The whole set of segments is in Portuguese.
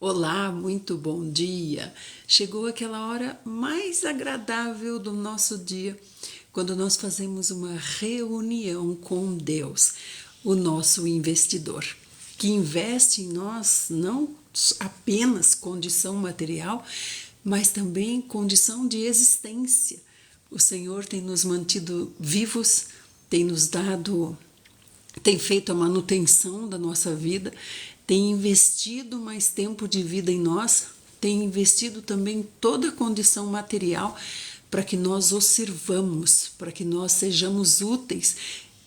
Olá, muito bom dia! Chegou aquela hora mais agradável do nosso dia, quando nós fazemos uma reunião com Deus, o nosso investidor, que investe em nós não apenas condição material, mas também condição de existência. O Senhor tem nos mantido vivos, tem feito a manutenção da nossa vida, tem investido mais tempo de vida em nós, tem investido também toda a condição material para que nós o sirvamos, para que nós sejamos úteis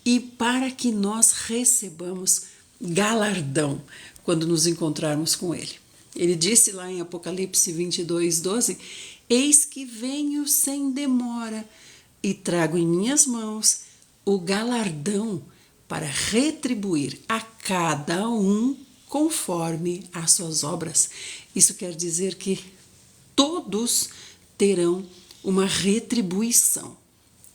e para que nós recebamos galardão quando nos encontrarmos com Ele. Ele disse lá em Apocalipse 22:12: Eis que venho sem demora e trago em minhas mãos o galardão para retribuir a cada um conforme as suas obras. Isso quer dizer que todos terão uma retribuição.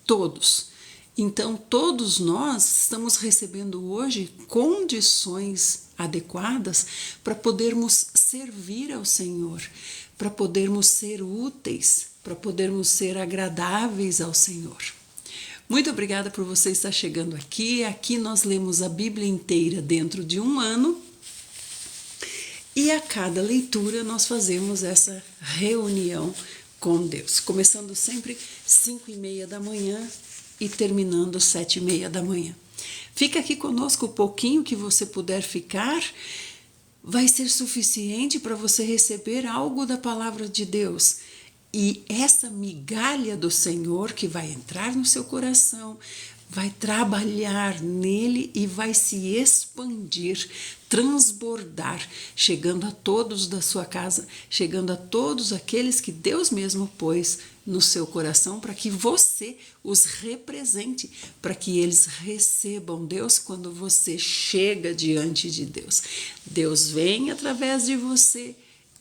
Todos. Então, todos nós estamos recebendo hoje condições adequadas para podermos servir ao Senhor, para podermos ser úteis, para podermos ser agradáveis ao Senhor. Muito obrigada por você estar chegando aqui. Aqui nós lemos a Bíblia inteira dentro de um ano. E a cada leitura nós fazemos essa reunião com Deus, começando sempre 5:30 da manhã e terminando 7:30 da manhã. Fica aqui conosco o pouquinho que você puder ficar, vai ser suficiente para você receber algo da palavra de Deus. E essa migalha do Senhor que vai entrar no seu coração, vai trabalhar nele e vai se expandir, transbordar, chegando a todos da sua casa, chegando a todos aqueles que Deus mesmo pôs no seu coração para que você os represente, para que eles recebam Deus quando você chega diante de Deus. Deus vem através de você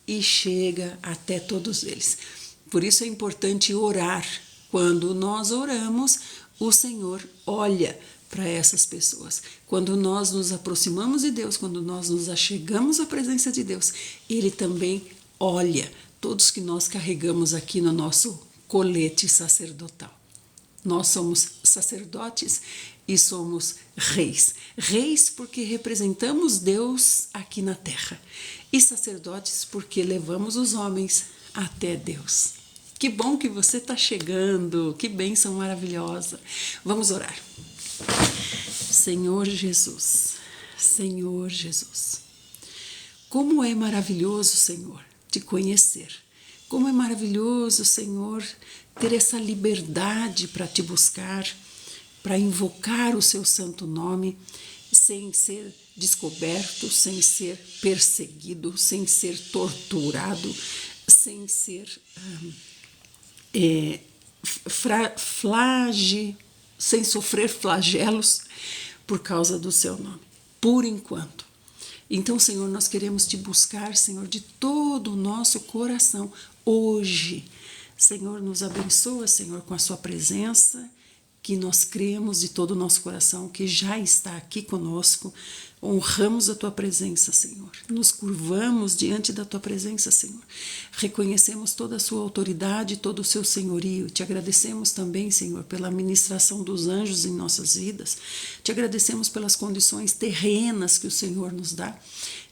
e chega até todos eles. Por isso é importante orar. Quando nós oramos, o Senhor olha para essas pessoas. Quando nós nos aproximamos de Deus, quando nós nos achegamos à presença de Deus, Ele também olha todos que nós carregamos aqui no nosso colete sacerdotal. Nós somos sacerdotes e somos reis. Reis porque representamos Deus aqui na terra. E sacerdotes porque levamos os homens até Deus. Que bom que você está chegando, que bênção maravilhosa. Vamos orar. Senhor Jesus, Senhor Jesus, como é maravilhoso, Senhor, te conhecer. Como é maravilhoso, Senhor, ter essa liberdade para te buscar, para invocar o seu santo nome, sem ser descoberto, sem ser perseguido, sem ser torturado, sem ser sem sofrer flagelos por causa do seu nome, por enquanto. Então, Senhor, nós queremos te buscar, Senhor, de todo o nosso coração, hoje. Senhor, nos abençoa, Senhor, com a sua presença, que nós cremos de todo o nosso coração, que já está aqui conosco. Honramos a tua presença, Senhor. Nos curvamos diante da tua presença, Senhor. Reconhecemos toda a sua autoridade, todo o seu senhorio. Te agradecemos também, Senhor, pela ministração dos anjos em nossas vidas. Te agradecemos pelas condições terrenas que o Senhor nos dá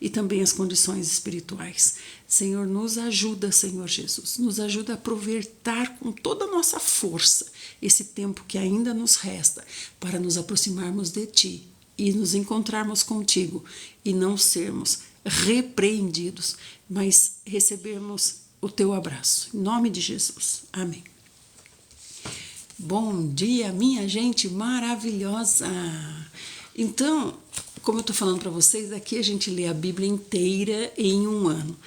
e também as condições espirituais. Senhor, nos ajuda, Senhor Jesus. Nos ajuda a aproveitar com toda a nossa força esse tempo que ainda nos resta para nos aproximarmos de Ti e nos encontrarmos contigo e não sermos repreendidos, mas recebermos o teu abraço. Em nome de Jesus. Amém. Bom dia, minha gente maravilhosa. Então, como eu estou falando para vocês, aqui a gente lê a Bíblia inteira em um ano.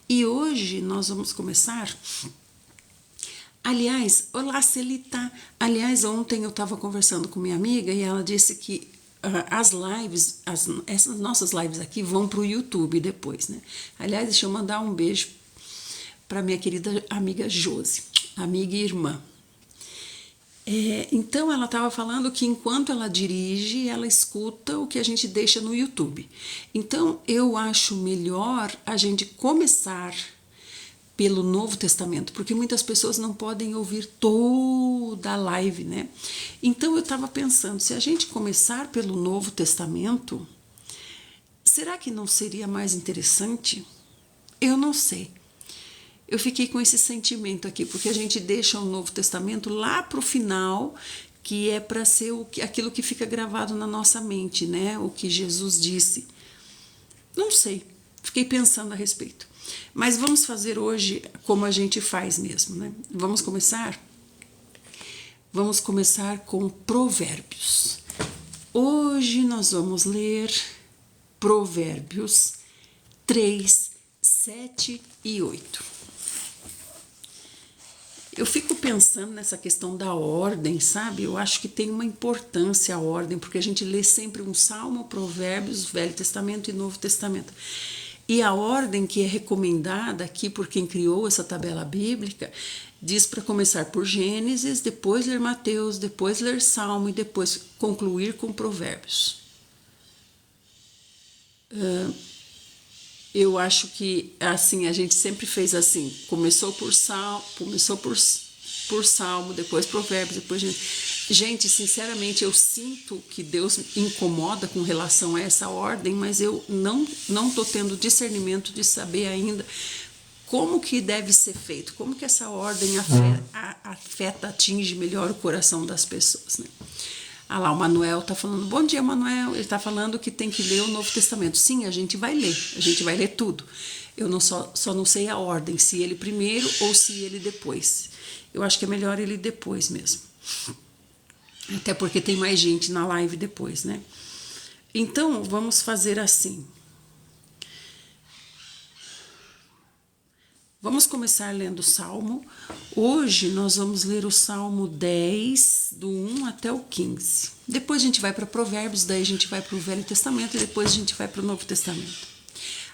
E hoje nós vamos começar. Aliás, olá Celita. Aliás, ontem eu estava conversando com minha amiga e ela disse que as lives, essas nossas lives aqui vão para o YouTube depois, né? Aliás, deixa eu mandar um beijo para minha querida amiga Josi, amiga e irmã. Então ela estava falando que enquanto ela dirige, ela escuta o que a gente deixa no YouTube. Então eu acho melhor a gente começar pelo Novo Testamento, porque muitas pessoas não podem ouvir toda a live, né? Então eu estava pensando, se a gente começar pelo Novo Testamento, será que não seria mais interessante? Eu não sei. Eu fiquei com esse sentimento aqui, porque a gente deixa o Novo Testamento lá para o final, que é para ser aquilo que fica gravado na nossa mente, né? O que Jesus disse. Não sei, fiquei pensando a respeito. Mas vamos fazer hoje como a gente faz mesmo, né? Vamos começar? Vamos começar com Provérbios. Hoje nós vamos ler Provérbios 3, 7 e 8. Eu fico pensando nessa questão da ordem, sabe? Eu acho que tem uma importância a ordem, porque a gente lê sempre um Salmo, Provérbios, Velho Testamento e Novo Testamento. E a ordem que é recomendada aqui por quem criou essa tabela bíblica diz para começar por Gênesis, depois ler Mateus, depois ler Salmo e depois concluir com Provérbios. Eu acho que assim a gente sempre fez assim, começou por Salmo, depois Provérbios, depois gente, sinceramente eu sinto que Deus me incomoda com relação a essa ordem, mas eu não tô tendo discernimento de saber ainda como que deve ser feito, como que essa ordem atinge melhor o coração das pessoas, né? Ah lá, o Manuel está falando, bom dia, Manuel. Ele está falando que tem que ler o Novo Testamento. Sim, a gente vai ler tudo. Eu só não sei a ordem, se ele primeiro ou se ele depois. Eu acho que é melhor ele depois mesmo. Até porque tem mais gente na live depois, né? Então, vamos fazer assim. Vamos começar lendo o Salmo. Hoje nós vamos ler o Salmo 10, do 1 até o 15. Depois a gente vai para Provérbios, daí a gente vai para o Velho Testamento e depois a gente vai para o Novo Testamento.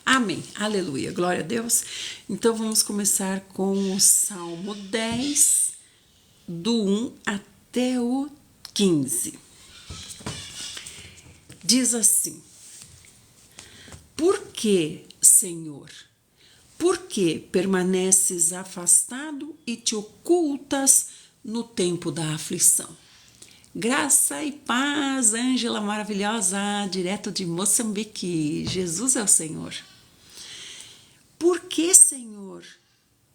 Amém, aleluia, glória a Deus. Então vamos começar com o Salmo 10, do 1 até o 15. Diz assim: Por que, Senhor? Por que permaneces afastado e te ocultas no tempo da aflição? Graça e paz, Ângela maravilhosa, direto de Moçambique. Jesus é o Senhor. Por que, Senhor,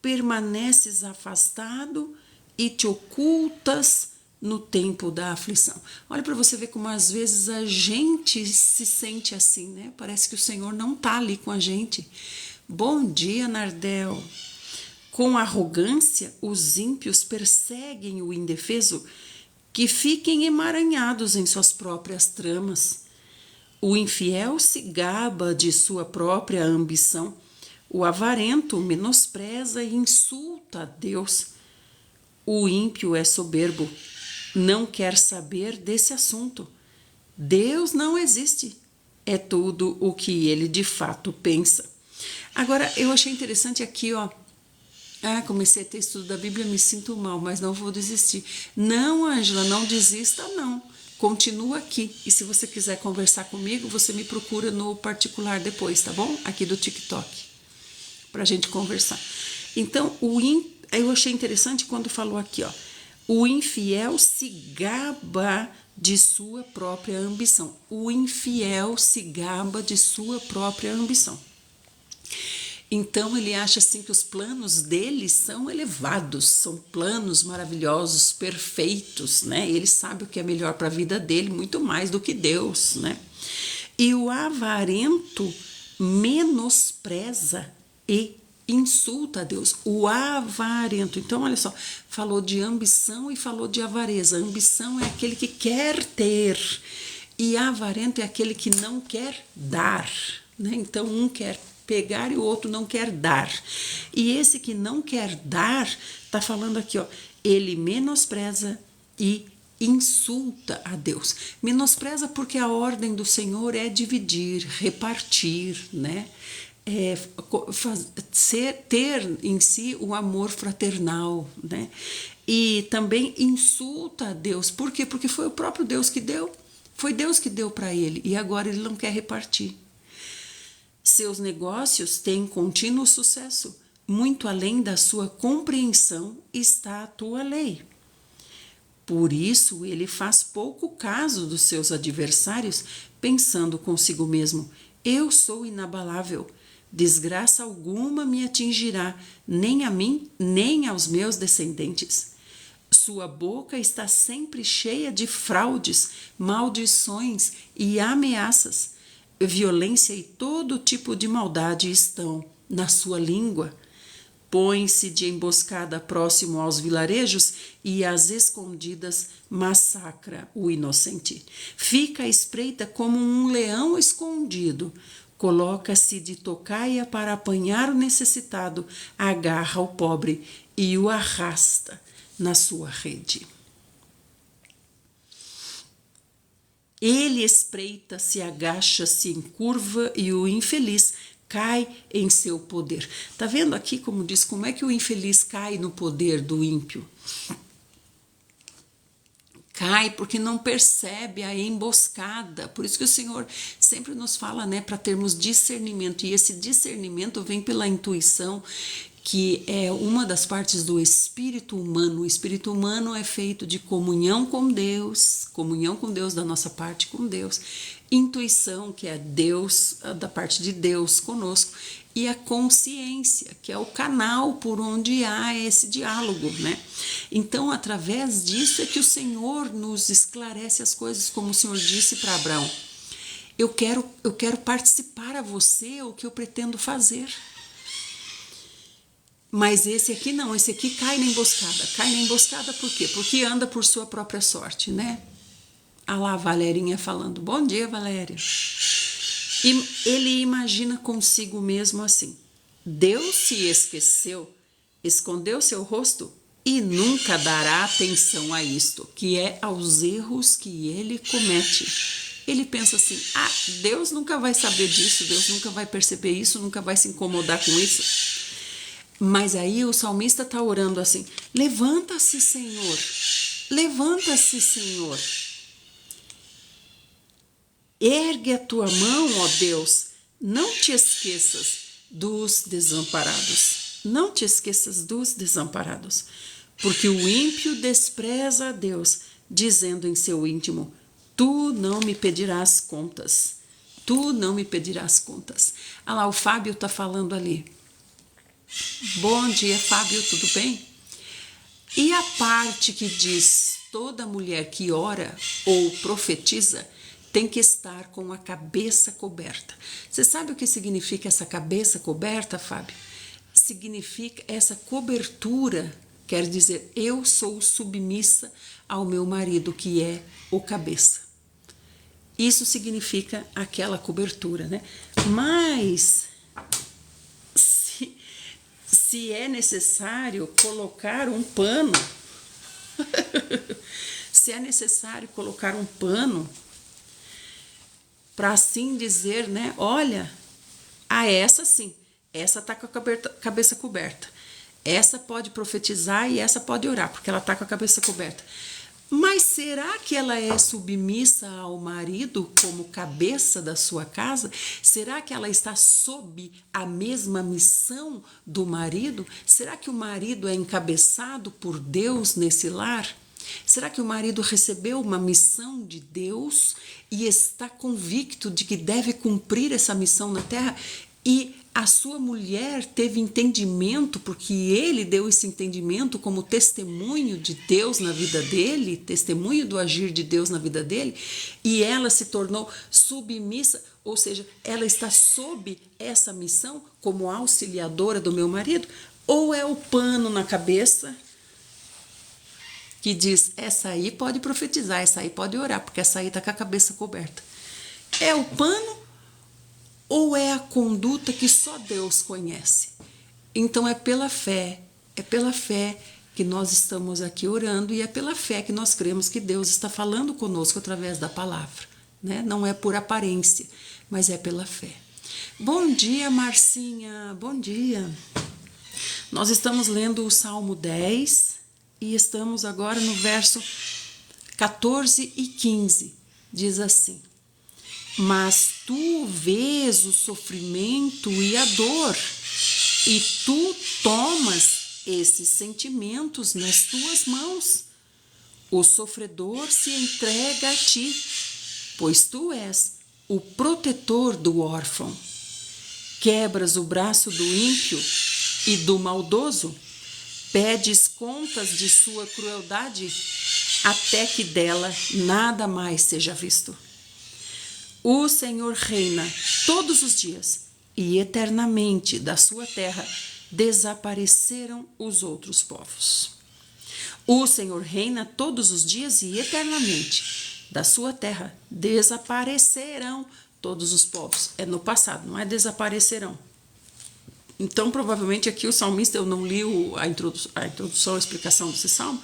permaneces afastado e te ocultas no tempo da aflição? Olha para você ver como às vezes a gente se sente assim, né? Parece que o Senhor não está ali com a gente. Bom dia, Nardel. Com arrogância, os ímpios perseguem o indefeso, que fiquem emaranhados em suas próprias tramas. O infiel se gaba de sua própria ambição. O avarento menospreza e insulta a Deus. O ímpio é soberbo, não quer saber desse assunto. Deus não existe. É tudo o que ele de fato pensa. Agora, eu achei interessante aqui, ó. Comecei a ter estudo da Bíblia, me sinto mal, mas não vou desistir. Não, Ângela, não desista, não. Continua aqui. E se você quiser conversar comigo, você me procura no particular depois, tá bom? Aqui do TikTok, pra gente conversar. Então, eu achei interessante quando falou aqui, ó. O infiel se gaba de sua própria ambição. O infiel se gaba de sua própria ambição. Então ele acha assim que os planos dele são elevados, são planos maravilhosos, perfeitos, né? Ele sabe o que é melhor para a vida dele, muito mais do que Deus, né? E o avarento menospreza e insulta a Deus. O avarento. Então, olha só, falou de ambição e falou de avareza. A ambição é aquele que quer ter e avarento é aquele que não quer dar, né? Então, um quer pegar e o outro não quer dar. E esse que não quer dar, tá falando aqui, ó, ele menospreza e insulta a Deus. Menospreza porque a ordem do Senhor é dividir, repartir, né? ter em si o amor fraternal, né? E também insulta a Deus. Por quê? Porque foi o próprio Deus que deu. Foi Deus que deu para ele e agora ele não quer repartir. Seus negócios têm contínuo sucesso. Muito além da sua compreensão está a tua lei. Por isso ele faz pouco caso dos seus adversários, pensando consigo mesmo: eu sou inabalável. Desgraça alguma me atingirá, nem a mim, nem aos meus descendentes. Sua boca está sempre cheia de fraudes, maldições e ameaças. Violência e todo tipo de maldade estão na sua língua. Põe-se de emboscada próximo aos vilarejos e às escondidas massacra o inocente. Fica à espreita como um leão escondido. Coloca-se de tocaia para apanhar o necessitado, agarra o pobre e o arrasta na sua rede. Ele espreita, se agacha, se encurva e o infeliz cai em seu poder. Tá vendo aqui como diz como é que o infeliz cai no poder do ímpio? Cai porque não percebe a emboscada. Por isso que o Senhor sempre nos fala, né, para termos discernimento. E esse discernimento vem pela intuição, que é uma das partes do espírito humano. O espírito humano é feito de comunhão com Deus da nossa parte com Deus, intuição, que é Deus, da parte de Deus conosco, e a consciência, que é o canal por onde há esse diálogo, né? Então, através disso é que o Senhor nos esclarece as coisas, como o Senhor disse para Abraão: eu quero participar a você o que eu pretendo fazer. Mas esse aqui não, esse aqui cai na emboscada. Cai na emboscada por quê? Porque anda por sua própria sorte, né? Ah lá, a Valerinha falando. Bom dia, Valéria. E ele imagina consigo mesmo assim: Deus se esqueceu, escondeu seu rosto e nunca dará atenção a isto, que é aos erros que ele comete. Ele pensa assim: Deus nunca vai saber disso, Deus nunca vai perceber isso, nunca vai se incomodar com isso. Mas aí o salmista está orando assim: levanta-se, Senhor, levanta-se, Senhor. Ergue a tua mão, ó Deus, não te esqueças dos desamparados. Não te esqueças dos desamparados, porque o ímpio despreza a Deus, dizendo em seu íntimo: tu não me pedirás contas. Tu não me pedirás contas. Ah lá, o Fábio está falando ali. Bom dia, Fábio, tudo bem? E a parte que diz: toda mulher que ora ou profetiza tem que estar com a cabeça coberta. Você sabe o que significa essa cabeça coberta, Fábio? Significa essa cobertura, quer dizer, eu sou submissa ao meu marido, que é o cabeça. Isso significa aquela cobertura, né? Mas se é necessário colocar um pano, se é necessário colocar um pano, para assim dizer, né? Olha, essa sim, essa tá com a cabeça coberta. Essa pode profetizar e essa pode orar, porque ela tá com a cabeça coberta. Mas será que ela é submissa ao marido como cabeça da sua casa? Será que ela está sob a mesma missão do marido? Será que o marido é encabeçado por Deus nesse lar? Será que o marido recebeu uma missão de Deus e está convicto de que deve cumprir essa missão na terra? E a sua mulher teve entendimento, porque ele deu esse entendimento como testemunho de Deus na vida dele, testemunho do agir de Deus na vida dele, e ela se tornou submissa, ou seja, ela está sob essa missão como auxiliadora do meu marido? Ou é o pano na cabeça que diz: essa aí pode profetizar, essa aí pode orar, porque essa aí está com a cabeça coberta? É o pano ou é a conduta que só Deus conhece? Então é pela fé que nós estamos aqui orando, e é pela fé que nós cremos que Deus está falando conosco através da palavra, né? Não é por aparência, mas é pela fé. Bom dia, Marcinha. Bom dia. Nós estamos lendo o Salmo 10 e estamos agora no verso 14 e 15. Diz assim: mas tu vês o sofrimento e a dor, e tu tomas esses sentimentos nas tuas mãos. O sofredor se entrega a ti, pois tu és o protetor do órfão. Quebras o braço do ímpio e do maldoso, pedes contas de sua crueldade, até que dela nada mais seja visto. O Senhor reina todos os dias, e eternamente da sua terra desapareceram os outros povos. O Senhor reina todos os dias e eternamente da sua terra desaparecerão todos os povos. É no passado, não é desaparecerão. Então, provavelmente aqui o salmista, eu não li a introdução, a explicação desse salmo,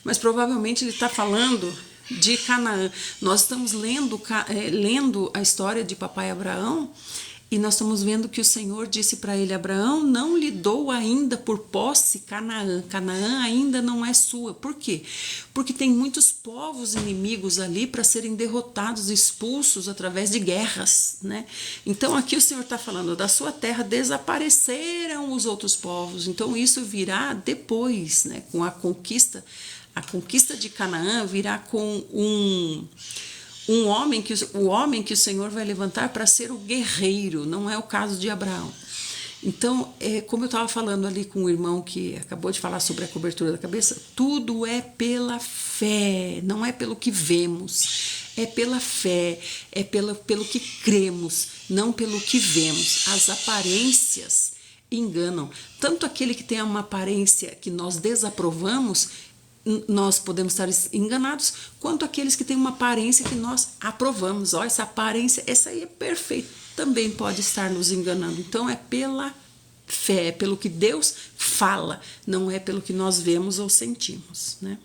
mas provavelmente ele está falando de Canaã. Nós estamos lendo a história de papai Abraão, e nós estamos vendo que o Senhor disse para ele: Abraão, não lhe dou ainda por posse Canaã. Canaã ainda não é sua. Por quê? Porque tem muitos povos inimigos ali para serem derrotados, expulsos através de guerras, né? Então aqui o Senhor está falando: da sua terra desapareceram os outros povos. Então isso virá depois, né? Com a conquista de Canaã virá com o homem que o Senhor vai levantar para ser o guerreiro. Não é o caso de Abraão. Então, como eu estava falando ali com o irmão que acabou de falar sobre a cobertura da cabeça, tudo é pela fé, não é pelo que vemos, é pela fé, é pelo que cremos, não pelo que vemos. As aparências enganam. Tanto aquele que tem uma aparência que nós desaprovamos, nós podemos estar enganados, quanto aqueles que têm uma aparência que nós aprovamos. Ó, essa aparência, essa aí é perfeita, também pode estar nos enganando. Então é pela fé, é pelo que Deus fala, não é pelo que nós vemos ou sentimos, né?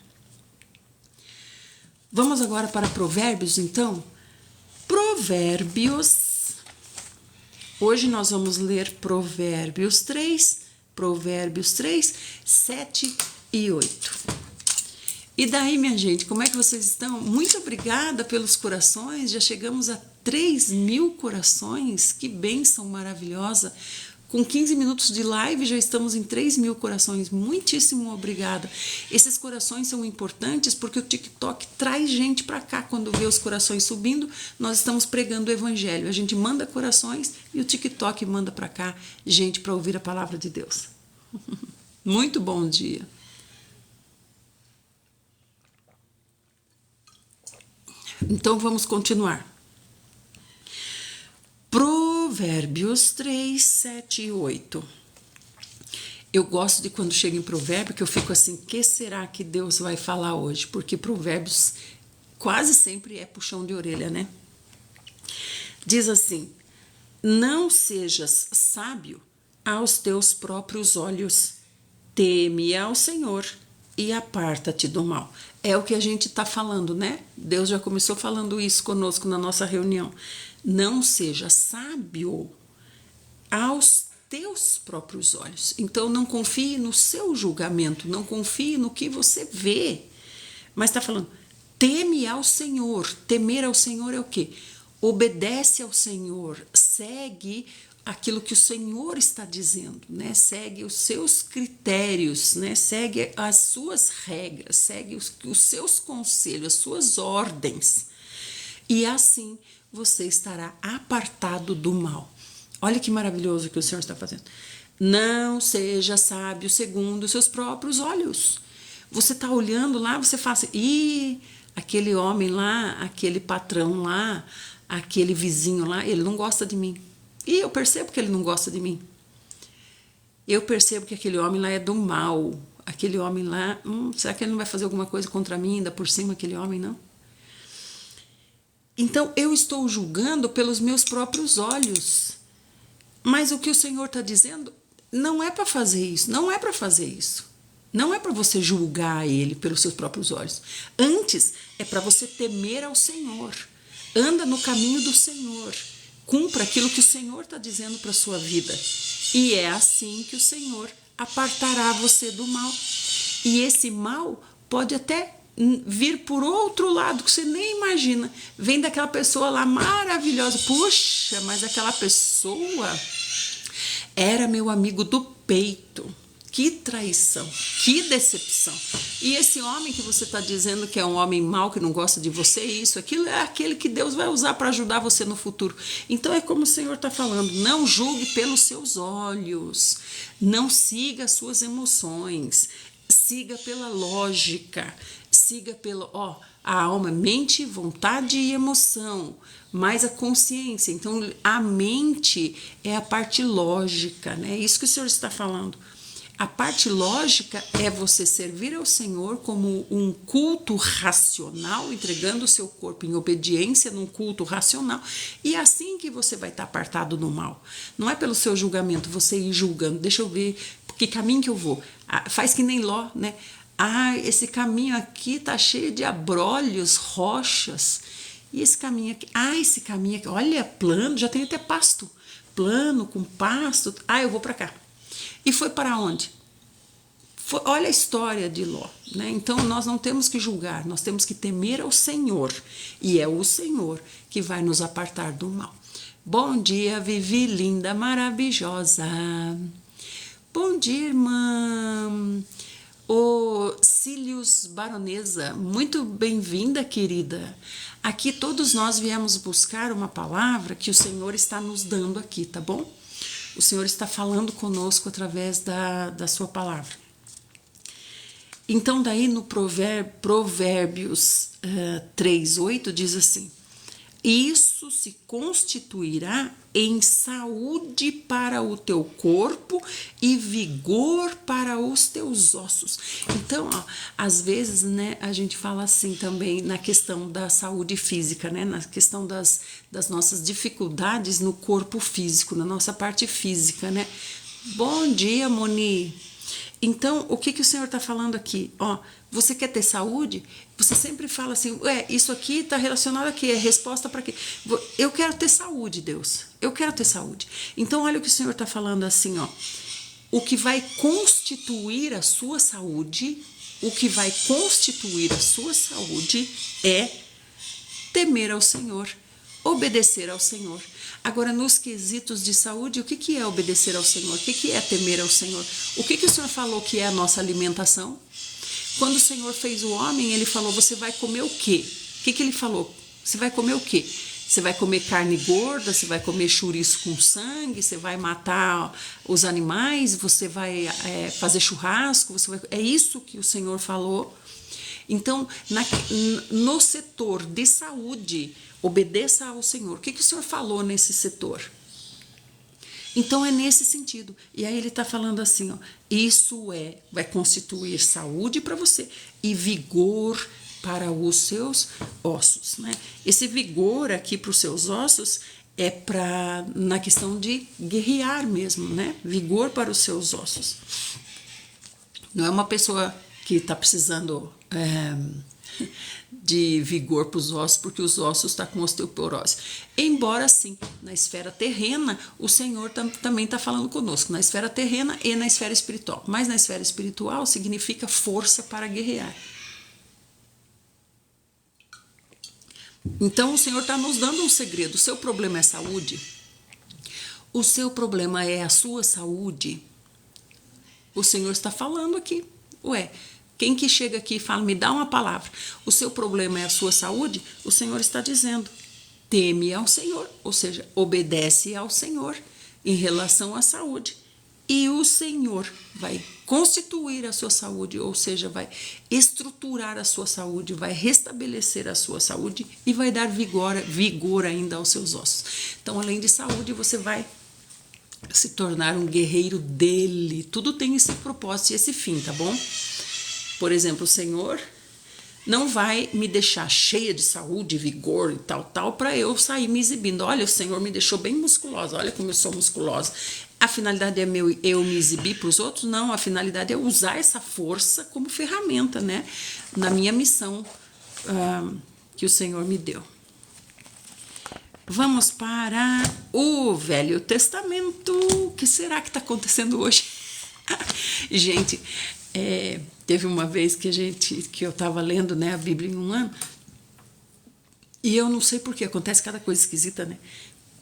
Vamos agora para Provérbios, então. Provérbios. Hoje nós vamos ler Provérbios 3, 7 e 8. E daí, minha gente, como é que vocês estão? Muito obrigada pelos corações, já chegamos a 3.000 corações, que bênção maravilhosa. Com 15 minutos de live já estamos em 3.000 corações, muitíssimo obrigada. Esses corações são importantes porque o TikTok traz gente para cá. Quando vê os corações subindo, nós estamos pregando o evangelho. A gente manda corações e o TikTok manda para cá gente para ouvir a palavra de Deus. Muito bom dia. Então vamos continuar. Provérbios 3, 7 e 8. Eu gosto de quando chega em provérbio, que eu fico assim: que será que Deus vai falar hoje? Porque provérbios quase sempre é puxão de orelha, né? Diz assim: não sejas sábio aos teus próprios olhos, teme ao Senhor e aparta-te do mal. É o que a gente está falando, né? Deus já começou falando isso conosco na nossa reunião. Não seja sábio aos teus próprios olhos. Então, não confie no seu julgamento, não confie no que você vê. Mas está falando, teme ao Senhor. Temer ao Senhor é o quê? Obedece ao Senhor, segue aquilo que o Senhor está dizendo, né? Segue os seus critérios, né? Segue as suas regras, segue os seus conselhos, as suas ordens. E assim você estará apartado do mal. Olha que maravilhoso que o Senhor está fazendo. Não seja sábio segundo os seus próprios olhos. Você está olhando lá, você fala assim: aquele homem lá, aquele patrão lá, aquele vizinho lá, ele não gosta de mim. E eu percebo que ele não gosta de mim. Eu percebo que aquele homem lá é do mal. Aquele homem lá, será que ele não vai fazer alguma coisa contra mim, ainda por cima, aquele homem, não? Então, eu estou julgando pelos meus próprios olhos. Mas o que o Senhor está dizendo não é para fazer isso, não é para fazer isso. Não é para você julgar ele pelos seus próprios olhos. Antes, é para você temer ao Senhor. Anda no caminho do Senhor. cumpra aquilo que o Senhor está dizendo para a sua vida. E é assim que o Senhor apartará você do mal. E esse mal pode até vir por outro lado que você nem imagina. Vem daquela pessoa lá maravilhosa. Puxa, mas aquela pessoa era meu amigo do peito. Que traição, que decepção. E esse homem que você está dizendo que é um homem mau, que não gosta de você, isso, aquilo, é aquele que Deus vai usar para ajudar você no futuro. Então é como o Senhor está falando, não julgue pelos seus olhos, não siga as suas emoções, siga pela lógica, siga pelo, a alma, mente, vontade e emoção, mais a consciência. Então a mente é a parte lógica, né? É isso que o Senhor está falando. A parte lógica é você servir ao Senhor como um culto racional, entregando o seu corpo em obediência num culto racional, e é assim que você vai estar apartado do mal. Não é pelo seu julgamento, você ir julgando, deixa eu ver que caminho que eu vou. Faz que nem Ló, né? Esse caminho aqui tá cheio de abrolhos, rochas, e esse caminho aqui, esse caminho aqui, olha, plano, já tem até pasto, plano, com pasto, eu vou para cá. E foi para onde? Olha a história de Ló, né? Então nós não temos que julgar, nós temos que temer ao Senhor, e é o Senhor que vai nos apartar do mal. Bom dia, Vivi, linda, maravilhosa. Bom dia, irmã. Cílios Baronesa, muito bem-vinda, querida. Aqui todos nós viemos buscar uma palavra que o Senhor está nos dando aqui, tá bom? O Senhor está falando conosco através da sua palavra. Então, daí no Provérbios 3:8 diz assim: isso se constituirá em saúde para o teu corpo e vigor para os teus ossos. Então, às vezes, né, a gente fala assim também na questão da saúde física, né, na questão das nossas dificuldades no corpo físico, na nossa parte física, né? Bom dia, Moni. Então, o que o Senhor está falando aqui? Você quer ter saúde? Você sempre fala assim, isso aqui está relacionado aqui, é resposta para quê? Eu quero ter saúde, Deus. Eu quero ter saúde. Então, olha o que o Senhor está falando assim, o que vai constituir a sua saúde, é temer ao Senhor, obedecer ao Senhor. Agora, nos quesitos de saúde, o que é obedecer ao Senhor? O que é temer ao Senhor? O que o Senhor falou que é a nossa alimentação? Quando o Senhor fez o homem, ele falou, você vai comer o quê? O que ele falou? Você vai comer o quê? Você vai comer carne gorda, você vai comer chouriço com sangue, você vai matar os animais, você vai fazer churrasco, é isso que o Senhor falou. Então, no setor de saúde, obedeça ao Senhor. O que o Senhor falou nesse setor? Então, é nesse sentido. E aí ele está falando assim, isso vai constituir saúde para você e vigor para os seus ossos, né? Esse vigor aqui para os seus ossos é na questão de guerrear mesmo, né? Vigor para os seus ossos. Não é uma pessoa que está precisando de vigor para os ossos, porque os ossos estão com osteoporose. Embora, sim, na esfera terrena, o Senhor também está falando conosco, na esfera terrena e na esfera espiritual. Mas na esfera espiritual significa força para guerrear. Então, o Senhor está nos dando um segredo. O seu problema é saúde? O seu problema é a sua saúde? O Senhor está falando aqui. Quem que chega aqui e fala, me dá uma palavra, o seu problema é a sua saúde? O Senhor está dizendo, teme ao Senhor, ou seja, obedece ao Senhor em relação à saúde. E o Senhor vai constituir a sua saúde, ou seja, vai estruturar a sua saúde, vai restabelecer a sua saúde e vai dar vigor ainda aos seus ossos. Então, além de saúde, você vai se tornar um guerreiro dele. Tudo tem esse propósito e esse fim, tá bom? Por exemplo, o Senhor não vai me deixar cheia de saúde, vigor e tal, para eu sair me exibindo. Olha, o Senhor me deixou bem musculosa, olha como eu sou musculosa. A finalidade é eu me exibir para os outros? Não, a finalidade é usar essa força como ferramenta, né? Na minha missão que o Senhor me deu. Vamos para o Velho Testamento. O que será que está acontecendo hoje? Gente, teve uma vez que eu estava lendo, né, a Bíblia em um ano, e eu não sei por que acontece cada coisa esquisita, né?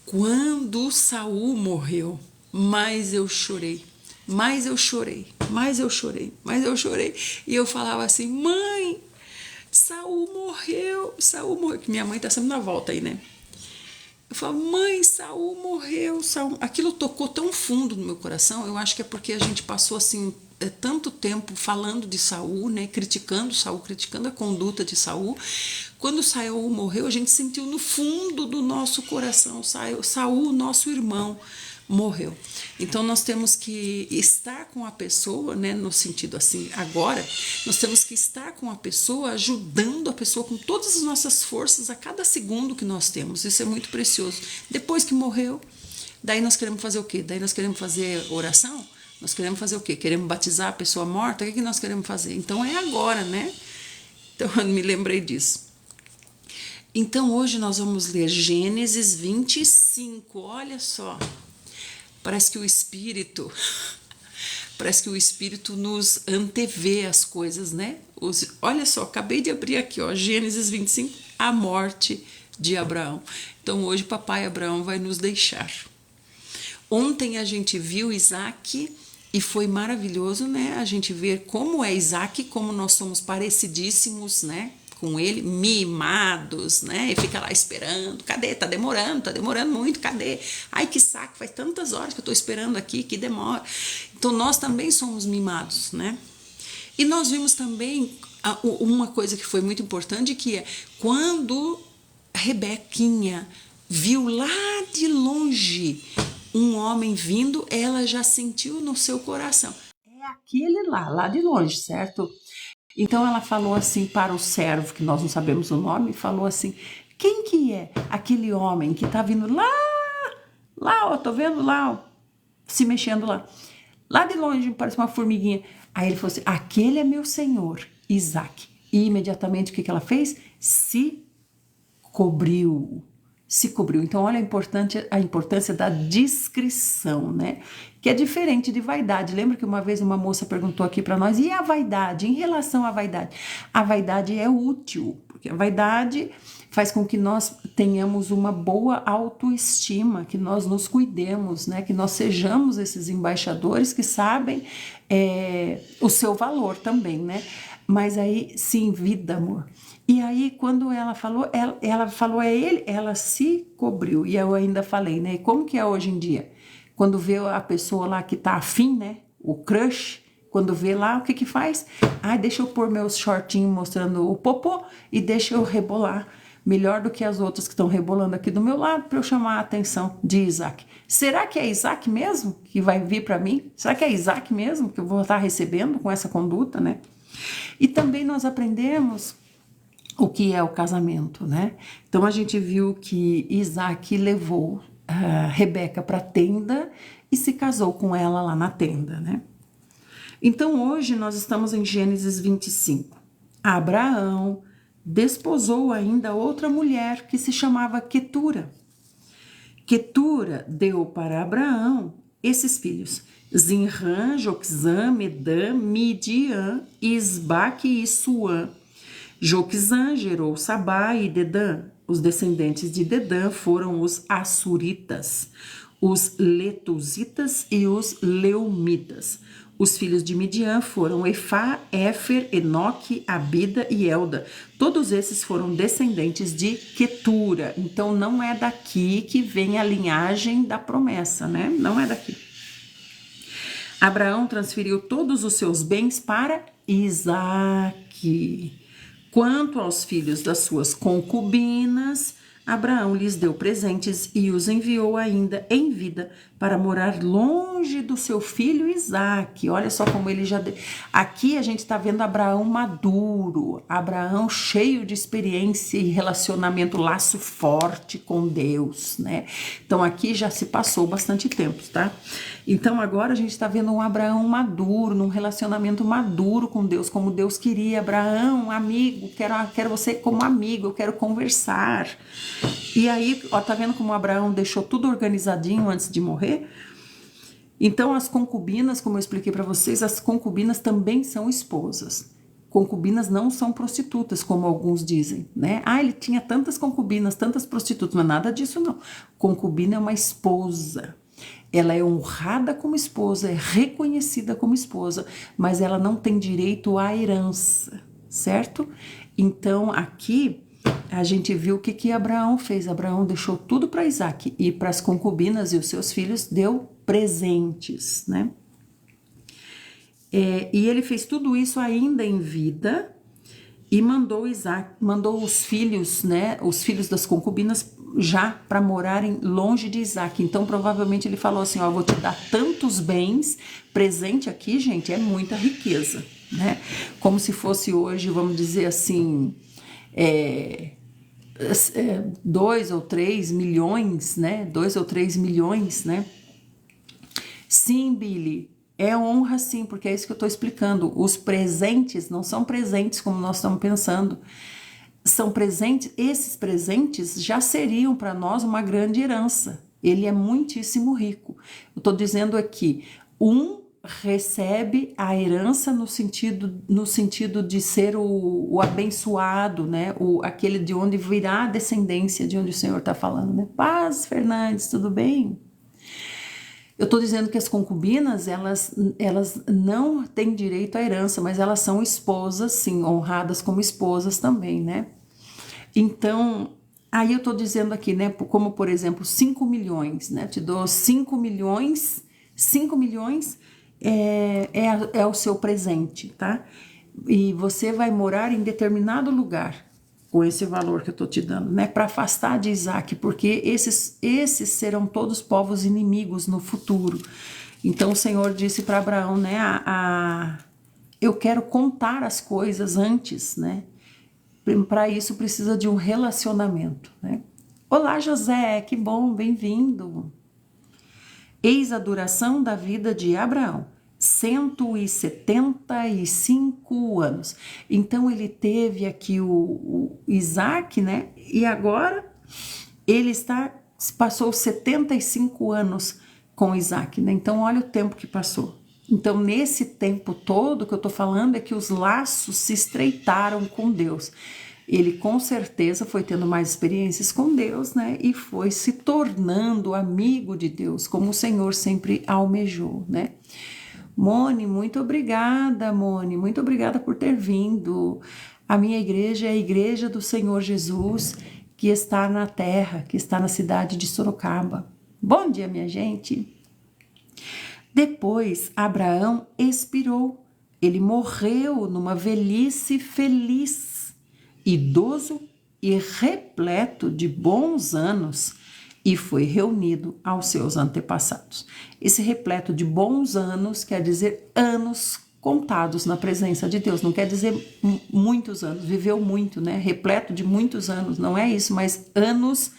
Quando Saul morreu, mais eu chorei, mais eu chorei, mais eu chorei, mais eu chorei. E eu falava assim, mãe, Saul morreu, que minha mãe tá sempre na volta aí, né? Eu falo, mãe, Saul morreu, Saul. Aquilo tocou tão fundo no meu coração. Eu acho que é porque a gente passou assim tanto tempo falando de Saul, né, criticando Saul, criticando a conduta de Saul. Quando Saul morreu, a gente sentiu no fundo do nosso coração, Saul, nosso irmão, morreu. Então nós temos que estar com a pessoa, né, no sentido assim, agora nós temos que estar com a pessoa, ajudando a pessoa com todas as nossas forças a cada segundo que nós temos. Isso é muito precioso. Depois que morreu, daí nós queremos fazer o quê? Daí nós queremos fazer oração? Nós queremos fazer o quê? Queremos batizar a pessoa morta? O que nós queremos fazer? Então é agora, né? Então eu me lembrei disso. Então hoje nós vamos ler Gênesis 25. Olha só. Parece que o Espírito nos antevê as coisas, né? Olha só, acabei de abrir aqui, ó, Gênesis 25, a morte de Abraão. Então hoje papai Abraão vai nos deixar. Ontem a gente viu Isaac e foi maravilhoso, né? A gente ver como é Isaac, como nós somos parecidíssimos, né? Com ele, mimados, né? E fica lá esperando. Cadê? Tá demorando muito, cadê? Ai, que saco, faz tantas horas que eu tô esperando aqui, que demora. Então nós também somos mimados, né? E nós vimos também uma coisa que foi muito importante, que é quando Rebequinha viu lá de longe um homem vindo, ela já sentiu no seu coração. É aquele lá de longe, certo? Então ela falou assim para o servo, que nós não sabemos o nome, falou assim, quem que é aquele homem que está vindo lá, ó, tô vendo lá, ó, se mexendo lá de longe, parece uma formiguinha. Aí ele falou assim, aquele é meu senhor, Isaac. E imediatamente o que ela fez? Se cobriu. Então olha a importância da discrição, né? Que é diferente de vaidade. Lembra que uma vez uma moça perguntou aqui para nós, e a vaidade? Em relação à vaidade? A vaidade é útil, porque a vaidade faz com que nós tenhamos uma boa autoestima, que nós nos cuidemos, né? Que nós sejamos esses embaixadores que sabem o seu valor também, né? Mas aí, sim, vida, amor. E aí, quando ela falou a ele, ela se cobriu. E eu ainda falei, né? Como que é hoje em dia? Quando vê a pessoa lá que tá afim, né? O crush, quando vê lá, o que que faz? Deixa eu pôr meus shortinhos mostrando o popô e deixa eu rebolar. Melhor do que as outras que estão rebolando aqui do meu lado para eu chamar a atenção de Isaac. Será que é Isaac mesmo que vai vir para mim? Será que é Isaac mesmo que eu vou estar recebendo com essa conduta, né? E também nós aprendemos o que é o casamento, né? Então a gente viu que Isaac levou Rebeca para a tenda e se casou com ela lá na tenda, né? Então hoje nós estamos em Gênesis 25. Abraão desposou ainda outra mulher que se chamava Quetura. Quetura deu para Abraão esses filhos: Zinrã, Joquizã, Medã, Midian, Isbaque e Suã. Joquizã gerou Sabá e Dedã. Os descendentes de Dedã foram os Assuritas, os Letuzitas e os Leumitas. Os filhos de Midian foram Efá, Éfer, Enoque, Abida e Elda. Todos esses foram descendentes de Quetura. Então não é daqui que vem a linhagem da promessa, né? Não é daqui. Abraão transferiu todos os seus bens para Isaque. Quanto aos filhos das suas concubinas, Abraão lhes deu presentes e os enviou ainda em vida para morar longe do seu filho Isaque. Olha só como ele já... Aqui a gente está vendo Abraão maduro, Abraão cheio de experiência e relacionamento, laço forte com Deus, né? Então aqui já se passou bastante tempo, tá? Então agora a gente está vendo um Abraão maduro, num relacionamento maduro com Deus, como Deus queria. Abraão, amigo, quero você como amigo, eu quero conversar. E aí, ó, tá vendo como Abraão deixou tudo organizadinho antes de morrer? Então, as concubinas, como eu expliquei para vocês, as concubinas também são esposas. Concubinas não são prostitutas, como alguns dizem, né? Ah, ele tinha tantas concubinas, tantas prostitutas, mas nada disso não. Concubina é uma esposa. Ela é honrada como esposa, é reconhecida como esposa, mas ela não tem direito à herança, certo? Então, aqui a gente viu o que Abraão fez. Abraão deixou tudo para Isaac e para as concubinas e os seus filhos deu presentes, né? E ele fez tudo isso ainda em vida e mandou os filhos, né? Os filhos das concubinas já para morarem longe de Isaac. Então, provavelmente ele falou assim: ó, vou te dar tantos bens. Presente aqui, gente, é muita riqueza, né? Como se fosse hoje, vamos dizer assim, 2 ou 3 milhões, né? 2 ou 3 milhões, né? Sim, Billy, é honra sim, porque é isso que eu estou explicando. Os presentes não são presentes como nós estamos pensando. São presentes, esses presentes já seriam para nós uma grande herança. Ele é muitíssimo rico. Eu estou dizendo aqui, recebe a herança no sentido de ser o abençoado, né? Aquele de onde virá a descendência, de onde o Senhor está falando, né? Paz, Fernandes, tudo bem? Eu estou dizendo que as concubinas, elas não têm direito à herança, mas elas são esposas, sim, honradas como esposas também, né? Então, aí eu estou dizendo aqui, né, como por exemplo, 5 milhões, né? Te dou 5 milhões, 5 milhões é o seu presente, tá? E você vai morar em determinado lugar com esse valor que eu estou te dando, né? Para afastar de Isaac, porque esses serão todos povos inimigos no futuro. Então o Senhor disse para Abraão, né? Eu quero contar as coisas antes, né? Para isso precisa de um relacionamento, né? Olá, José, que bom, bem-vindo. Eis a duração da vida de Abraão, 175 anos. Então ele teve aqui o Isaac, né? E agora ele passou 75 anos com Isaac, né? Então olha o tempo que passou. Então nesse tempo todo que eu tô falando é que os laços se estreitaram com Deus. Ele com certeza foi tendo mais experiências com Deus, né? E foi se tornando amigo de Deus, como o Senhor sempre almejou, né? Mone, muito obrigada, Mone, muito obrigada por ter vindo. A minha igreja é a igreja do Senhor Jesus, que está na terra, que está na cidade de Sorocaba. Bom dia, minha gente. Depois, Abraão expirou. Ele morreu numa velhice feliz, idoso e repleto de bons anos, e foi reunido aos seus antepassados. Esse repleto de bons anos quer dizer anos contados na presença de Deus, não quer dizer muitos anos, viveu muito, né? Repleto de muitos anos, não é isso, mas anos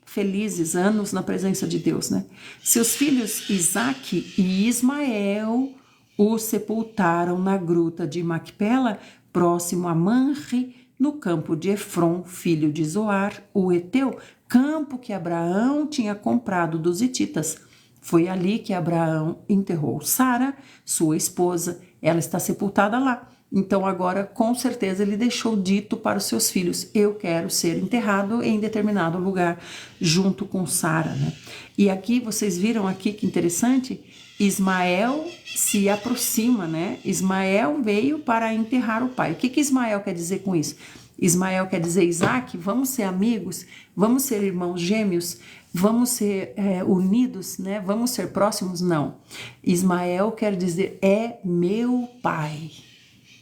felizes, anos na presença de Deus, né? Seus filhos Isaque e Ismael o sepultaram na gruta de Macpela, próximo a Manre, no campo de Efron, filho de Zoar, o Eteu, campo que Abraão tinha comprado dos hititas. Foi ali que Abraão enterrou Sara, sua esposa. Ela está sepultada lá. Então agora, com certeza, ele deixou dito para os seus filhos: eu quero ser enterrado em determinado lugar, junto com Sara, né? E aqui, vocês viram aqui que interessante? Ismael se aproxima, né? Ismael veio para enterrar o pai. O que Ismael quer dizer com isso? Ismael quer dizer: Isaac, vamos ser amigos, vamos ser irmãos gêmeos, vamos ser unidos, né? Vamos ser próximos? Não. Ismael quer dizer: é meu pai.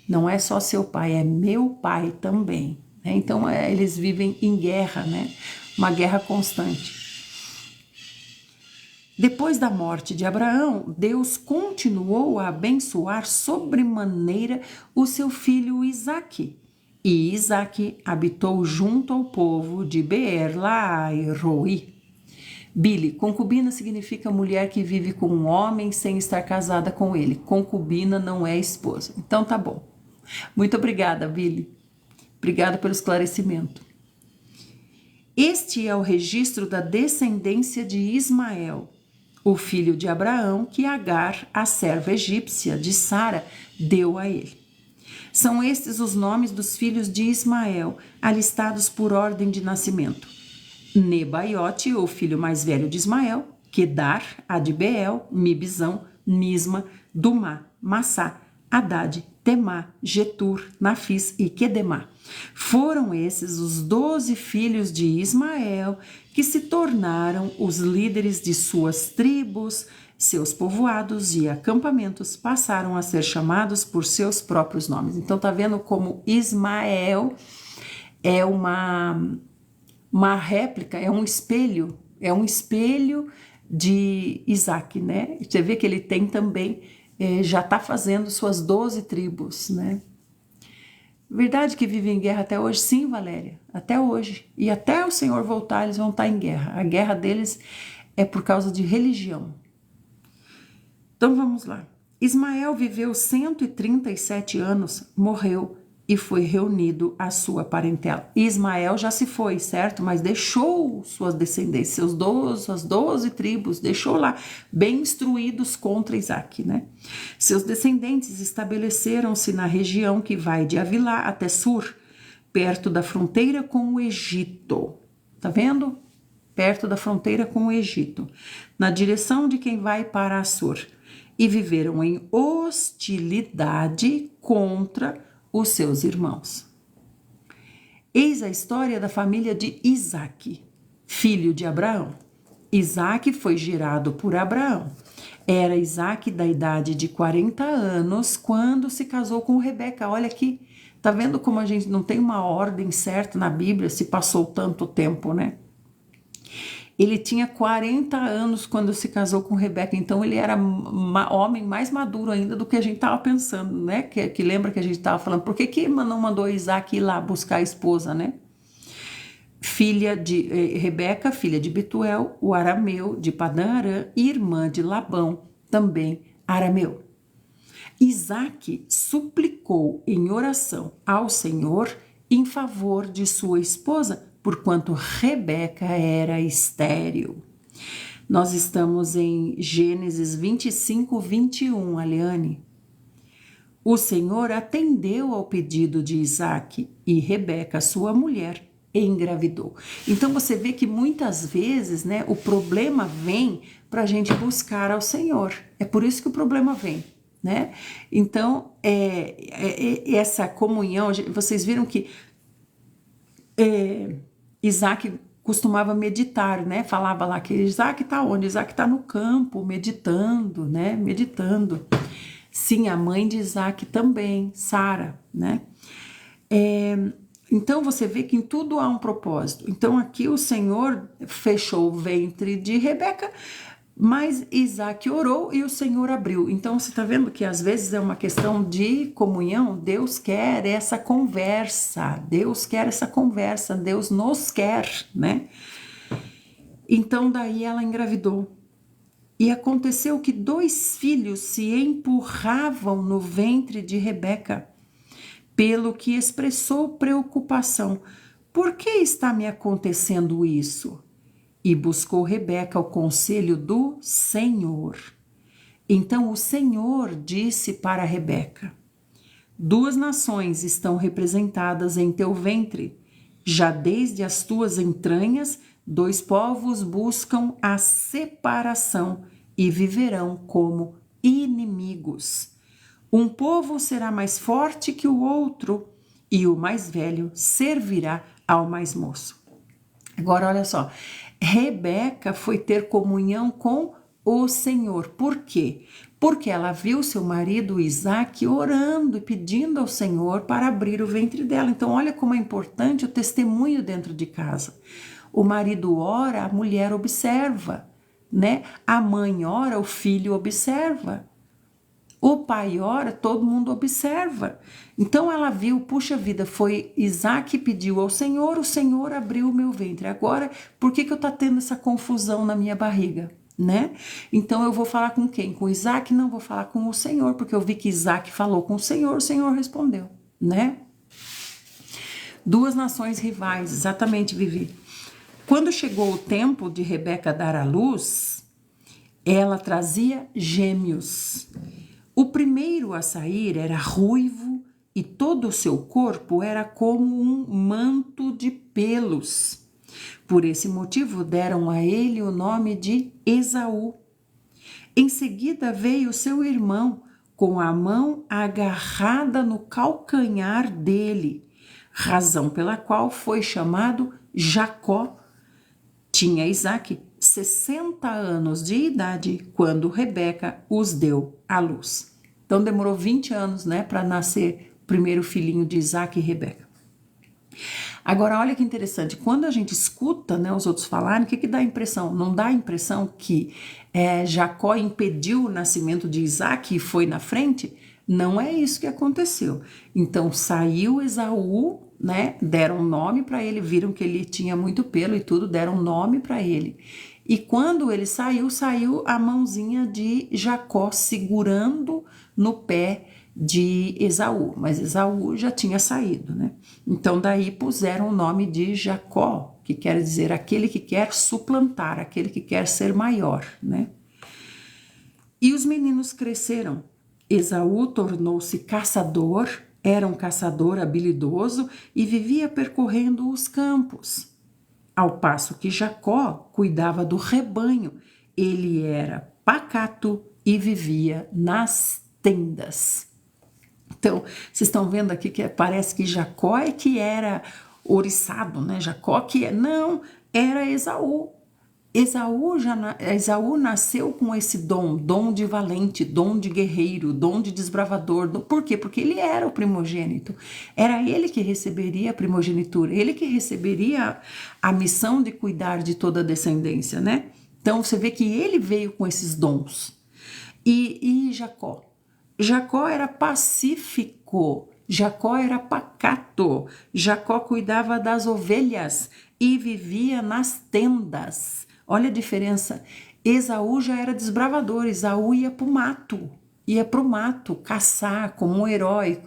Não é só seu pai, é meu pai também, né? Então eles vivem em guerra, né? Uma guerra constante. Depois da morte de Abraão, Deus continuou a abençoar sobremaneira o seu filho Isaque. E Isaque habitou junto ao povo de Beer-Lahai-Roi. Billy, concubina significa mulher que vive com um homem sem estar casada com ele. Concubina não é esposa. Então tá bom. Muito obrigada, Billy. Obrigada pelo esclarecimento. Este é o registro da descendência de Ismael, o filho de Abraão, que Agar, a serva egípcia de Sara, deu a ele. São estes os nomes dos filhos de Ismael, alistados por ordem de nascimento. Nebaiote, o filho mais velho de Ismael, Quedar, Adbeel, Mibzão, Misma, Dumá, Massá, Haddad, Temá, Getur, Nafis e Quedemá. Foram esses os 12 filhos de Ismael que se tornaram os líderes de suas tribos. Seus povoados e acampamentos passaram a ser chamados por seus próprios nomes. Então tá vendo como Ismael é uma réplica, é um espelho de Isaac, né? Você vê que ele tem também, já está fazendo suas 12 tribos, né? Verdade que vive em guerra até hoje? Sim, Valéria, até hoje. E até o Senhor voltar, eles vão estar em guerra. A guerra deles é por causa de religião. Então vamos lá. Ismael viveu 137 anos, morreu e foi reunido à sua parentela. Ismael já se foi, certo? Mas deixou suas descendências, suas 12 tribos, deixou lá, bem instruídos contra Isaac, né? Seus descendentes estabeleceram-se na região que vai de Avilá até Sur, perto da fronteira com o Egito. Tá vendo? Perto da fronteira com o Egito, na direção de quem vai para Assur. E viveram em hostilidade contra os seus irmãos. Eis a história da família de Isaque, filho de Abraão. Isaque foi gerado por Abraão. Era Isaque da idade de 40 anos quando se casou com Rebeca. Olha aqui, tá vendo como a gente não tem uma ordem certa na Bíblia, se passou tanto tempo, né? Ele tinha 40 anos quando se casou com Rebeca, então ele era homem mais maduro ainda do que a gente estava pensando, né? Que lembra que a gente estava falando, por que não mandou Isaac ir lá buscar a esposa, né? Rebeca, filha de Betuel, o arameu de Padã Arã, irmã de Labão, também arameu. Isaac suplicou em oração ao Senhor em favor de sua esposa, porquanto Rebeca era estéril. Nós estamos em Gênesis 25, 21, Aliane. O Senhor atendeu ao pedido de Isaque e Rebeca, sua mulher, engravidou. Então você vê que muitas vezes, né, o problema vem para a gente buscar ao Senhor. É por isso que o problema vem, né? Então, essa comunhão, vocês viram que Isaac costumava meditar, né? Falava lá que Isaac está onde? Isaac está no campo, meditando, né? Meditando. Sim, a mãe de Isaac também, Sara, né? Então você vê que em tudo há um propósito. Então aqui o Senhor fechou o ventre de Rebeca, mas Isaac orou e o Senhor abriu. Então você está vendo que às vezes é uma questão de comunhão. Deus quer essa conversa, Deus nos quer, né? Então daí ela engravidou. E aconteceu que 2 filhos se empurravam no ventre de Rebeca, pelo que expressou preocupação. Por que está me acontecendo isso? E buscou Rebeca o conselho do Senhor. Então o Senhor disse para Rebeca: 2 nações estão representadas em teu ventre. Já desde as tuas entranhas, 2 povos buscam a separação e viverão como inimigos. Um povo será mais forte que o outro, e o mais velho servirá ao mais moço. Agora, olha só. Rebeca foi ter comunhão com o Senhor. Por quê? Porque ela viu seu marido Isaque orando e pedindo ao Senhor para abrir o ventre dela. Então, olha como é importante o testemunho dentro de casa. O marido ora, a mulher observa, né? A mãe ora, o filho observa. O pai ora, todo mundo observa. Então ela viu, puxa vida, foi Isaac que pediu ao Senhor, o Senhor abriu o meu ventre. Agora, por que eu estou tendo essa confusão na minha barriga, né? Então eu vou falar com quem? Com Isaac? Não, vou falar com o Senhor, porque eu vi que Isaac falou com o Senhor respondeu, né? 2 nações rivais, exatamente, Vivi. Quando chegou o tempo de Rebeca dar à luz, ela trazia gêmeos. O primeiro a sair era ruivo e todo o seu corpo era como um manto de pelos. Por esse motivo deram a ele o nome de Esaú. Em seguida veio seu irmão, com a mão agarrada no calcanhar dele, razão pela qual foi chamado Jacó. Tinha Isaque 60 anos de idade quando Rebeca os deu à luz. Então demorou 20 anos, né, para nascer o primeiro filhinho de Isaque e Rebeca. Agora, olha que interessante, quando a gente escuta, né, os outros falarem, o que dá a impressão? Não dá a impressão que Jacó impediu o nascimento de Isaque e foi na frente? Não é isso que aconteceu. Então, saiu Esaú, né, deram nome para ele, viram que ele tinha muito pelo e tudo, deram nome para ele. E quando ele saiu a mãozinha de Jacó segurando no pé de Esaú, mas Esaú já tinha saído, né? Então daí puseram o nome de Jacó, que quer dizer aquele que quer suplantar, aquele que quer ser maior, né? E os meninos cresceram. Esaú tornou-se caçador, era um caçador habilidoso e vivia percorrendo os campos. Ao passo que Jacó cuidava do rebanho, ele era pacato e vivia nas tendas. Então, vocês estão vendo aqui que parece que Jacó é que era oriçado, né? Jacó que não, era Esaú. Esaú nasceu com esse dom de valente, dom de guerreiro, dom de desbravador. Por quê? Porque ele era o primogênito. Era ele que receberia a primogenitura, ele que receberia a missão de cuidar de toda a descendência, né? Então, você vê que ele veio com esses dons. E Jacó? Jacó era pacífico, Jacó era pacato, Jacó cuidava das ovelhas e vivia nas tendas. Olha a diferença. Esaú já era desbravador, Esaú ia para o mato, caçar como um herói,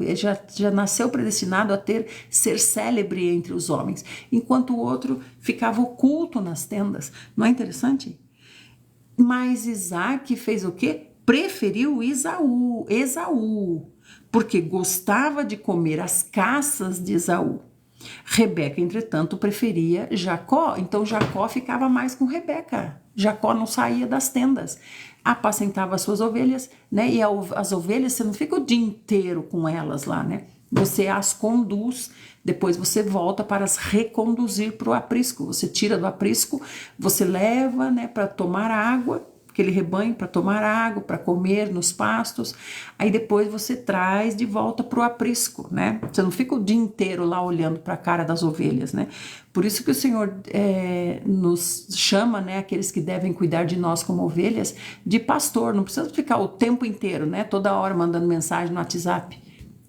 já nasceu predestinado a ser célebre entre os homens, enquanto o outro ficava oculto nas tendas. Não é interessante? Mas Isaque fez o quê? Preferiu Esaú, porque gostava de comer as caças de Esaú. Rebeca, entretanto, preferia Jacó, então Jacó ficava mais com Rebeca. Jacó não saía das tendas, apacentava as suas ovelhas, né? E as ovelhas, você não fica o dia inteiro com elas lá, né? Você as conduz, depois você volta para as reconduzir para o aprisco. Você tira do aprisco, você leva, né, para tomar água, aquele rebanho para tomar água, para comer nos pastos, aí depois você traz de volta para o aprisco, né? Você não fica o dia inteiro lá olhando para a cara das ovelhas, né? Por isso que o Senhor nos chama, né, aqueles que devem cuidar de nós como ovelhas, de pastor. Não precisa ficar o tempo inteiro, né, toda hora mandando mensagem no WhatsApp.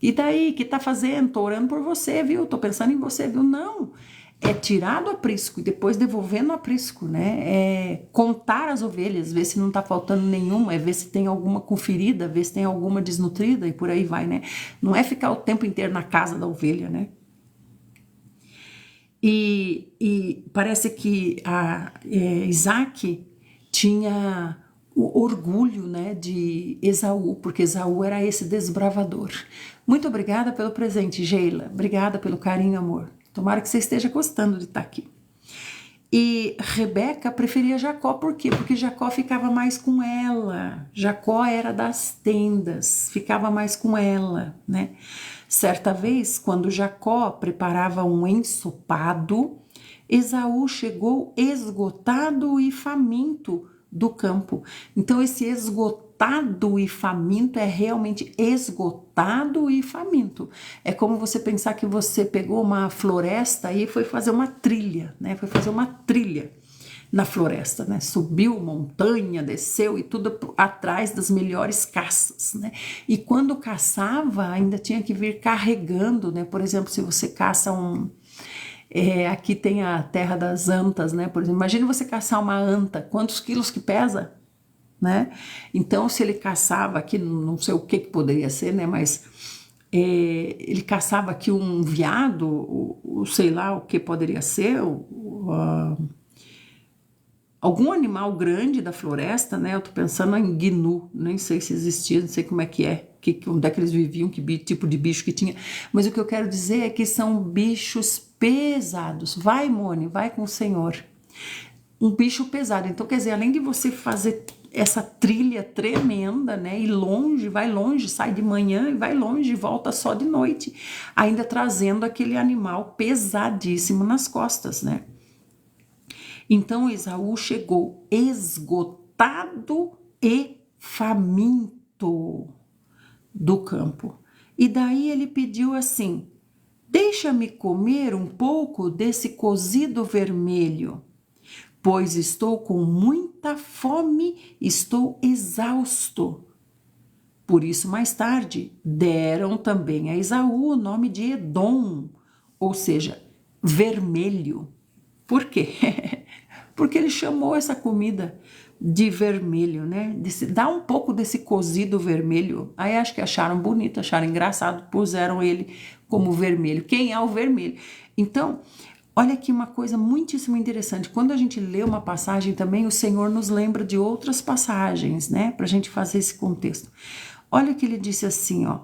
E daí, que tá fazendo? Tô orando por você, viu? Tô pensando em você, viu? Não. É tirar do aprisco e depois devolver no aprisco, né? É contar as ovelhas, ver se não tá faltando nenhuma, é ver se tem alguma conferida, ver se tem alguma desnutrida e por aí vai, né? Não é ficar o tempo inteiro na casa da ovelha, né? E parece que Isaque tinha o orgulho, né, de Esaú, porque Esaú era esse desbravador. Muito obrigada pelo presente, Geila. Obrigada pelo carinho, amor. Tomara que você esteja gostando de estar aqui. E Rebeca preferia Jacó, por quê? Porque Jacó ficava mais com ela. Jacó era das tendas, ficava mais com ela, né? Certa vez, quando Jacó preparava um ensopado, Esaú chegou esgotado e faminto do campo. Então, esse esgotado e faminto é realmente esgotado e faminto. É como você pensar que você pegou uma floresta e foi fazer uma trilha, né? Foi fazer uma trilha na floresta, né? Subiu montanha, desceu e tudo atrás das melhores caças, né? E quando caçava, ainda tinha que vir carregando, né? Por exemplo, se você caça aqui tem a terra das antas, né? Por exemplo, imagine você caçar uma anta, quantos quilos que pesa, né? Então, se ele caçava aqui, não sei o que poderia ser, né? Mas ele caçava aqui um veado, sei lá o que poderia ser, algum animal grande da floresta, né? Eu tô pensando em gnu, nem sei se existia, não sei como é que é, onde é que eles viviam, tipo de bicho que tinha. Mas o que eu quero dizer é que são bichos pesados. Vai, Mone, vai com o Senhor. Um bicho pesado. Então, quer dizer, além de você fazer essa trilha tremenda, né? E longe, vai longe, sai de manhã e vai longe e volta só de noite, ainda trazendo aquele animal pesadíssimo nas costas, né? Então Esaú chegou esgotado e faminto do campo. E daí ele pediu assim: deixa-me comer um pouco desse cozido vermelho, pois estou com muita fome, estou exausto. Por isso, mais tarde, deram também a Esaú o nome de Edom, ou seja, vermelho. Por quê? Porque ele chamou essa comida de vermelho, né? Dá um pouco desse cozido vermelho. Aí acho que acharam bonito, acharam engraçado, puseram ele como vermelho. Quem é o vermelho? Então, olha aqui uma coisa muitíssimo interessante. Quando a gente lê uma passagem também, o Senhor nos lembra de outras passagens, né? Para a gente fazer esse contexto. Olha que ele disse assim, ó: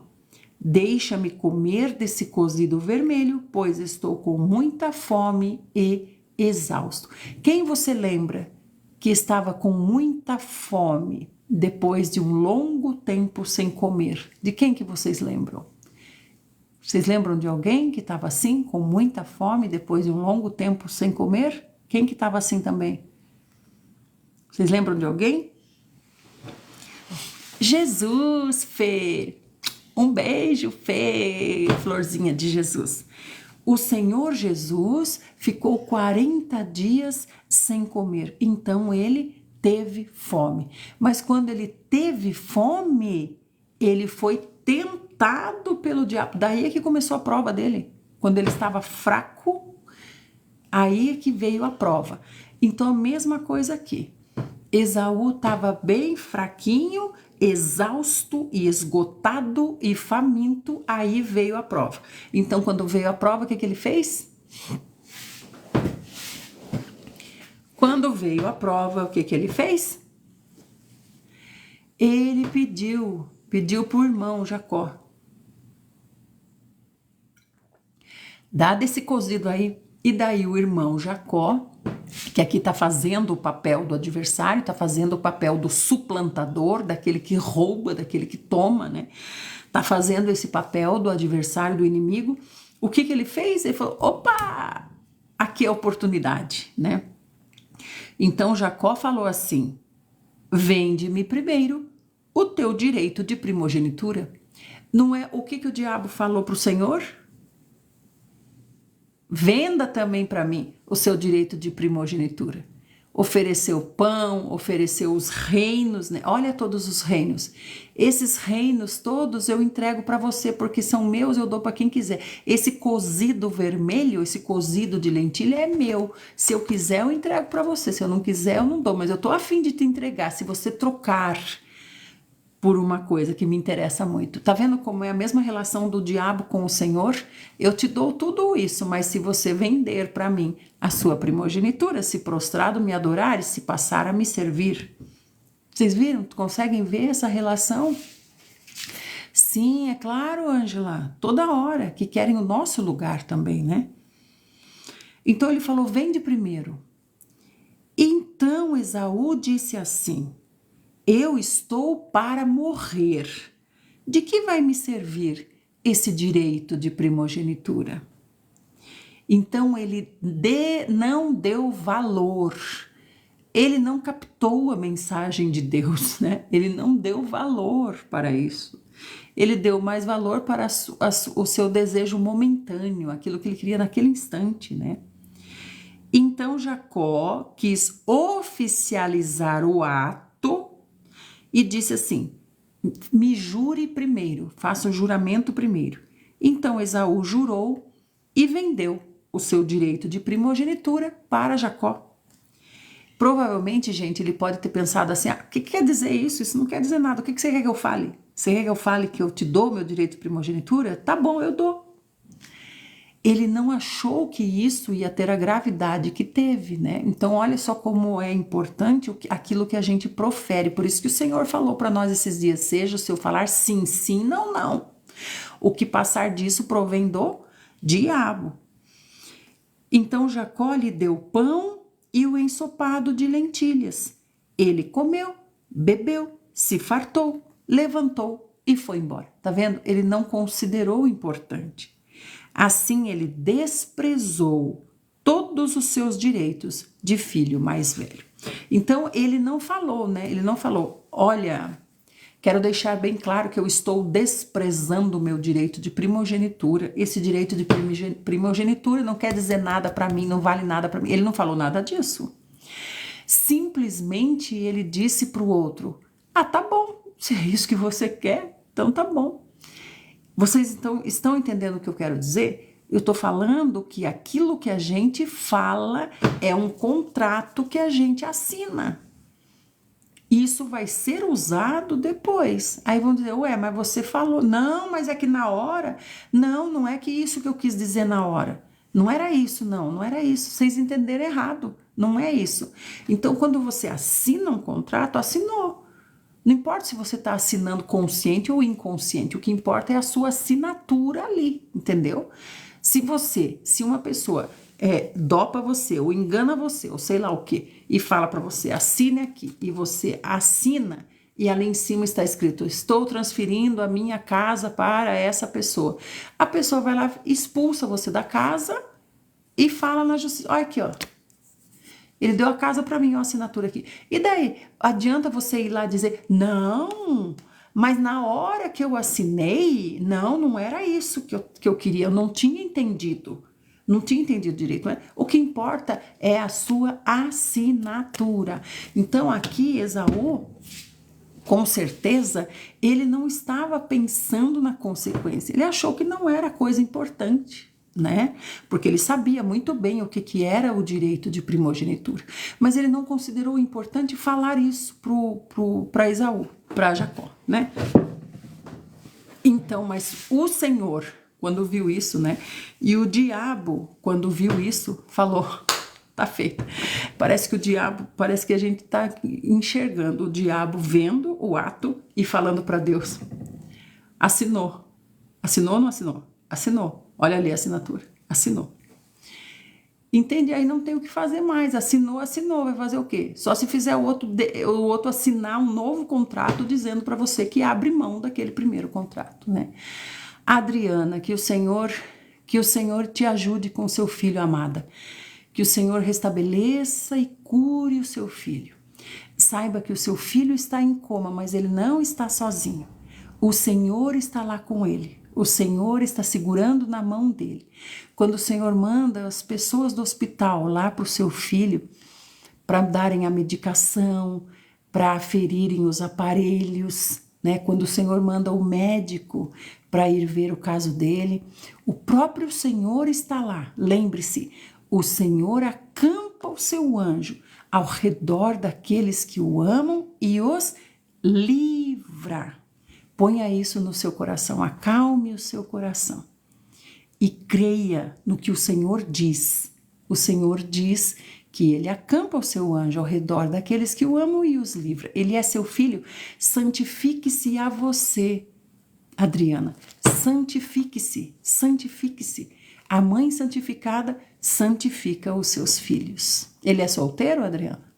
deixa-me comer desse cozido vermelho, pois estou com muita fome e exausto. Quem você lembra que estava com muita fome depois de um longo tempo sem comer? De quem que vocês lembram? Vocês lembram de alguém que estava assim, com muita fome depois de um longo tempo sem comer? Quem que estava assim também? Vocês lembram de alguém? Jesus, Fê! Um beijo, Fê, florzinha de Jesus. O Senhor Jesus ficou 40 dias sem comer, então ele teve fome. Mas quando ele teve fome, ele foi tentado pelo diabo. Daí é que começou a prova dele. Quando ele estava fraco, aí é que veio a prova. Então a mesma coisa aqui. Esaú estava bem fraquinho, exausto e esgotado e faminto, aí veio a prova. Então, quando veio a prova, o que ele fez? Quando veio a prova, o que ele fez? Ele pediu para o irmão Jacó: dá desse cozido aí. E daí o irmão Jacó, que aqui está fazendo o papel do adversário, está fazendo o papel do suplantador, daquele que rouba, daquele que toma, né? Está fazendo esse papel do adversário, do inimigo. O que ele fez? Ele falou: opa, aqui é a oportunidade, né? Então Jacó falou assim: vende-me primeiro o teu direito de primogenitura. Não é o que o diabo falou para o Senhor? Venda também para mim o seu direito de primogenitura. Ofereceu pão, ofereceu os reinos, né? Olha todos os reinos. Esses reinos todos eu entrego para você, porque são meus, eu dou para quem quiser. Esse cozido vermelho, esse cozido de lentilha é meu. Se eu quiser, eu entrego para você. Se eu não quiser, eu não dou. Mas eu tô a fim de te entregar. Se você trocar por uma coisa que me interessa muito. Tá vendo como é a mesma relação do diabo com o Senhor? Eu te dou tudo isso, mas se você vender para mim a sua primogenitura, se prostrado me adorar e se passar a me servir. Vocês viram? Conseguem ver essa relação? Sim, é claro, Ângela, toda hora, que querem o nosso lugar também, né? Então ele falou: vende primeiro. Então Esaú disse assim: eu estou para morrer. De que vai me servir esse direito de primogenitura? Então ele não deu valor. Ele não captou a mensagem de Deus, né? Ele não deu valor para isso. Ele deu mais valor para o seu desejo momentâneo, aquilo que ele queria naquele instante, né? Então Jacó quis oficializar o ato e disse assim: me jure primeiro, faça o juramento primeiro. Então Esaú jurou e vendeu o seu direito de primogenitura para Jacó. Provavelmente, gente, ele pode ter pensado assim: o que quer dizer isso? Isso não quer dizer nada. O que você quer que eu fale? Você quer que eu fale que eu te dou meu direito de primogenitura? Tá bom, eu dou. ele não achou que isso ia ter a gravidade que teve, né? Então, olha só como é importante aquilo que a gente profere. Por isso que o Senhor falou para nós esses dias: seja o seu falar sim, sim, não, não. O que passar disso provém do diabo. Então, Jacó lhe deu pão e o ensopado de lentilhas. Ele comeu, bebeu, se fartou, levantou e foi embora. Tá vendo? Ele não considerou importante. Assim, ele desprezou todos os seus direitos de filho mais velho. Então, ele não falou, né? Ele não falou: olha, quero deixar bem claro que eu estou desprezando o meu direito de primogenitura. Esse direito de primogenitura não quer dizer nada para mim, não vale nada para mim. Ele não falou nada disso. Simplesmente ele disse para o outro: ah, tá bom, se é isso que você quer, então tá bom. Vocês então estão entendendo o que eu quero dizer? Eu estou falando que aquilo que a gente fala é um contrato que a gente assina. Isso vai ser usado depois. Aí vão dizer: ué, mas você falou. Não, mas é que na hora. Não, não é que isso que eu quis dizer na hora. Não era isso, não era isso. Vocês entenderam errado. Não é isso. Então, quando você assina um contrato, assinou. Não importa se você está assinando consciente ou inconsciente, o que importa é a sua assinatura ali, entendeu? Se uma pessoa dopa você, ou engana você, ou sei lá o que, e fala para você: assine aqui, e você assina, e ali em cima está escrito: estou transferindo a minha casa para essa pessoa. A pessoa vai lá, expulsa você da casa e fala na justiça: olha aqui, ó. Ele deu a casa para mim, ó, a assinatura aqui. E daí, adianta você ir lá dizer: não, mas na hora que eu assinei, não era isso que eu queria, eu não tinha entendido. Não tinha entendido direito, né? O que importa é a sua assinatura. Então, aqui, Esaú, com certeza, ele não estava pensando na consequência. Ele achou que não era coisa importante, né? Porque ele sabia muito bem o que era o direito de primogenitura. Mas ele não considerou importante falar isso para Esaú, para Jacó, né? Então, mas o Senhor, quando viu isso, né? E o diabo, quando viu isso, falou: tá feito. Parece que a gente tá enxergando o diabo vendo o ato e falando para Deus: assinou. Assinou ou não assinou? Assinou. Olha ali a assinatura. Assinou. Entende? Aí não tem o que fazer mais. Assinou. Vai fazer o quê? Só se fizer o outro assinar um novo contrato dizendo para você que abre mão daquele primeiro contrato, né? Adriana, que o Senhor te ajude com seu filho, amada. Que o Senhor restabeleça e cure o seu filho. Saiba que o seu filho está em coma, mas ele não está sozinho. O Senhor está lá com ele. O Senhor está segurando na mão dele. Quando o Senhor manda as pessoas do hospital lá para o seu filho, para darem a medicação, para aferirem os aparelhos, né? Quando o Senhor manda o médico para ir ver o caso dele, o próprio Senhor está lá. Lembre-se, o Senhor acampa o seu anjo ao redor daqueles que o amam e os livra. Ponha isso no seu coração, acalme o seu coração e creia no que o Senhor diz. O Senhor diz que ele acampa o seu anjo ao redor daqueles que o amam e os livra. Ele é seu filho. Santifique-se a você, Adriana. Santifique-se, santifique-se. A mãe santificada santifica os seus filhos. Ele é solteiro, Adriana?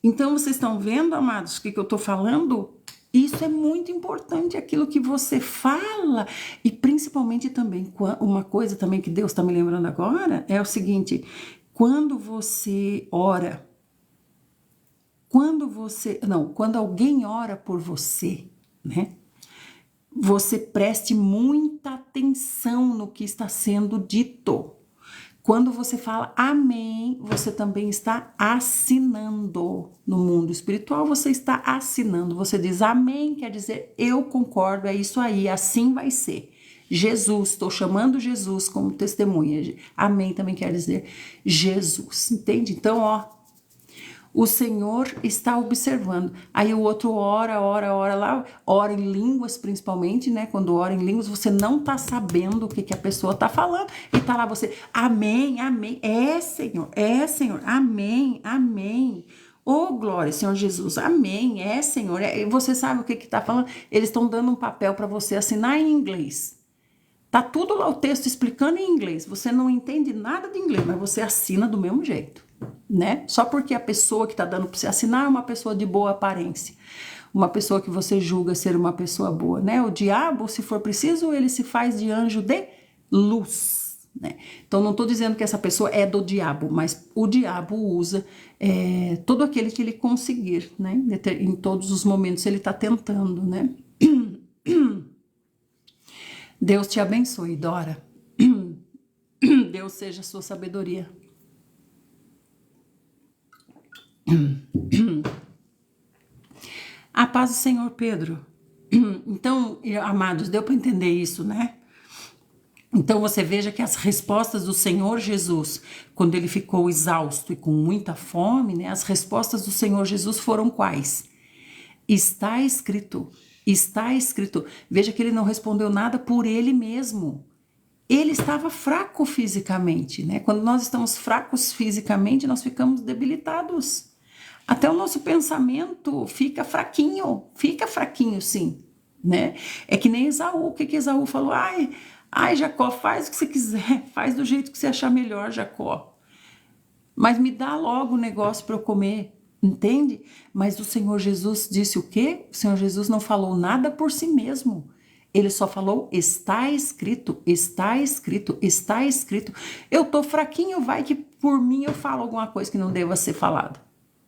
Então, vocês estão vendo, amados, o que eu estou falando? Isso é muito importante, aquilo que você fala. E principalmente também, uma coisa também que Deus está me lembrando agora, é o seguinte: quando você ora, quando alguém ora por você, né? Você preste muita atenção no que está sendo dito. Quando você fala amém, você também está assinando. No mundo espiritual, você está assinando. Você diz amém, quer dizer eu concordo, é isso aí, assim vai ser. Jesus, estou chamando Jesus como testemunha. Amém também quer dizer Jesus, entende? Então, ó, O Senhor está observando. Aí o outro ora lá, ora em línguas principalmente, né? Quando ora em línguas, você não tá sabendo o que a pessoa tá falando. E tá lá você, amém, amém. É, Senhor, amém, amém. Oh, glória, Senhor Jesus, amém, Senhor. E você sabe o que tá falando? Eles estão dando um papel para você assinar em inglês. Tá tudo lá o texto explicando em inglês. Você não entende nada de inglês, mas você assina do mesmo jeito, né? Só porque a pessoa que tá dando para você assinar é uma pessoa de boa aparência, uma pessoa que você julga ser uma pessoa boa, né? O diabo, se for preciso, ele se faz de anjo de luz, né? Então não estou dizendo que essa pessoa é do diabo, mas o diabo usa todo aquele que ele conseguir, né? Em todos os momentos ele está tentando, né? Deus te abençoe, Dora. Deus seja a sua sabedoria. A paz do Senhor, Pedro. Então, amados, deu para entender isso, né? Então você veja que as respostas do Senhor Jesus, quando ele ficou exausto e com muita fome, né? As respostas do Senhor Jesus foram quais? Está escrito, está escrito. Veja que ele não respondeu nada por ele mesmo. Ele estava fraco fisicamente, né? Quando nós estamos fracos fisicamente, nós ficamos debilitados. Até o nosso pensamento fica fraquinho sim, né? É que nem Esaú. O que Esaú falou? Ai, Jacó, faz o que você quiser, faz do jeito que você achar melhor, Jacó. Mas me dá logo o negócio para eu comer. Entende? Mas o Senhor Jesus disse o quê? O Senhor Jesus não falou nada por si mesmo. Ele só falou, está escrito, está escrito, está escrito. Eu tô fraquinho, vai que por mim eu falo alguma coisa que não deva ser falada,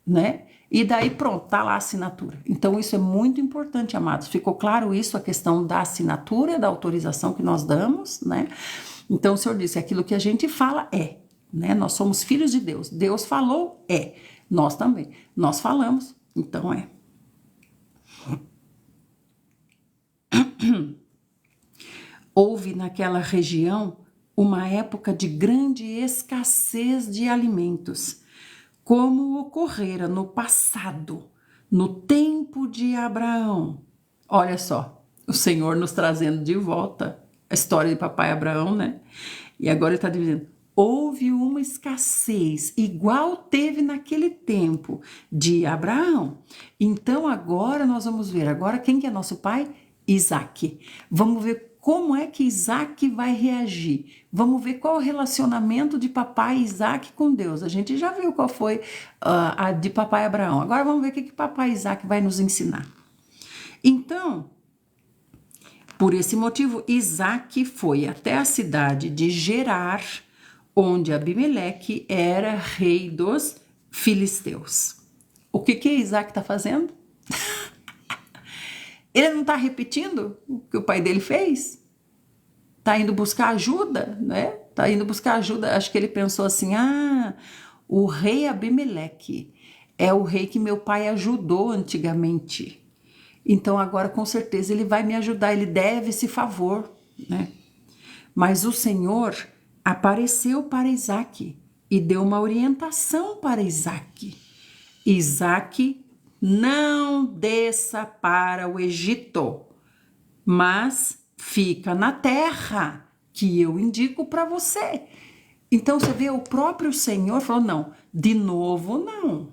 né? E daí pronto, tá lá a assinatura. Então isso é muito importante, amados. Ficou claro isso, a questão da assinatura, da autorização que nós damos, né? Então o Senhor disse, aquilo que a gente fala é, né? Nós somos filhos de Deus. Deus falou, é. Nós também. Nós falamos, então é. Houve naquela região uma época de grande escassez de alimentos, como ocorrera no passado, no tempo de Abraão. Olha só, o Senhor nos trazendo de volta a história de papai Abraão, né? E agora ele está dizendo, houve uma escassez igual teve naquele tempo de Abraão. Então agora nós vamos ver, agora quem que é nosso pai? Isaac. Vamos ver como é que Isaac vai reagir. Vamos ver qual é o relacionamento de papai Isaac com Deus. A gente já viu qual foi a de papai Abraão. Agora vamos ver o que papai Isaac vai nos ensinar. Então, por esse motivo, Isaac foi até a cidade de Gerar, onde Abimeleque era rei dos filisteus. O que Isaac está fazendo? Ele não está repetindo o que o pai dele fez? Está indo buscar ajuda, né? Está indo buscar ajuda. Acho que ele pensou assim, o rei Abimeleque é o rei que meu pai ajudou antigamente. Então agora com certeza ele vai me ajudar, ele deve esse favor, né? Mas o Senhor apareceu para Isaac e deu uma orientação para Isaac. Isaac, não desça para o Egito, mas fica na terra que eu indico para você. Então você vê, o próprio Senhor falou, não, de novo não.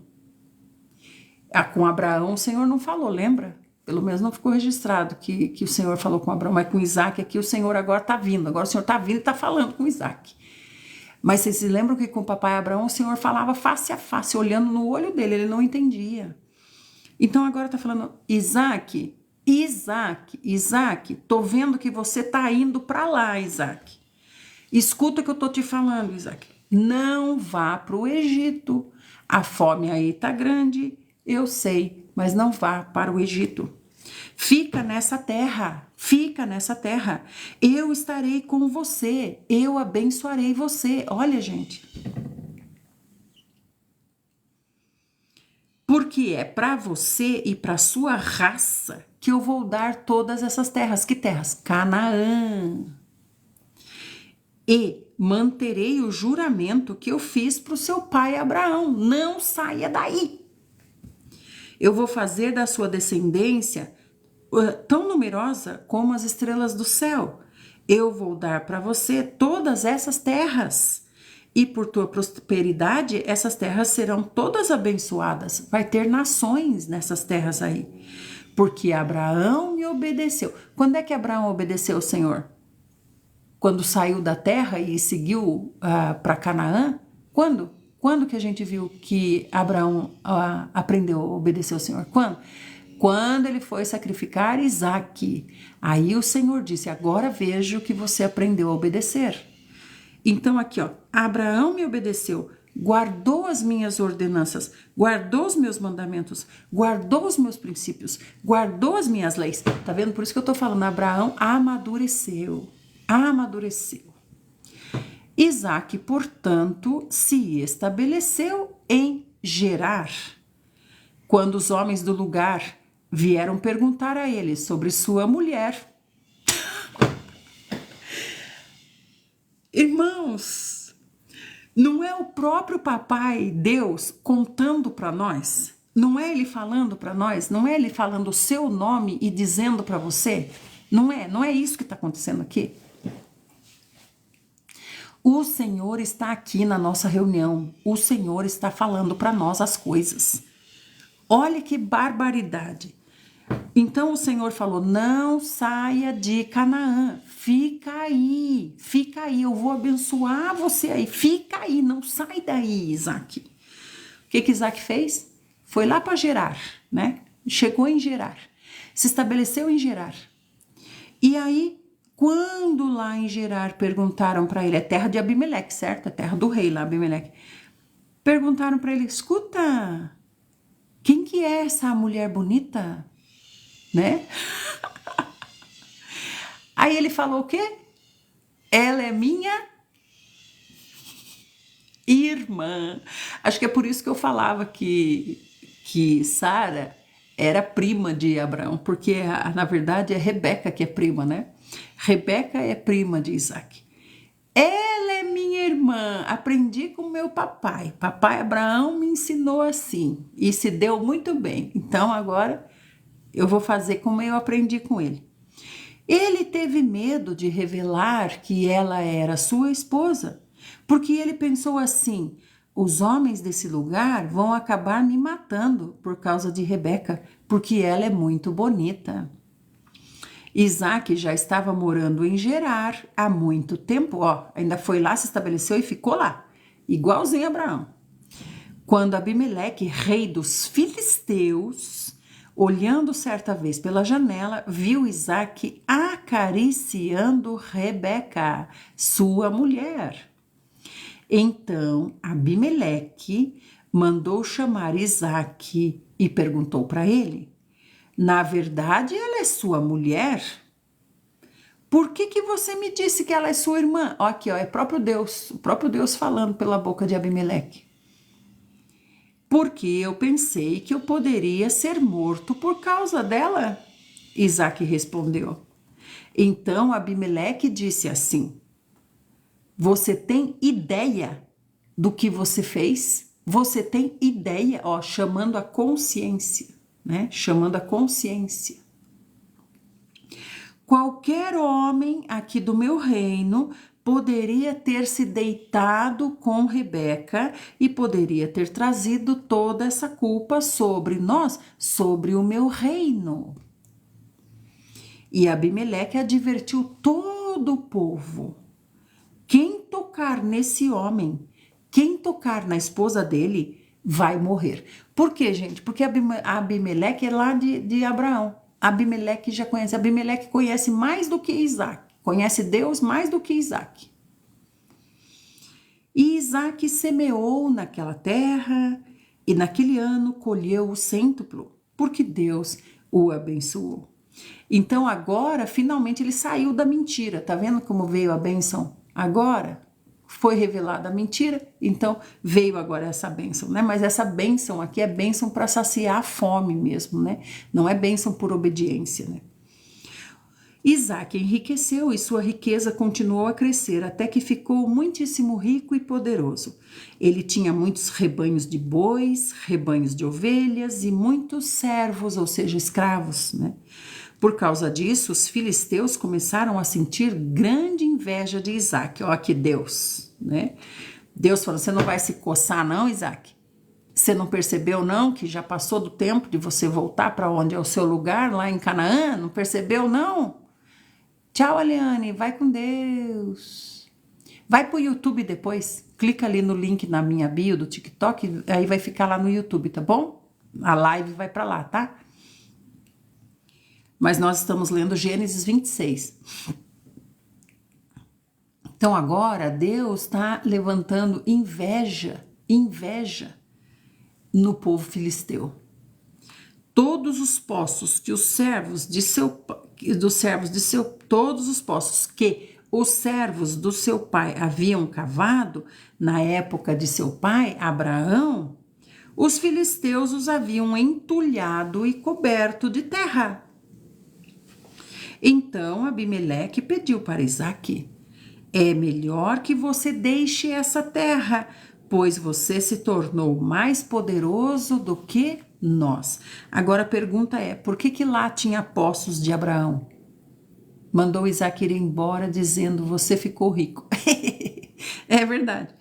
Com Abraão o Senhor não falou, lembra? Pelo menos não ficou registrado que o Senhor falou com Abraão, mas com Isaac aqui o Senhor agora está vindo. Agora o Senhor está vindo e está falando com Isaac. Mas vocês se lembram que com o papai Abraão o Senhor falava face a face, olhando no olho dele, ele não entendia. Então agora está falando, Isaac, tô vendo que você está indo para lá, Isaac. Escuta o que eu estou te falando, Isaac. Não vá para o Egito. A fome aí está grande, eu sei, mas não vá para o Egito. Fica nessa terra. Eu estarei com você, eu abençoarei você. Olha, gente. Porque é para você e para sua raça que eu vou dar todas essas terras. Que terras? Canaã. E manterei o juramento que eu fiz para o seu pai Abraão. Não saia daí. Eu vou fazer da sua descendência tão numerosa como as estrelas do céu. Eu vou dar para você todas essas terras. E por tua prosperidade, essas terras serão todas abençoadas. Vai ter nações nessas terras aí. Porque Abraão me obedeceu. Quando é que Abraão obedeceu ao Senhor? Quando saiu da terra e seguiu para Canaã? Quando? Quando que a gente viu que Abraão aprendeu a obedecer ao Senhor? Quando? Quando ele foi sacrificar Isaque. Aí o Senhor disse, agora vejo que você aprendeu a obedecer. Então aqui, ó, Abraão me obedeceu, guardou as minhas ordenanças, guardou os meus mandamentos, guardou os meus princípios, guardou as minhas leis. Tá vendo? Por isso que eu tô falando, Abraão amadureceu. Isaque, portanto, se estabeleceu em Gerar. Quando os homens do lugar vieram perguntar a ele sobre sua mulher. Irmãos, não é o próprio papai Deus contando para nós? Não é ele falando para nós? Não é ele falando o seu nome e dizendo para você? Não é isso que está acontecendo aqui? O Senhor está aqui na nossa reunião. O Senhor está falando para nós as coisas. Olha que barbaridade. Então o Senhor falou, não saia de Canaã, fica aí, eu vou abençoar você aí, fica aí, não sai daí, Isaque. O que Isaque fez? Foi lá para Gerar, né? Chegou em Gerar, se estabeleceu em Gerar. E aí, quando lá em Gerar perguntaram para ele, é terra de Abimeleque, certo? É terra do rei lá, Abimeleque. Perguntaram para ele, escuta, quem que é essa mulher bonita? Né? Aí ele falou o quê? Ela é minha irmã. Acho que é por isso que eu falava que Sara era prima de Abraão, porque na verdade é Rebeca que é prima, né? Rebeca é prima de Isaque. Ela é minha irmã, aprendi com meu papai. Papai Abraão me ensinou assim e se deu muito bem. Então agora eu vou fazer como eu aprendi com ele. Ele teve medo de revelar que ela era sua esposa, porque ele pensou assim, os homens desse lugar vão acabar me matando por causa de Rebeca, porque ela é muito bonita. Isaque já estava morando em Gerar há muito tempo, ó, ainda foi lá, se estabeleceu e ficou lá, igualzinho a Abraão. Quando Abimeleque, rei dos filisteus, olhando certa vez pela janela, viu Isaque acariciando Rebeca, sua mulher. Então Abimeleque mandou chamar Isaque e perguntou para ele, na verdade ela é sua mulher? Por que você me disse que ela é sua irmã? Ó, aqui, ó, é o próprio Deus falando pela boca de Abimeleque. Porque eu pensei que eu poderia ser morto por causa dela. Isaque respondeu. Então Abimeleque disse assim, você tem ideia do que você fez? Você tem ideia? Ó, chamando a consciência, né? Chamando a consciência. Qualquer homem aqui do meu reino poderia ter se deitado com Rebeca e poderia ter trazido toda essa culpa sobre nós, sobre o meu reino. E Abimeleque advertiu todo o povo. Quem tocar nesse homem, quem tocar na esposa dele, vai morrer. Por quê, gente? Porque Abimeleque é lá de Abraão. Abimeleque já conhece. Abimeleque conhece mais do que Isaque. Conhece Deus mais do que Isaque. E Isaque semeou naquela terra e naquele ano colheu o cêntuplo, porque Deus o abençoou. Então agora, finalmente, ele saiu da mentira. Tá vendo como veio a bênção? Agora foi revelada a mentira, então veio agora essa bênção, né? Mas essa bênção aqui é bênção para saciar a fome mesmo, né? Não é bênção por obediência, né? Isaac enriqueceu e sua riqueza continuou a crescer até que ficou muitíssimo rico e poderoso. Ele tinha muitos rebanhos de bois, rebanhos de ovelhas e muitos servos, ou seja, escravos, né? Por causa disso, os filisteus começaram a sentir grande inveja de Isaac. Ó, que Deus, né? Deus falou: você não vai se coçar não, Isaac? Você não percebeu não que já passou do tempo de você voltar para onde é o seu lugar, lá em Canaã? Não percebeu não? Tchau, Aliane, vai com Deus. Vai pro YouTube depois, clica ali no link na minha bio do TikTok, aí vai ficar lá no YouTube, tá bom? A live vai para lá, tá? Mas nós estamos lendo Gênesis 26. Então agora Deus está levantando inveja no povo filisteu. Todos os poços que os servos de seu todos os poços que os servos do seu pai haviam cavado na época de seu pai Abraão, os filisteus os haviam entulhado e coberto de terra. Então Abimeleque pediu para Isaque: é melhor que você deixe essa terra, pois você se tornou mais poderoso do que nós. Agora a pergunta é: por que lá tinha poços de Abraão? Mandou Isaque ir embora dizendo: você ficou rico. É verdade.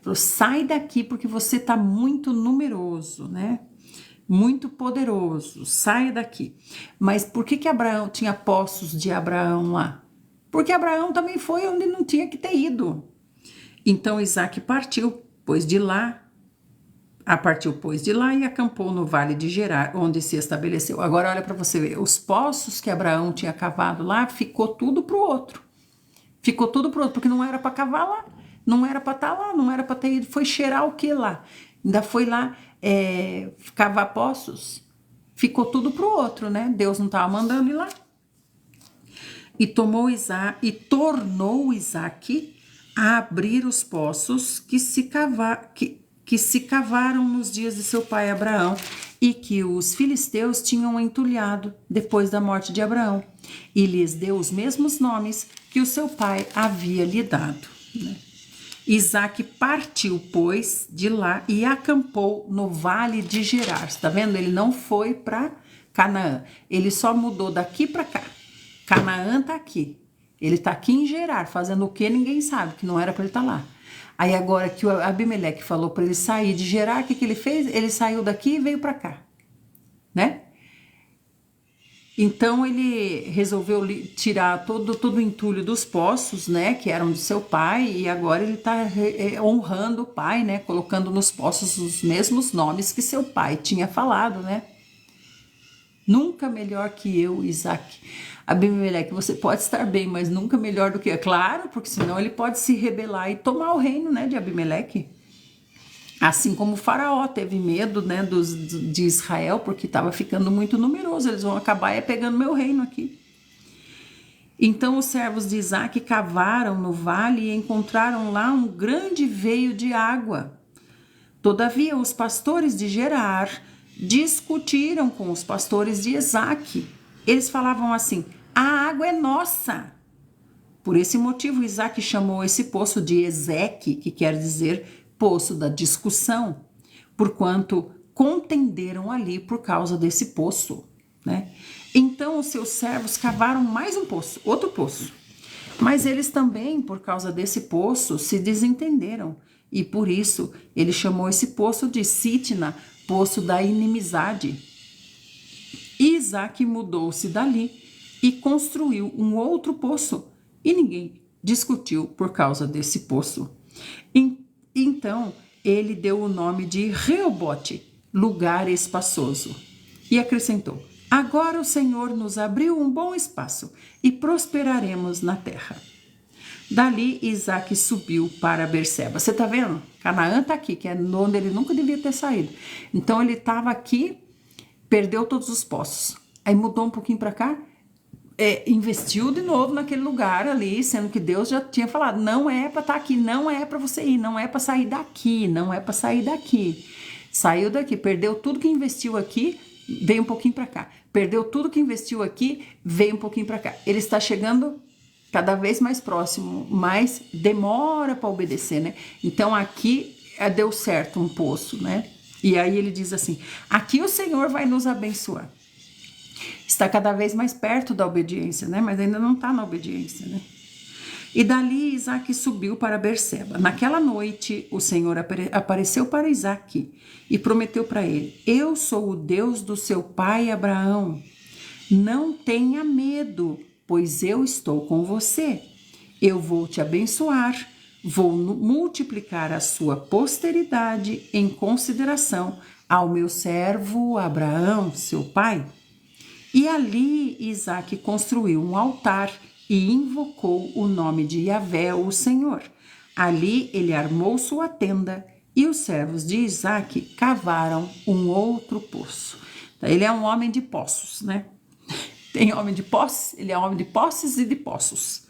Falou: sai daqui porque você está muito numeroso, né? Muito poderoso, saia daqui. Mas por que Abraão tinha poços de Abraão lá? Porque Abraão também foi onde não tinha que ter ido. Então Isaque partiu, pois de lá e acampou no vale de Gerar, onde se estabeleceu. Agora olha para você ver, os poços que Abraão tinha cavado lá, ficou tudo pro outro. Ficou tudo pro outro, porque não era para cavar lá, não era para estar lá, não era para ter ido. Foi cheirar o que lá? Ainda foi lá cavar poços. Ficou tudo pro outro, né? Deus não estava mandando ir lá. E tornou Isaque a abrir os poços que se cavaram nos dias de seu pai Abraão e que os filisteus tinham entulhado depois da morte de Abraão, e lhes deu os mesmos nomes que o seu pai havia lhe dado, né? Isaque partiu, pois, de lá e acampou no vale de Gerar. Está vendo? Ele não foi para Canaã, ele só mudou daqui para cá. Canaã está aqui, ele está aqui em Gerar, fazendo o que ninguém sabe, que não era para ele estar lá. Aí agora que o Abimeleque falou para ele sair de Gerar, o que ele fez? Ele saiu daqui e veio para cá, né? Então ele resolveu tirar todo o entulho dos poços, né, que eram de seu pai, e agora ele está honrando o pai, né, colocando nos poços os mesmos nomes que seu pai tinha falado, né? Nunca melhor que eu, Isaque. Abimeleque, você pode estar bem, mas nunca melhor do que eu. Claro, porque senão ele pode se rebelar e tomar o reino, né, de Abimeleque. Assim como o faraó teve medo, né, de Israel, porque estava ficando muito numeroso. Eles vão acabar pegando meu reino aqui. Então os servos de Isaque cavaram no vale e encontraram lá um grande veio de água. Todavia os pastores de Gerar discutiram com os pastores de Isaque. Eles falavam assim: a água é nossa. Por esse motivo, Isaque chamou esse poço de Ezeque, que quer dizer poço da discussão, porquanto contenderam ali por causa desse poço, né? Então os seus servos cavaram mais um poço, outro poço. Mas eles também, por causa desse poço, se desentenderam. E por isso ele chamou esse poço de Sitna, poço da inimizade. E Isaque mudou-se dali e construiu um outro poço. E ninguém discutiu por causa desse poço. Então ele deu o nome de Reobote, lugar espaçoso. E acrescentou: agora o Senhor nos abriu um bom espaço e prosperaremos na terra. Dali Isaque subiu para Berseba. Você está vendo? Canaã está aqui, que é onde ele nunca devia ter saído. Então ele estava aqui, perdeu todos os poços. Aí mudou um pouquinho para cá, investiu de novo naquele lugar ali, sendo que Deus já tinha falado: não é para estar aqui, não é para você ir, não é para sair daqui, não é para sair daqui. Saiu daqui, perdeu tudo que investiu aqui, veio um pouquinho para cá. perdeu tudo que investiu aqui, veio um pouquinho para cá. Ele está chegando cada vez mais próximo, mas demora para obedecer, né? Então aqui deu certo um poço, né? E aí ele diz assim: aqui o Senhor vai nos abençoar. Está cada vez mais perto da obediência, né? Mas ainda não está na obediência, né? E dali Isaac subiu para Berseba. Naquela noite, o Senhor apareceu para Isaac e prometeu para ele: eu sou o Deus do seu pai Abraão. Não tenha medo, pois eu estou com você. Eu vou te abençoar, vou multiplicar a sua posteridade em consideração ao meu servo Abraão, seu pai. E ali Isaac construiu um altar e invocou o nome de Yahvé, o Senhor. Ali ele armou sua tenda e os servos de Isaac cavaram um outro poço. Então, ele é um homem de poços, né? Tem homem de posses, ele é homem de posses e de poços.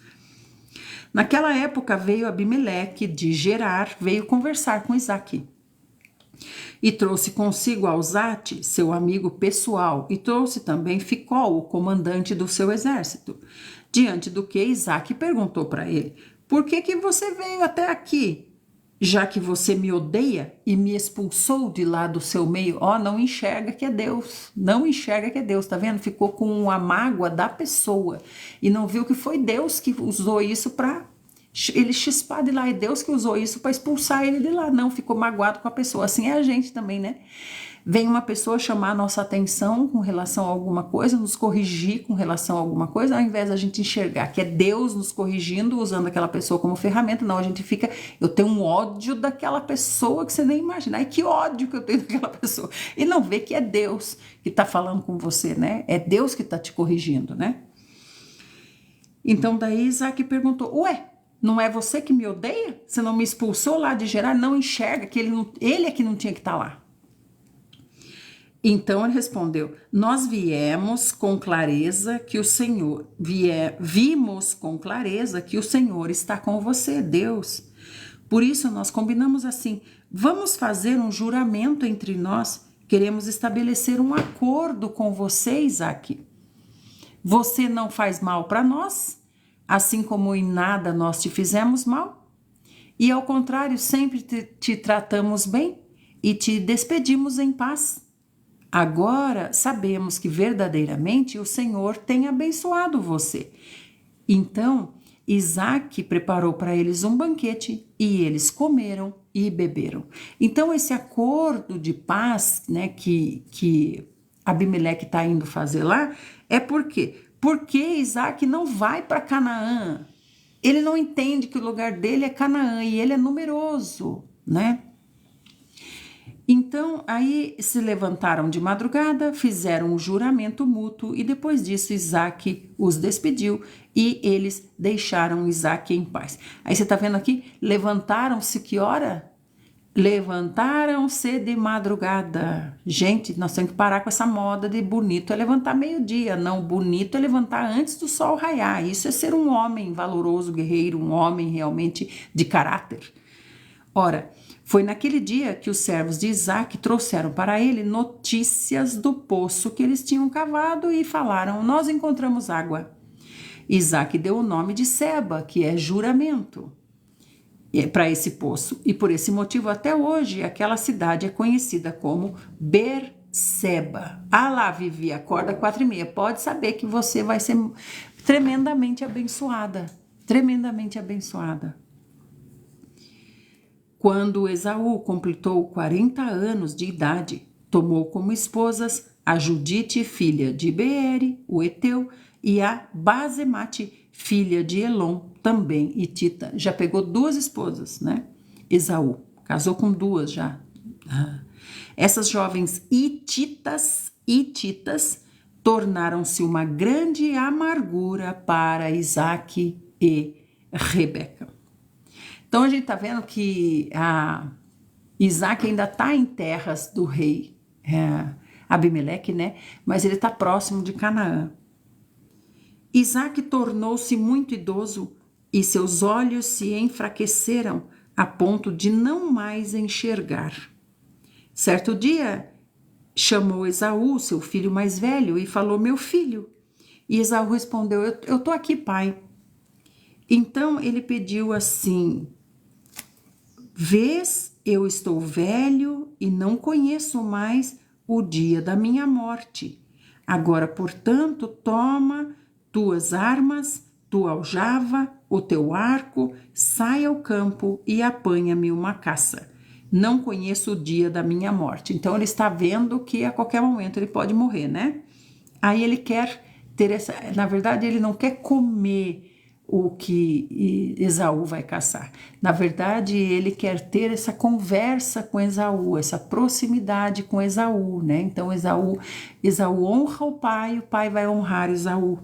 Naquela época veio Abimeleque de Gerar, veio conversar com Isaac. E trouxe consigo Alzate, seu amigo pessoal, e trouxe também Ficol, o comandante do seu exército. Diante do que Isaac perguntou para ele: por que você veio até aqui? Já que você me odeia e me expulsou de lá do seu meio, não enxerga que é Deus, não enxerga que é Deus, tá vendo? Ficou com a mágoa da pessoa e não viu que foi Deus que usou isso para ele chispar de lá, é Deus que usou isso para expulsar ele de lá, não, ficou magoado com a pessoa. Assim é a gente também, né? Vem uma pessoa chamar a nossa atenção com relação a alguma coisa, nos corrigir com relação a alguma coisa, ao invés da gente enxergar que é Deus nos corrigindo, usando aquela pessoa como ferramenta, não, a gente fica, eu tenho um ódio daquela pessoa que você nem imagina, ai que ódio que eu tenho daquela pessoa, e não vê que é Deus que está falando com você, né? É Deus que está te corrigindo, né? Então daí Isaac perguntou: ué, não é você que me odeia? Você não me expulsou lá de Gerar? Não enxerga que ele é que não tinha que estar lá. Então ele respondeu: nós viemos com clareza que o Senhor, vimos com clareza que o Senhor está com você, Deus. Por isso nós combinamos assim: vamos fazer um juramento entre nós, queremos estabelecer um acordo com você, Isaac. Você não faz mal para nós, assim como em nada nós te fizemos mal, e ao contrário, sempre te tratamos bem e te despedimos em paz. Agora sabemos que verdadeiramente o Senhor tem abençoado você. Então Isaac preparou para eles um banquete e eles comeram e beberam. Então esse acordo de paz, né, que Abimeleque está indo fazer lá, é por quê? Porque Isaac não vai para Canaã. Ele não entende que o lugar dele é Canaã e ele é numeroso, né? Então, aí se levantaram de madrugada, fizeram um juramento mútuo e depois disso Isaac os despediu e eles deixaram Isaac em paz. Aí você tá vendo aqui, levantaram-se que hora? Levantaram-se de madrugada. Gente, nós temos que parar com essa moda de bonito é levantar meio-dia. Não, bonito é levantar antes do sol raiar. Isso é ser um homem valoroso, guerreiro, um homem realmente de caráter. Ora, foi naquele dia que os servos de Isaac trouxeram para ele notícias do poço que eles tinham cavado e falaram: nós encontramos água. Isaac deu o nome de Seba, que é juramento, para esse poço. E por esse motivo, até hoje, aquela cidade é conhecida como Berseba. Lá, Vivi, acorda 4h30. Pode saber que você vai ser tremendamente abençoada. Tremendamente abençoada. Quando Esaú completou 40 anos de idade, tomou como esposas a Judite, filha de Beere, o Eteu, e a Basemate, filha de Elon, também hitita. Já pegou 2 esposas, né? Esaú casou com 2 já. Essas jovens hititas tornaram-se uma grande amargura para Isaac e Rebeca. Então a gente está vendo que Isaac ainda está em terras do rei Abimeleque, né? Mas ele está próximo de Canaã. Isaac tornou-se muito idoso e seus olhos se enfraqueceram a ponto de não mais enxergar. Certo dia, chamou Esaú, seu filho mais velho, e falou: meu filho. E Esaú respondeu: eu tô aqui, pai. Então ele pediu assim: vês, eu estou velho e não conheço mais o dia da minha morte. Agora, portanto, toma tuas armas, tua aljava, o teu arco, sai ao campo e apanha-me uma caça. Não conheço o dia da minha morte. Então ele está vendo que a qualquer momento ele pode morrer, né? Aí ele quer ter essa... Na verdade, ele não quer comer o que Esaú vai caçar. Na verdade, ele quer ter essa conversa com Esaú, essa proximidade com Esaú, né? Então, Esaú honra o pai vai honrar Esaú.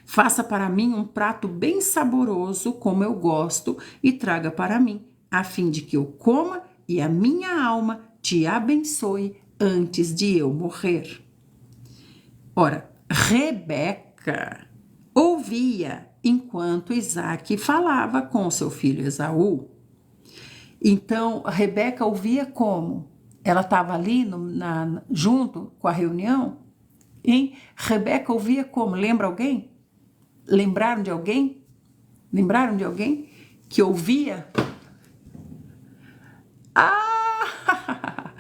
Faça para mim um prato bem saboroso, como eu gosto, e traga para mim, a fim de que eu coma e a minha alma te abençoe antes de eu morrer. Ora, Rebeca ouvia enquanto Isaque falava com seu filho Esaú. Então, Rebeca ouvia como? Ela estava ali junto com a reunião, hein? Rebeca ouvia como? Lembra alguém? Lembraram de alguém? Lembraram de alguém que ouvia? Ah!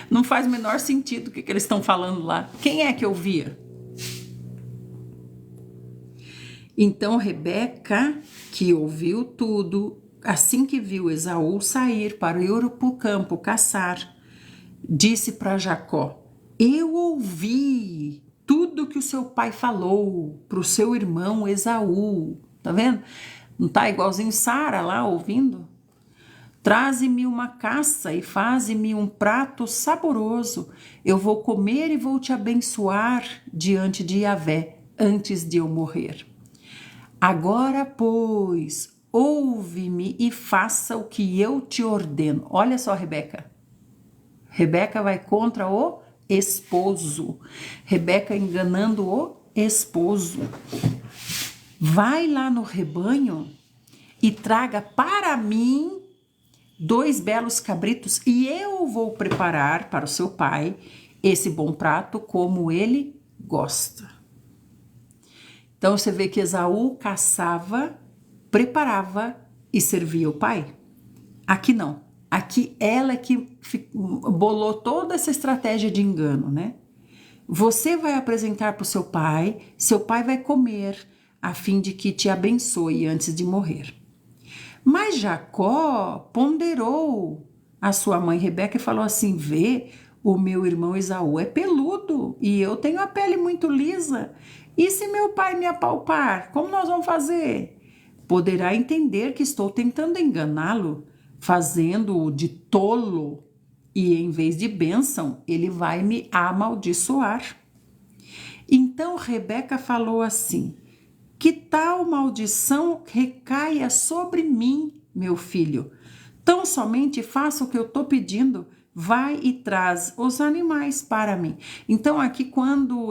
Não faz o menor sentido o que eles estão falando lá. Quem é que ouvia? Então Rebeca, que ouviu tudo, assim que viu Esaú sair para ir para o campo caçar, disse para Jacó: eu ouvi tudo que o seu pai falou para o seu irmão Esaú. Tá vendo? Não tá igualzinho Sara lá ouvindo? Traze-me uma caça e faze-me um prato saboroso. Eu vou comer e vou te abençoar diante de Yahvé antes de eu morrer. Agora, pois, ouve-me e faça o que eu te ordeno. Olha só, Rebeca. Rebeca vai contra o esposo. Rebeca enganando o esposo. Vai lá no rebanho e traga para mim 2 belos cabritos e eu vou preparar para o seu pai esse bom prato como ele gosta. Então você vê que Esaú caçava, preparava e servia o pai. Aqui não. Aqui ela é que bolou toda essa estratégia de engano, né? Você vai apresentar para o seu pai vai comer a fim de que te abençoe antes de morrer. Mas Jacó ponderou a sua mãe Rebeca e falou assim: vê, o meu irmão Esaú é peludo e eu tenho a pele muito lisa. E se meu pai me apalpar, como nós vamos fazer? Poderá entender que estou tentando enganá-lo, fazendo-o de tolo, e em vez de bênção, ele vai me amaldiçoar. Então Rebeca falou assim: que tal maldição recaia sobre mim, meu filho? Tão somente faça o que eu estou pedindo, vai e traz os animais para mim. Então aqui quando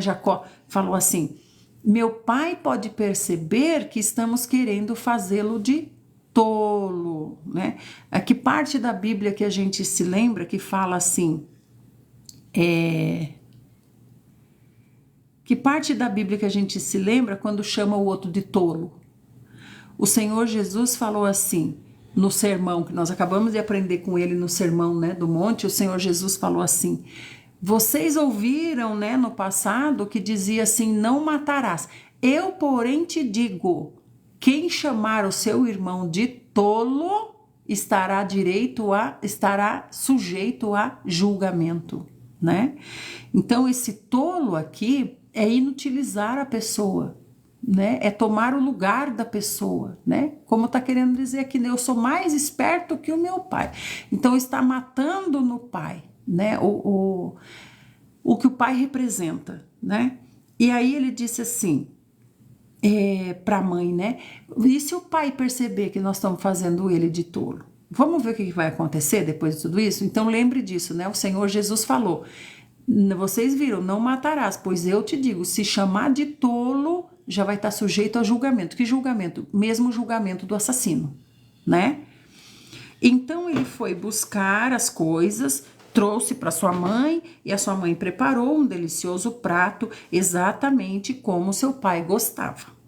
Jacó falou assim, meu pai pode perceber que estamos querendo fazê-lo de tolo, né? Que parte da Bíblia que a gente se lembra que fala assim, que parte da Bíblia que a gente se lembra quando chama o outro de tolo? O Senhor Jesus falou assim, no sermão, que nós acabamos de aprender com ele no sermão, né, do monte, o Senhor Jesus falou assim, vocês ouviram, né, no passado, que dizia assim, não matarás. Eu, porém, te digo, quem chamar o seu irmão de tolo, estará sujeito a julgamento, né? Então, esse tolo aqui é inutilizar a pessoa, né? É tomar o lugar da pessoa, né? Como está querendo dizer aqui, né? Eu sou mais esperto que o meu pai. Então está matando no pai, né? O que o pai representa, né? E aí ele disse assim para a mãe, né? E se o pai perceber que nós estamos fazendo ele de tolo? Vamos ver o que vai acontecer depois de tudo isso? Então lembre disso, né? O Senhor Jesus falou, vocês viram, não matarás, pois eu te digo, se chamar de tolo, já vai estar sujeito a julgamento. Que julgamento? Mesmo julgamento do assassino, né? Então ele foi buscar as coisas, Trouxe para sua mãe e a sua mãe preparou um delicioso prato exatamente como seu pai gostava.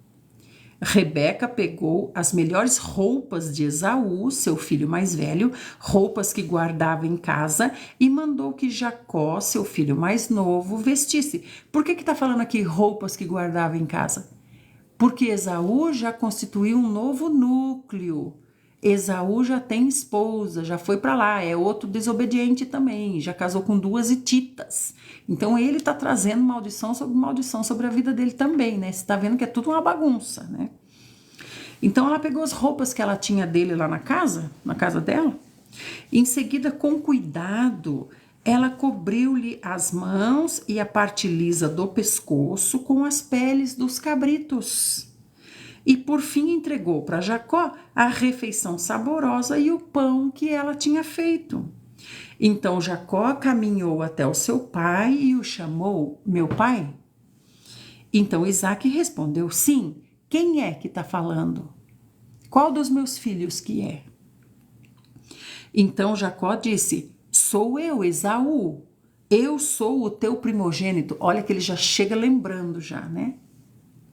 Rebeca pegou as melhores roupas de Esaú, seu filho mais velho, roupas que guardava em casa, e mandou que Jacó, seu filho mais novo, vestisse. Por que está falando aqui roupas que guardava em casa? Porque Esaú já constituiu um novo núcleo. Esaú já tem esposa, já foi para lá, é outro desobediente também, já casou com 2 hititas. Então ele está trazendo maldição sobre a vida dele também, né? Você está vendo que é tudo uma bagunça, né? Então ela pegou as roupas que ela tinha dele lá na casa dela, e em seguida, com cuidado, ela cobriu-lhe as mãos e a parte lisa do pescoço com as peles dos cabritos. E por fim entregou para Jacó a refeição saborosa e o pão que ela tinha feito. Então Jacó caminhou até o seu pai e o chamou, meu pai? Então Isaque respondeu, sim, quem é que está falando? Qual dos meus filhos que é? Então Jacó disse, sou eu, Esaú, eu sou o teu primogênito. Olha que ele já chega lembrando já, né?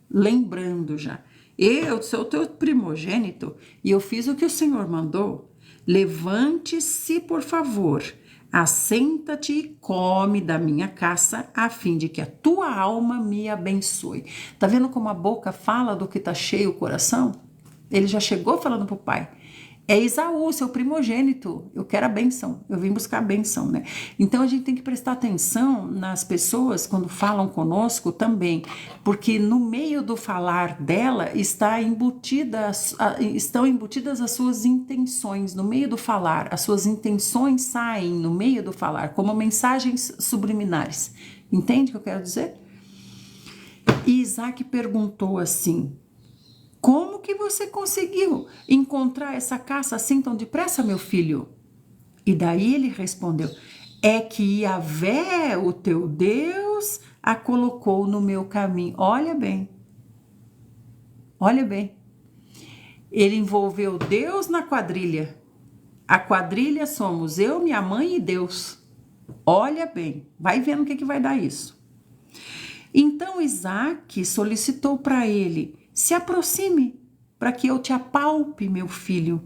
Lembrando já. Eu sou o teu primogênito e eu fiz o que o Senhor mandou. Levante-se, por favor, assenta-te e come da minha caça, a fim de que a tua alma me abençoe. Tá vendo como a boca fala do que tá cheio o coração? Ele já chegou falando pro pai. É Esaú, seu primogênito. Eu quero a bênção. Eu vim buscar a bênção, né? Então a gente tem que prestar atenção nas pessoas quando falam conosco também, porque no meio do falar dela estão embutidas as suas intenções. No meio do falar, as suas intenções saem no meio do falar, como mensagens subliminares. Entende o que eu quero dizer? E Isaque perguntou assim: como que você conseguiu encontrar essa caça assim tão depressa, meu filho? E daí ele respondeu, é que Yahvé, o teu Deus, a colocou no meu caminho. Olha bem, ele envolveu Deus na quadrilha. A quadrilha somos eu, minha mãe e Deus. Olha bem, vai vendo o que vai dar isso. Então Isaque solicitou para ele, se aproxime, para que eu te apalpe, meu filho.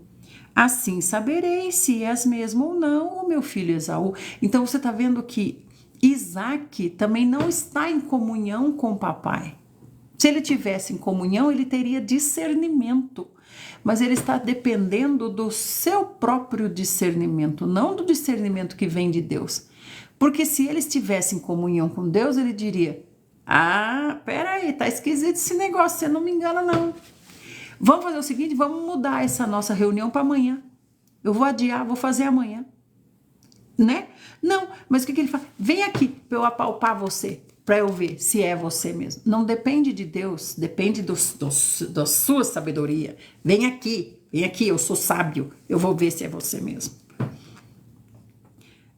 Assim saberei se és mesmo ou não o meu filho Esaú. Então você está vendo que Isaque também não está em comunhão com o papai. Se ele tivesse em comunhão, ele teria discernimento. Mas ele está dependendo do seu próprio discernimento, não do discernimento que vem de Deus. Porque se ele estivesse em comunhão com Deus, ele diria, peraí, tá esquisito esse negócio, você não me engana não. Vamos fazer o seguinte, vamos mudar essa nossa reunião para amanhã. Eu vou adiar, vou fazer amanhã. Né? Não, mas o que ele fala? Vem aqui para eu apalpar você, para eu ver se é você mesmo. Não depende de Deus, depende da sua sabedoria. Vem aqui, eu sou sábio, eu vou ver se é você mesmo.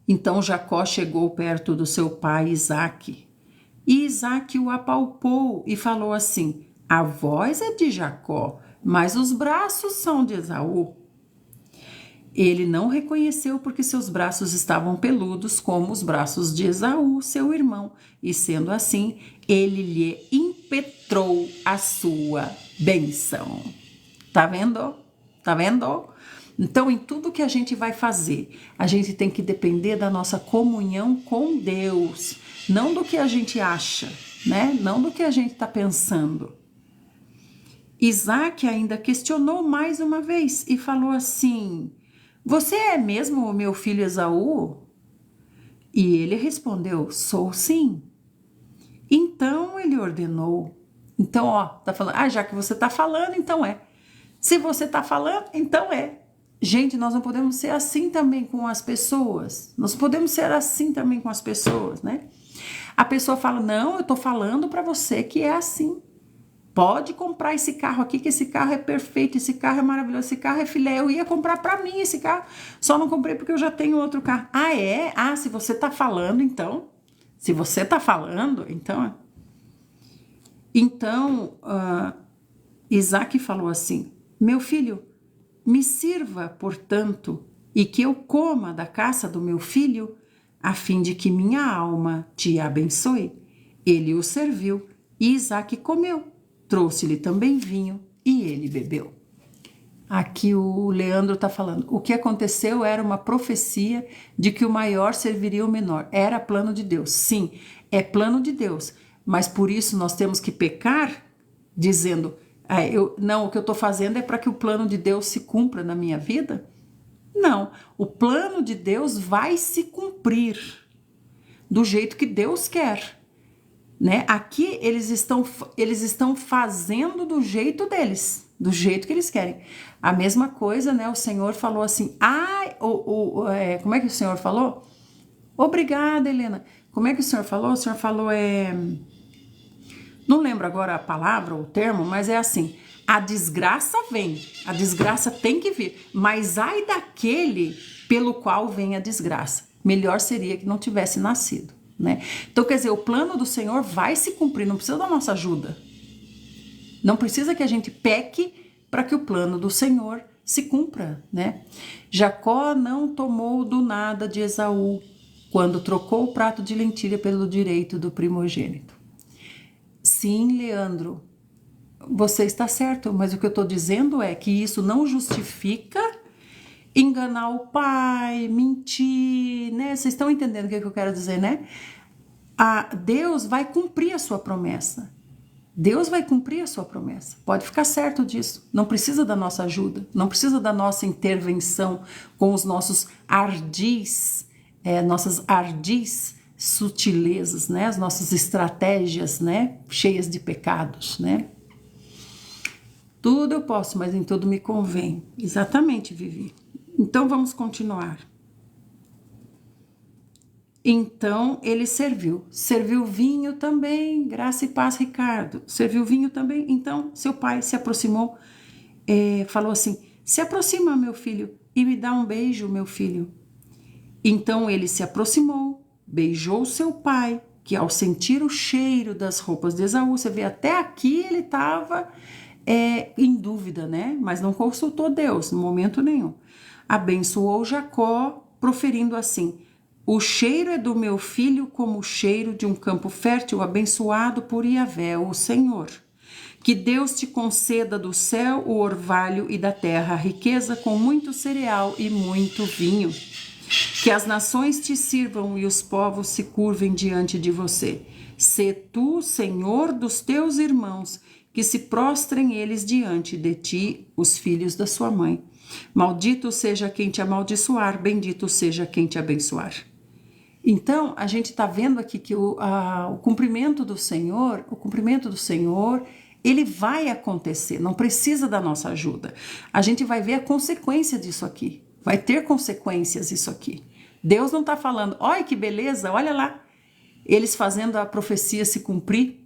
Então Jacó chegou perto do seu pai Isaque. E Isaque o apalpou e falou assim, a voz é de Jacó, mas os braços são de Esaú. Ele não reconheceu porque seus braços estavam peludos como os braços de Esaú, seu irmão, e sendo assim, ele lhe impetrou a sua bênção. Tá vendo? Tá vendo? Então, em tudo que a gente vai fazer, a gente tem que depender da nossa comunhão com Deus, não do que a gente acha, né? Não do que a gente está pensando. Isaque ainda questionou mais uma vez e falou assim, você é mesmo o meu filho Esaú? E ele respondeu, sou sim. Então ele ordenou. Então, tá falando, já que você tá falando, então é. Se você tá falando, então é. Gente, nós não podemos ser assim também com as pessoas. Nós podemos ser assim também com as pessoas, né? A pessoa fala, não, eu tô falando para você que é assim. Pode comprar esse carro aqui, que esse carro é perfeito, esse carro é maravilhoso, esse carro é filé. Eu ia comprar para mim esse carro, só não comprei porque eu já tenho outro carro. É? Se você tá falando, então. Se você tá falando, então. Então, Isaque falou assim, meu filho, me sirva, portanto, e que eu coma da caça do meu filho, a fim de que minha alma te abençoe. Ele o serviu e Isaque comeu. Trouxe-lhe também vinho e ele bebeu. Aqui o Leandro está falando, o que aconteceu era uma profecia de que o maior serviria o menor. Era plano de Deus. Sim, é plano de Deus. Mas por isso nós temos que pecar dizendo, o que eu estou fazendo é para que o plano de Deus se cumpra na minha vida? Não, o plano de Deus vai se cumprir do jeito que Deus quer. Né? Aqui eles estão fazendo do jeito deles, do jeito que eles querem. A mesma coisa, né? O Senhor falou assim, como é que o Senhor falou? Obrigada, Helena. Como é que o Senhor falou? O Senhor falou, não lembro agora a palavra, o termo, mas é assim, a desgraça vem, a desgraça tem que vir, mas ai daquele pelo qual vem a desgraça. Melhor seria que não tivesse nascido. Né? Então, quer dizer, o plano do Senhor vai se cumprir, não precisa da nossa ajuda. Não precisa que a gente peque para que o plano do Senhor se cumpra, né? Jacó não tomou do nada de Esaú quando trocou o prato de lentilha pelo direito do primogênito. Sim, Leandro, você está certo, mas o que eu estou dizendo é que isso não justifica enganar o pai, mentir, né? Vocês estão entendendo o que eu quero dizer, né? Deus vai cumprir a sua promessa. Deus vai cumprir a sua promessa. Pode ficar certo disso. Não precisa da nossa ajuda, não precisa da nossa intervenção com os nossos ardis, nossas ardis sutilezas, né? As nossas estratégias, né? Cheias de pecados, né? Tudo eu posso, mas em tudo me convém. Exatamente, Vivi. Então, vamos continuar. Então, ele serviu vinho também, graça e paz, Ricardo, serviu vinho também. Então, seu pai se aproximou, falou assim, se aproxima, meu filho, e me dá um beijo, meu filho. Então, ele se aproximou, beijou seu pai, que ao sentir o cheiro das roupas de Esaú, você vê, até aqui ele estava em dúvida, né? Mas não consultou Deus, em momento nenhum. Abençoou Jacó, proferindo assim, o cheiro é do meu filho como o cheiro de um campo fértil, abençoado por Yahvé, o Senhor. Que Deus te conceda do céu o orvalho e da terra a riqueza com muito cereal e muito vinho. Que as nações te sirvam e os povos se curvem diante de você. Sê tu, Senhor dos teus irmãos, que se prostrem eles diante de ti, os filhos da sua mãe. Maldito seja quem te amaldiçoar, bendito seja quem te abençoar. Então, a gente está vendo aqui que o cumprimento do Senhor, ele vai acontecer, não precisa da nossa ajuda. A gente vai ver a consequência disso aqui, vai ter consequências isso aqui. Deus não está falando, olha que beleza, olha lá, eles fazendo a profecia se cumprir.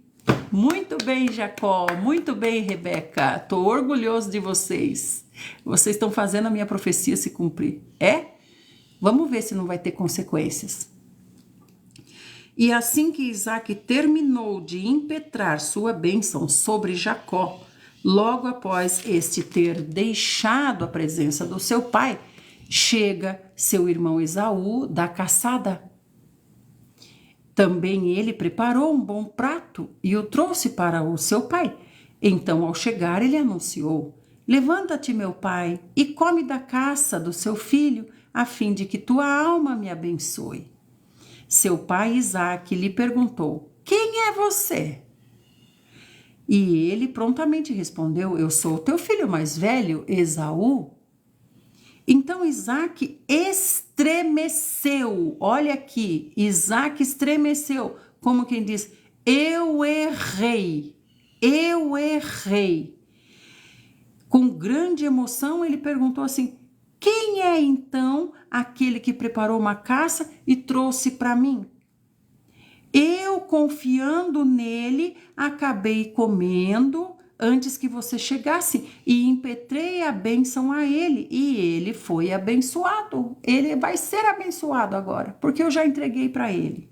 Muito bem, Jacó, muito bem, Rebeca, estou orgulhoso de vocês. Vocês estão fazendo a minha profecia se cumprir. Vamos ver se não vai ter consequências. E assim que Isaque terminou de impetrar sua bênção sobre Jacó, logo após este ter deixado a presença do seu pai, chega seu irmão Esaú da caçada. Também ele preparou um bom prato e o trouxe para o seu pai. Então, ao chegar, ele anunciou, levanta-te, meu pai, e come da caça do seu filho, a fim de que tua alma me abençoe. Seu pai Isaque lhe perguntou, quem é você? E ele prontamente respondeu, eu sou o teu filho mais velho, Esaú. Então Isaque estremeceu, olha aqui, Isaque estremeceu, como quem diz, eu errei. Com grande emoção ele perguntou assim, quem é então aquele que preparou uma caça e trouxe para mim? Eu, confiando nele, acabei comendo antes que você chegasse e impetrei a bênção a ele e ele foi abençoado. Ele vai ser abençoado agora, porque eu já entreguei para ele.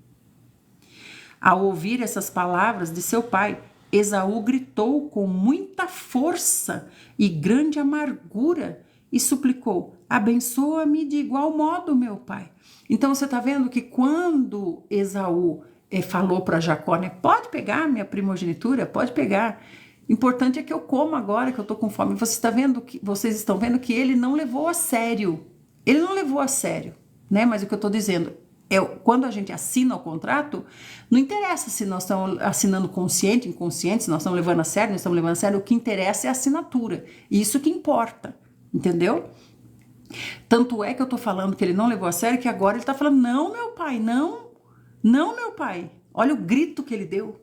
Ao ouvir essas palavras de seu pai, Esaú gritou com muita força e grande amargura e suplicou: abençoa-me de igual modo, meu pai. Então você está vendo que quando Esaú falou para Jacó, né, pode pegar minha primogenitura, pode pegar. Importante é que eu coma agora, que eu estou com fome. Vocês estão vendo que ele não levou a sério. Ele não levou a sério, né? Mas o que eu estou dizendo é, quando a gente assina o contrato, não interessa se nós estamos assinando consciente, inconsciente, se nós estamos levando a sério, não estamos levando a sério. O que interessa é a assinatura. Isso que importa, entendeu? Tanto é que eu estou falando que ele não levou a sério, que agora ele está falando: não, meu pai, não, não, meu pai. Olha o grito que ele deu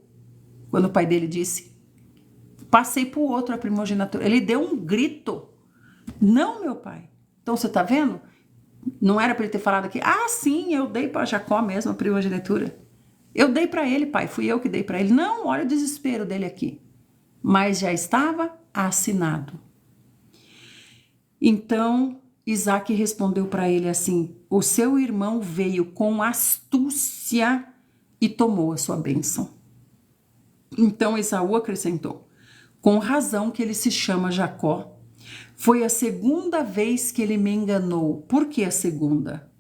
quando o pai dele disse: passei para o outro a primogenitura. Ele deu um grito: não, meu pai. Então você está vendo? Não era para ele ter falado aqui: ah, sim, eu dei para Jacó mesmo a primogenitura. Eu dei para ele, pai, fui eu que dei para ele. Não, olha o desespero dele aqui. Mas já estava assinado. Então Isaac respondeu para ele assim: o seu irmão veio com astúcia e tomou a sua bênção. Então Esaú acrescentou: com razão que ele se chama Jacó. Foi a segunda vez que ele me enganou. Por que a segunda?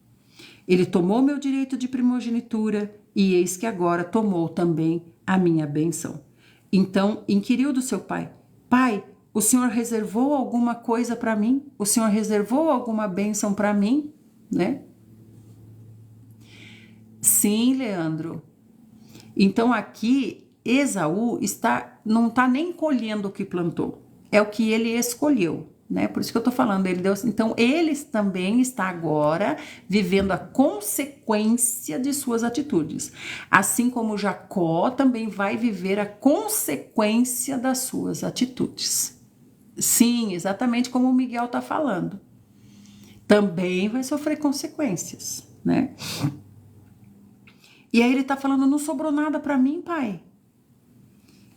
Ele tomou meu direito de primogenitura e eis que agora tomou também a minha bênção. Então inquiriu do seu pai: pai, o senhor reservou alguma coisa para mim? O senhor reservou alguma bênção para mim? Né? Sim, Leandro. Então aqui Esaú não está nem colhendo o que plantou. É o que ele escolheu. Né? Por isso que eu estou falando, então ele também está agora vivendo a consequência de suas atitudes, assim como Jacó também vai viver a consequência das suas atitudes. Sim, exatamente como o Miguel está falando, também vai sofrer consequências, né? E aí ele está falando: não sobrou nada para mim, pai.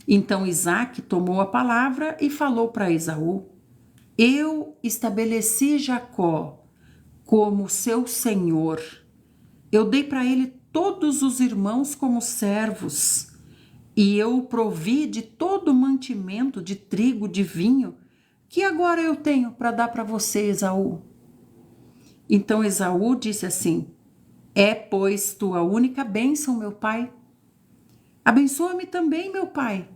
Então Isaac tomou a palavra e falou para Esaú: eu estabeleci Jacó como seu senhor. Eu dei para ele todos os irmãos como servos. E eu o provi de todo o mantimento de trigo, de vinho, que agora eu tenho para dar para você, Esaú. Então Esaú disse assim: é, pois, tua única bênção, meu pai. Abençoa-me também, meu pai.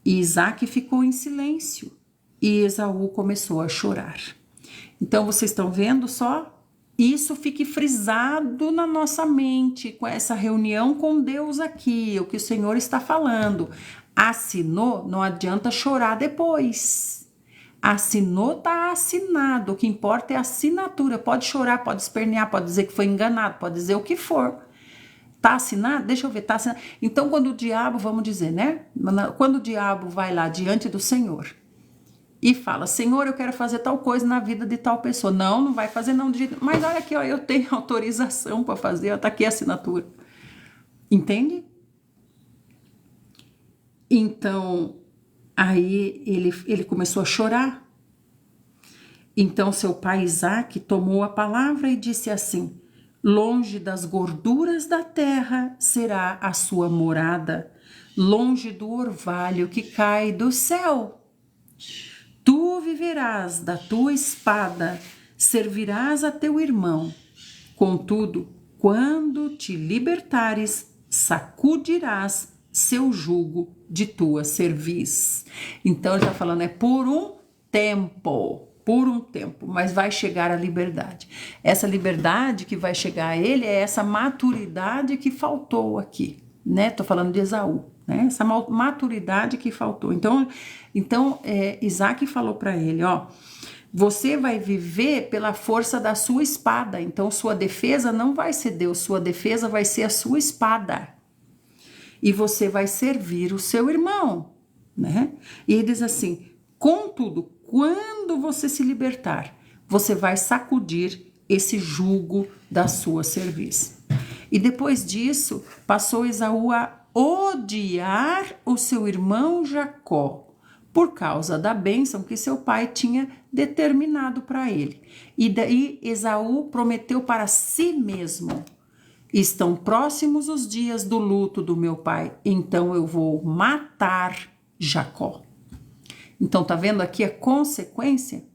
E Isaac ficou em silêncio. E Esaú começou a chorar. Então vocês estão vendo só? Isso fique frisado na nossa mente com essa reunião com Deus aqui, o que o Senhor está falando. Assinou, não adianta chorar depois. Assinou, tá assinado. O que importa é a assinatura. Pode chorar, pode espernear, pode dizer que foi enganado, pode dizer o que for. Tá assinado? Deixa eu ver, tá assinado. Então quando o diabo, vamos dizer, né? Quando o diabo vai lá diante do Senhor e fala: Senhor, eu quero fazer tal coisa na vida de tal pessoa. Não, não vai fazer não. Mas olha aqui, ó, eu tenho autorização para fazer, ó, tá aqui a assinatura. Entende? Então, aí ele começou a chorar. Então seu pai Isaac tomou a palavra e disse assim: longe das gorduras da terra será a sua morada, longe do orvalho que cai do céu. Tu viverás da tua espada, servirás a teu irmão. Contudo, quando te libertares, sacudirás seu jugo de tua cerviz. Então ele está falando, é por um tempo, mas vai chegar a liberdade. Essa liberdade que vai chegar a ele é essa maturidade que faltou aqui, né? Tô falando de Esaú. Né? Essa maturidade que faltou. Então Isaac falou para ele, ó, você vai viver pela força da sua espada. Então sua defesa não vai ser Deus, sua defesa vai ser a sua espada. E você vai servir o seu irmão, né? E ele diz assim: contudo, quando você se libertar, você vai sacudir esse jugo da sua cerviz. E depois disso, passou Esaú a odiar o seu irmão Jacó, por causa da bênção que seu pai tinha determinado para ele. E daí Esaú prometeu para si mesmo: estão próximos os dias do luto do meu pai, então eu vou matar Jacó. Então tá vendo aqui a consequência?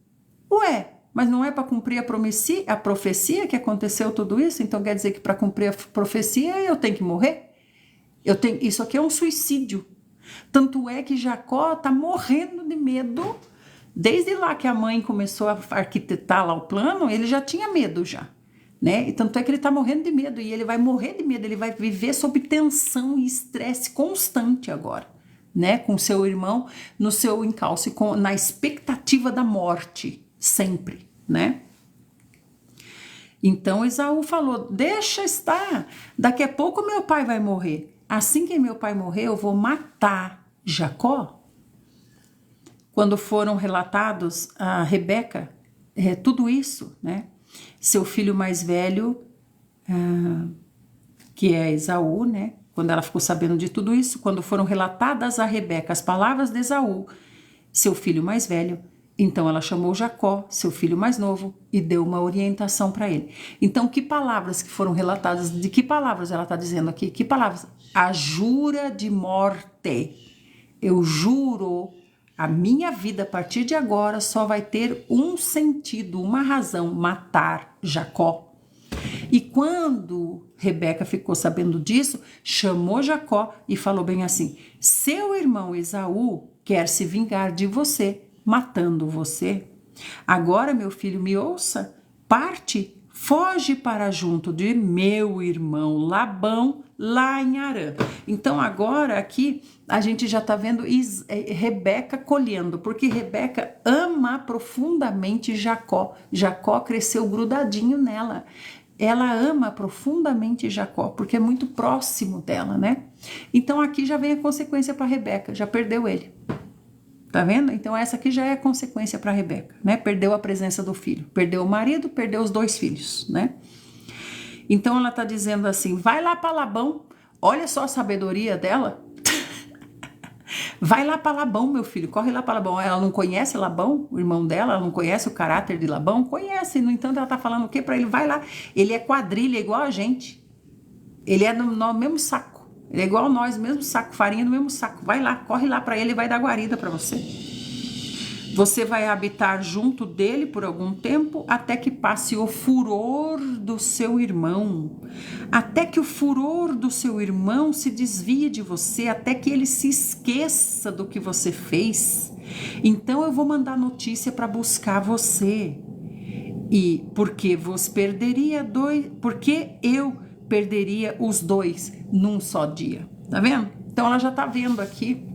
Ué, mas não é para cumprir a profecia que aconteceu tudo isso? Então quer dizer que para cumprir a profecia eu tenho que morrer? Isso aqui é um suicídio. Tanto é que Jacó está morrendo de medo. Desde lá que a mãe começou a arquitetar lá o plano, ele já tinha medo já, né? E tanto é que ele está morrendo de medo, e ele vai morrer de medo, ele vai viver sob tensão e estresse constante agora, né? Com seu irmão no seu encalço, na expectativa da morte, sempre, né? Então Esaú falou, deixa estar, daqui a pouco meu pai vai morrer. Assim que meu pai morrer, eu vou matar Jacó. Quando foram relatados a Rebeca, tudo isso, né? Seu filho mais velho, que é Esaú, né? Quando ela ficou sabendo de tudo isso, quando foram relatadas a Rebeca as palavras de Esaú, seu filho mais velho, então ela chamou Jacó, seu filho mais novo, e deu uma orientação para ele. Então, que palavras que foram relatadas? De que palavras ela está dizendo aqui? Que palavras? A jura de morte. Eu juro, a minha vida a partir de agora só vai ter um sentido, uma razão: matar Jacó. E quando Rebeca ficou sabendo disso, chamou Jacó e falou bem assim: seu irmão Esaú quer se vingar de você, matando você. Agora, meu filho, me ouça, parte, foge para junto de meu irmão Labão, lá em Harã. Então agora aqui a gente já está vendo Rebeca colhendo, porque Rebeca ama profundamente Jacó. Jacó cresceu grudadinho nela. Ela ama profundamente Jacó, porque é muito próximo dela, né? Então aqui já vem a consequência para Rebeca, já perdeu ele. Tá vendo? Então essa aqui já é a consequência para Rebeca, né? Perdeu a presença do filho, perdeu o marido, perdeu os 2 filhos, né? Então ela tá dizendo assim, vai lá para Labão, olha só a sabedoria dela. Vai lá para Labão, meu filho, corre lá para Labão. Ela não conhece Labão, o irmão dela, ela não conhece o caráter de Labão? Conhece, no entanto ela tá falando o quê para ele? Vai lá, ele é quadrilha igual a gente, ele é no mesmo saco. Ele é igual a nós, mesmo saco, farinha no mesmo saco. Vai lá, corre lá para ele e vai dar guarida para você. Você vai habitar junto dele por algum tempo, até que passe o furor do seu irmão. Até que o furor do seu irmão se desvie de você, até que ele se esqueça do que você fez. Então eu vou mandar notícia para buscar você. E porque você perderia 2, porque eu perderia os 2 num só dia, tá vendo? Então ela já tá vendo aqui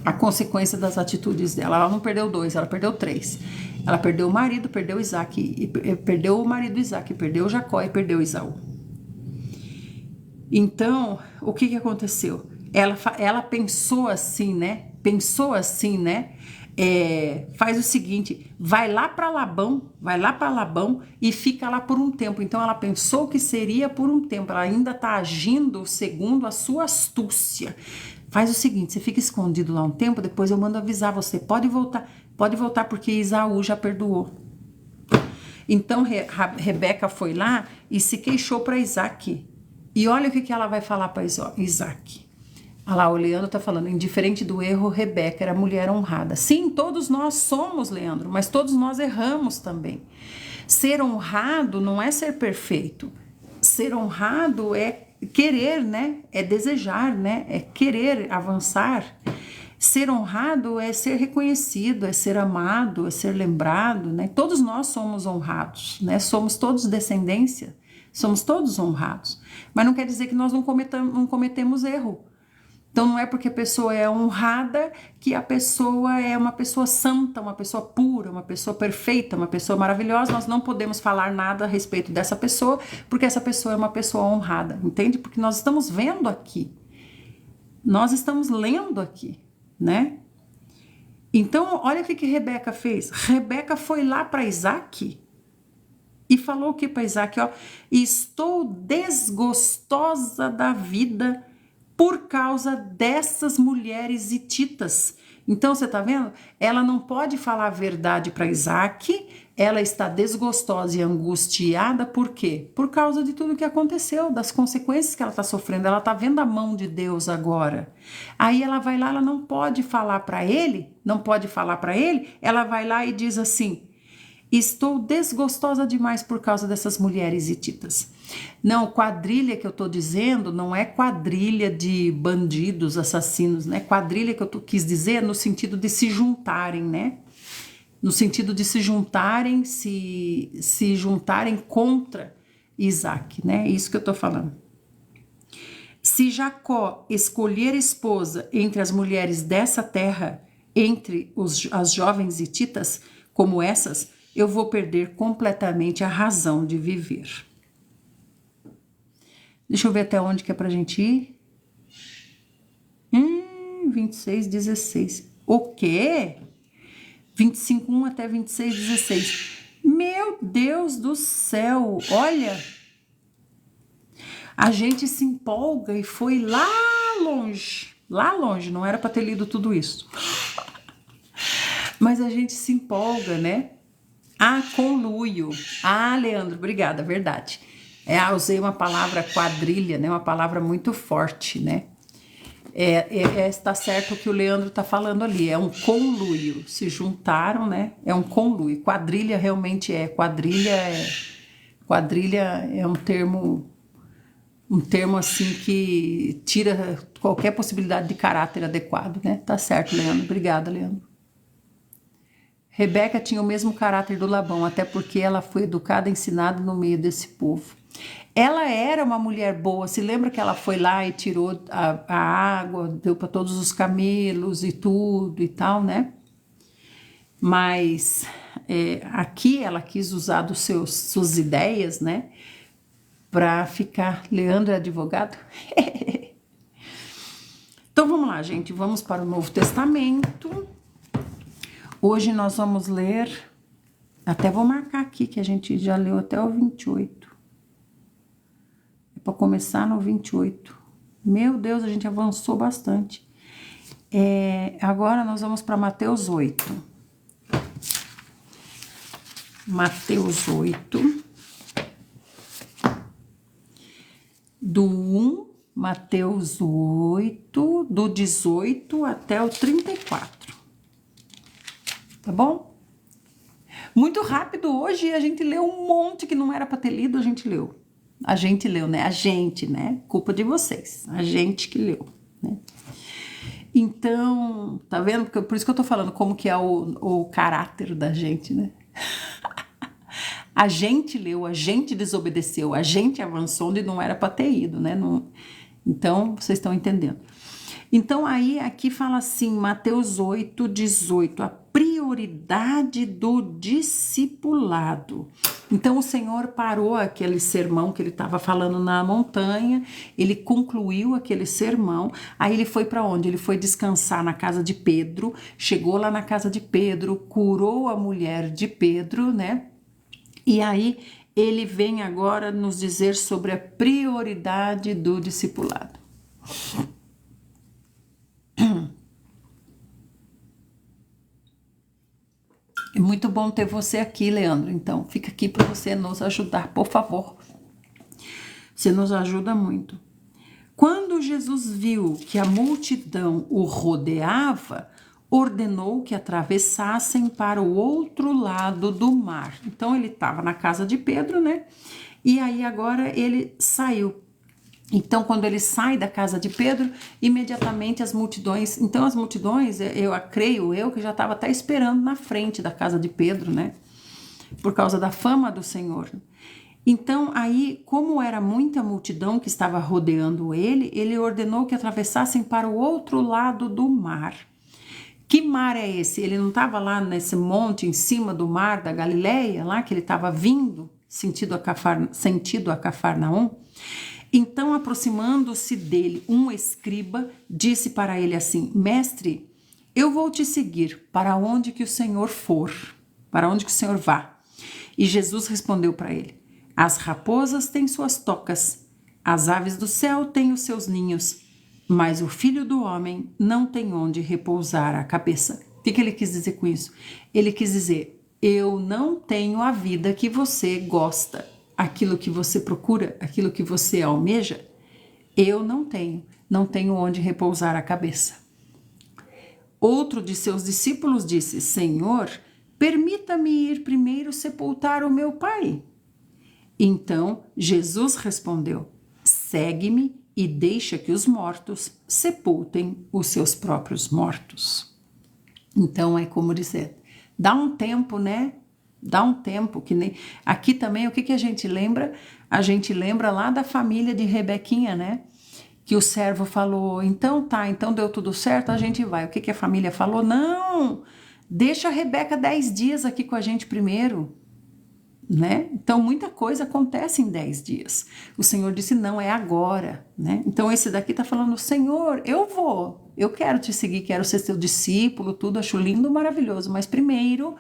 a consequência das atitudes dela. Ela não perdeu 2, ela perdeu 3. Ela perdeu o marido, perdeu Isaac, e perdeu o marido Isaac, perdeu Jacó e perdeu Esaú. Então, o que aconteceu? Ela pensou assim, né? Faz o seguinte, vai lá para Labão e fica lá por um tempo. Então ela pensou que seria por um tempo, ela ainda está agindo segundo a sua astúcia. Faz o seguinte, você fica escondido lá um tempo, depois eu mando avisar você, pode voltar porque Esaú já perdoou. Então Rebeca foi lá e se queixou para Isaac. E olha o que ela vai falar para Isaac. Olha lá, o Leandro está falando, indiferente do erro, Rebeca era mulher honrada. Sim, todos nós somos, Leandro, mas todos nós erramos também. Ser honrado não é ser perfeito. Ser honrado é querer, né? É desejar, né? É querer avançar. Ser honrado é ser reconhecido, é ser amado, é ser lembrado, né? Todos nós somos honrados, né? Somos todos descendência, somos todos honrados. Mas não quer dizer que nós não cometemos erro. Então não é porque a pessoa é honrada que a pessoa é uma pessoa santa, uma pessoa pura, uma pessoa perfeita, uma pessoa maravilhosa. Nós não podemos falar nada a respeito dessa pessoa, porque essa pessoa é uma pessoa honrada, entende? Porque nós estamos vendo aqui, nós estamos lendo aqui, né? Então olha o que Rebeca fez. Rebeca foi lá para Isaac e falou o que para Isaac? Ó, estou desgostosa da vida por causa dessas mulheres hititas. Então, você tá vendo? Ela não pode falar a verdade para Isaac, ela está desgostosa e angustiada, por quê? Por causa de tudo que aconteceu, das consequências que ela está sofrendo, ela está vendo a mão de Deus agora. Aí ela vai lá, ela não pode falar para ele, ela vai lá e diz assim, Estou desgostosa demais por causa dessas mulheres hititas. Não, quadrilha que eu tô dizendo não é quadrilha de bandidos, assassinos, né? Quadrilha que eu quis dizer no sentido de se juntarem, né? No sentido de se juntarem, se juntarem contra Isaac, né? Isso que eu tô falando. Se Jacó escolher esposa entre as mulheres dessa terra, entre as jovens hititas, como essas, eu vou perder completamente a razão de viver. Deixa eu ver até onde que é pra gente ir. 26, 16. O quê? 25, 1 até 26, 16. Meu Deus do céu, olha. A gente se empolga e foi lá longe, não era para ter lido tudo isso. Mas a gente se empolga, né? Conluio. Leandro, obrigada, verdade. Usei uma palavra quadrilha, né? Uma palavra muito forte, né? Está certo o que o Leandro está falando ali, é um conluio. Se juntaram, né? É um conluio. Quadrilha realmente é. Quadrilha é um termo assim que tira qualquer possibilidade de caráter adequado, né? Tá certo, Leandro. Obrigada, Leandro. Rebeca tinha o mesmo caráter do Labão, até porque ela foi educada e ensinada no meio desse povo. Ela era uma mulher boa. Se lembra que ela foi lá e tirou a água, deu para todos os camelos e tudo e tal, né? Mas aqui ela quis usar suas ideias, né? Para ficar. Leandro é advogado? Então vamos lá, gente. Vamos para o Novo Testamento. Hoje nós vamos ler. Até vou marcar aqui que a gente já leu até o 28. É para começar no 28. Meu Deus, a gente avançou bastante. Agora nós vamos para Mateus 8. Mateus 8. Do 1, Mateus 8, do 18 até o 34. Tá bom? Muito rápido hoje, a gente leu um monte que não era para ter lido, a gente leu. A gente leu, né? A gente, né? Culpa de vocês. A gente que leu, né? Então, tá vendo? Por isso que eu tô falando como que é o caráter da gente, né? A gente leu, a gente desobedeceu, a gente avançou onde não era para ter ido, né? Então, vocês estão entendendo. Então, aí, aqui fala assim, Mateus 8, 18, a prioridade do discipulado. Então, o Senhor parou aquele sermão que ele estava falando na montanha, ele concluiu aquele sermão, aí ele foi para onde? Ele foi descansar na casa de Pedro, chegou lá na casa de Pedro, curou a mulher de Pedro, né? E aí, ele vem agora nos dizer sobre a prioridade do discipulado. É muito bom ter você aqui, Leandro. Então, fica aqui para você nos ajudar, por favor. Você nos ajuda muito. Quando Jesus viu que a multidão o rodeava, ordenou que atravessassem para o outro lado do mar. Então, ele estava na casa de Pedro, né? E aí, agora, ele saiu. Então, quando ele sai da casa de Pedro, imediatamente as multidões... Então, as multidões, creio eu, que já estava até esperando na frente da casa de Pedro, né? Por causa da fama do Senhor. Então, aí, como era muita multidão que estava rodeando ele ordenou que atravessassem para o outro lado do mar. Que mar é esse? Ele não estava lá nesse monte em cima do mar da Galileia, lá que ele estava vindo, sentido a Cafarnaum? Então, aproximando-se dele, um escriba disse para ele assim: Mestre, eu vou te seguir para onde que o Senhor for, para onde que o Senhor vá. E Jesus respondeu para ele: As raposas têm suas tocas, as aves do céu têm os seus ninhos, mas o Filho do Homem não tem onde repousar a cabeça. O que ele quis dizer com isso? Ele quis dizer: eu não tenho a vida que você gosta. Aquilo que você procura, aquilo que você almeja, eu não tenho onde repousar a cabeça. Outro de seus discípulos disse: Senhor, permita-me ir primeiro sepultar o meu pai. Então Jesus respondeu: segue-me e deixa que os mortos sepultem os seus próprios mortos. Então é como dizer, dá um tempo, né? Dá um tempo, que nem... Aqui também, o que a gente lembra? A gente lembra lá da família de Rebequinha, né? Que o servo falou, então tá, então deu tudo certo, a gente vai. O que a família falou? Não, deixa a Rebeca 10 dias aqui com a gente primeiro, né? Então muita coisa acontece em 10 dias. O Senhor disse, não, é agora, né? Então esse daqui tá falando, Senhor, eu vou, eu quero te seguir, quero ser seu discípulo, tudo, acho lindo, maravilhoso, mas primeiro...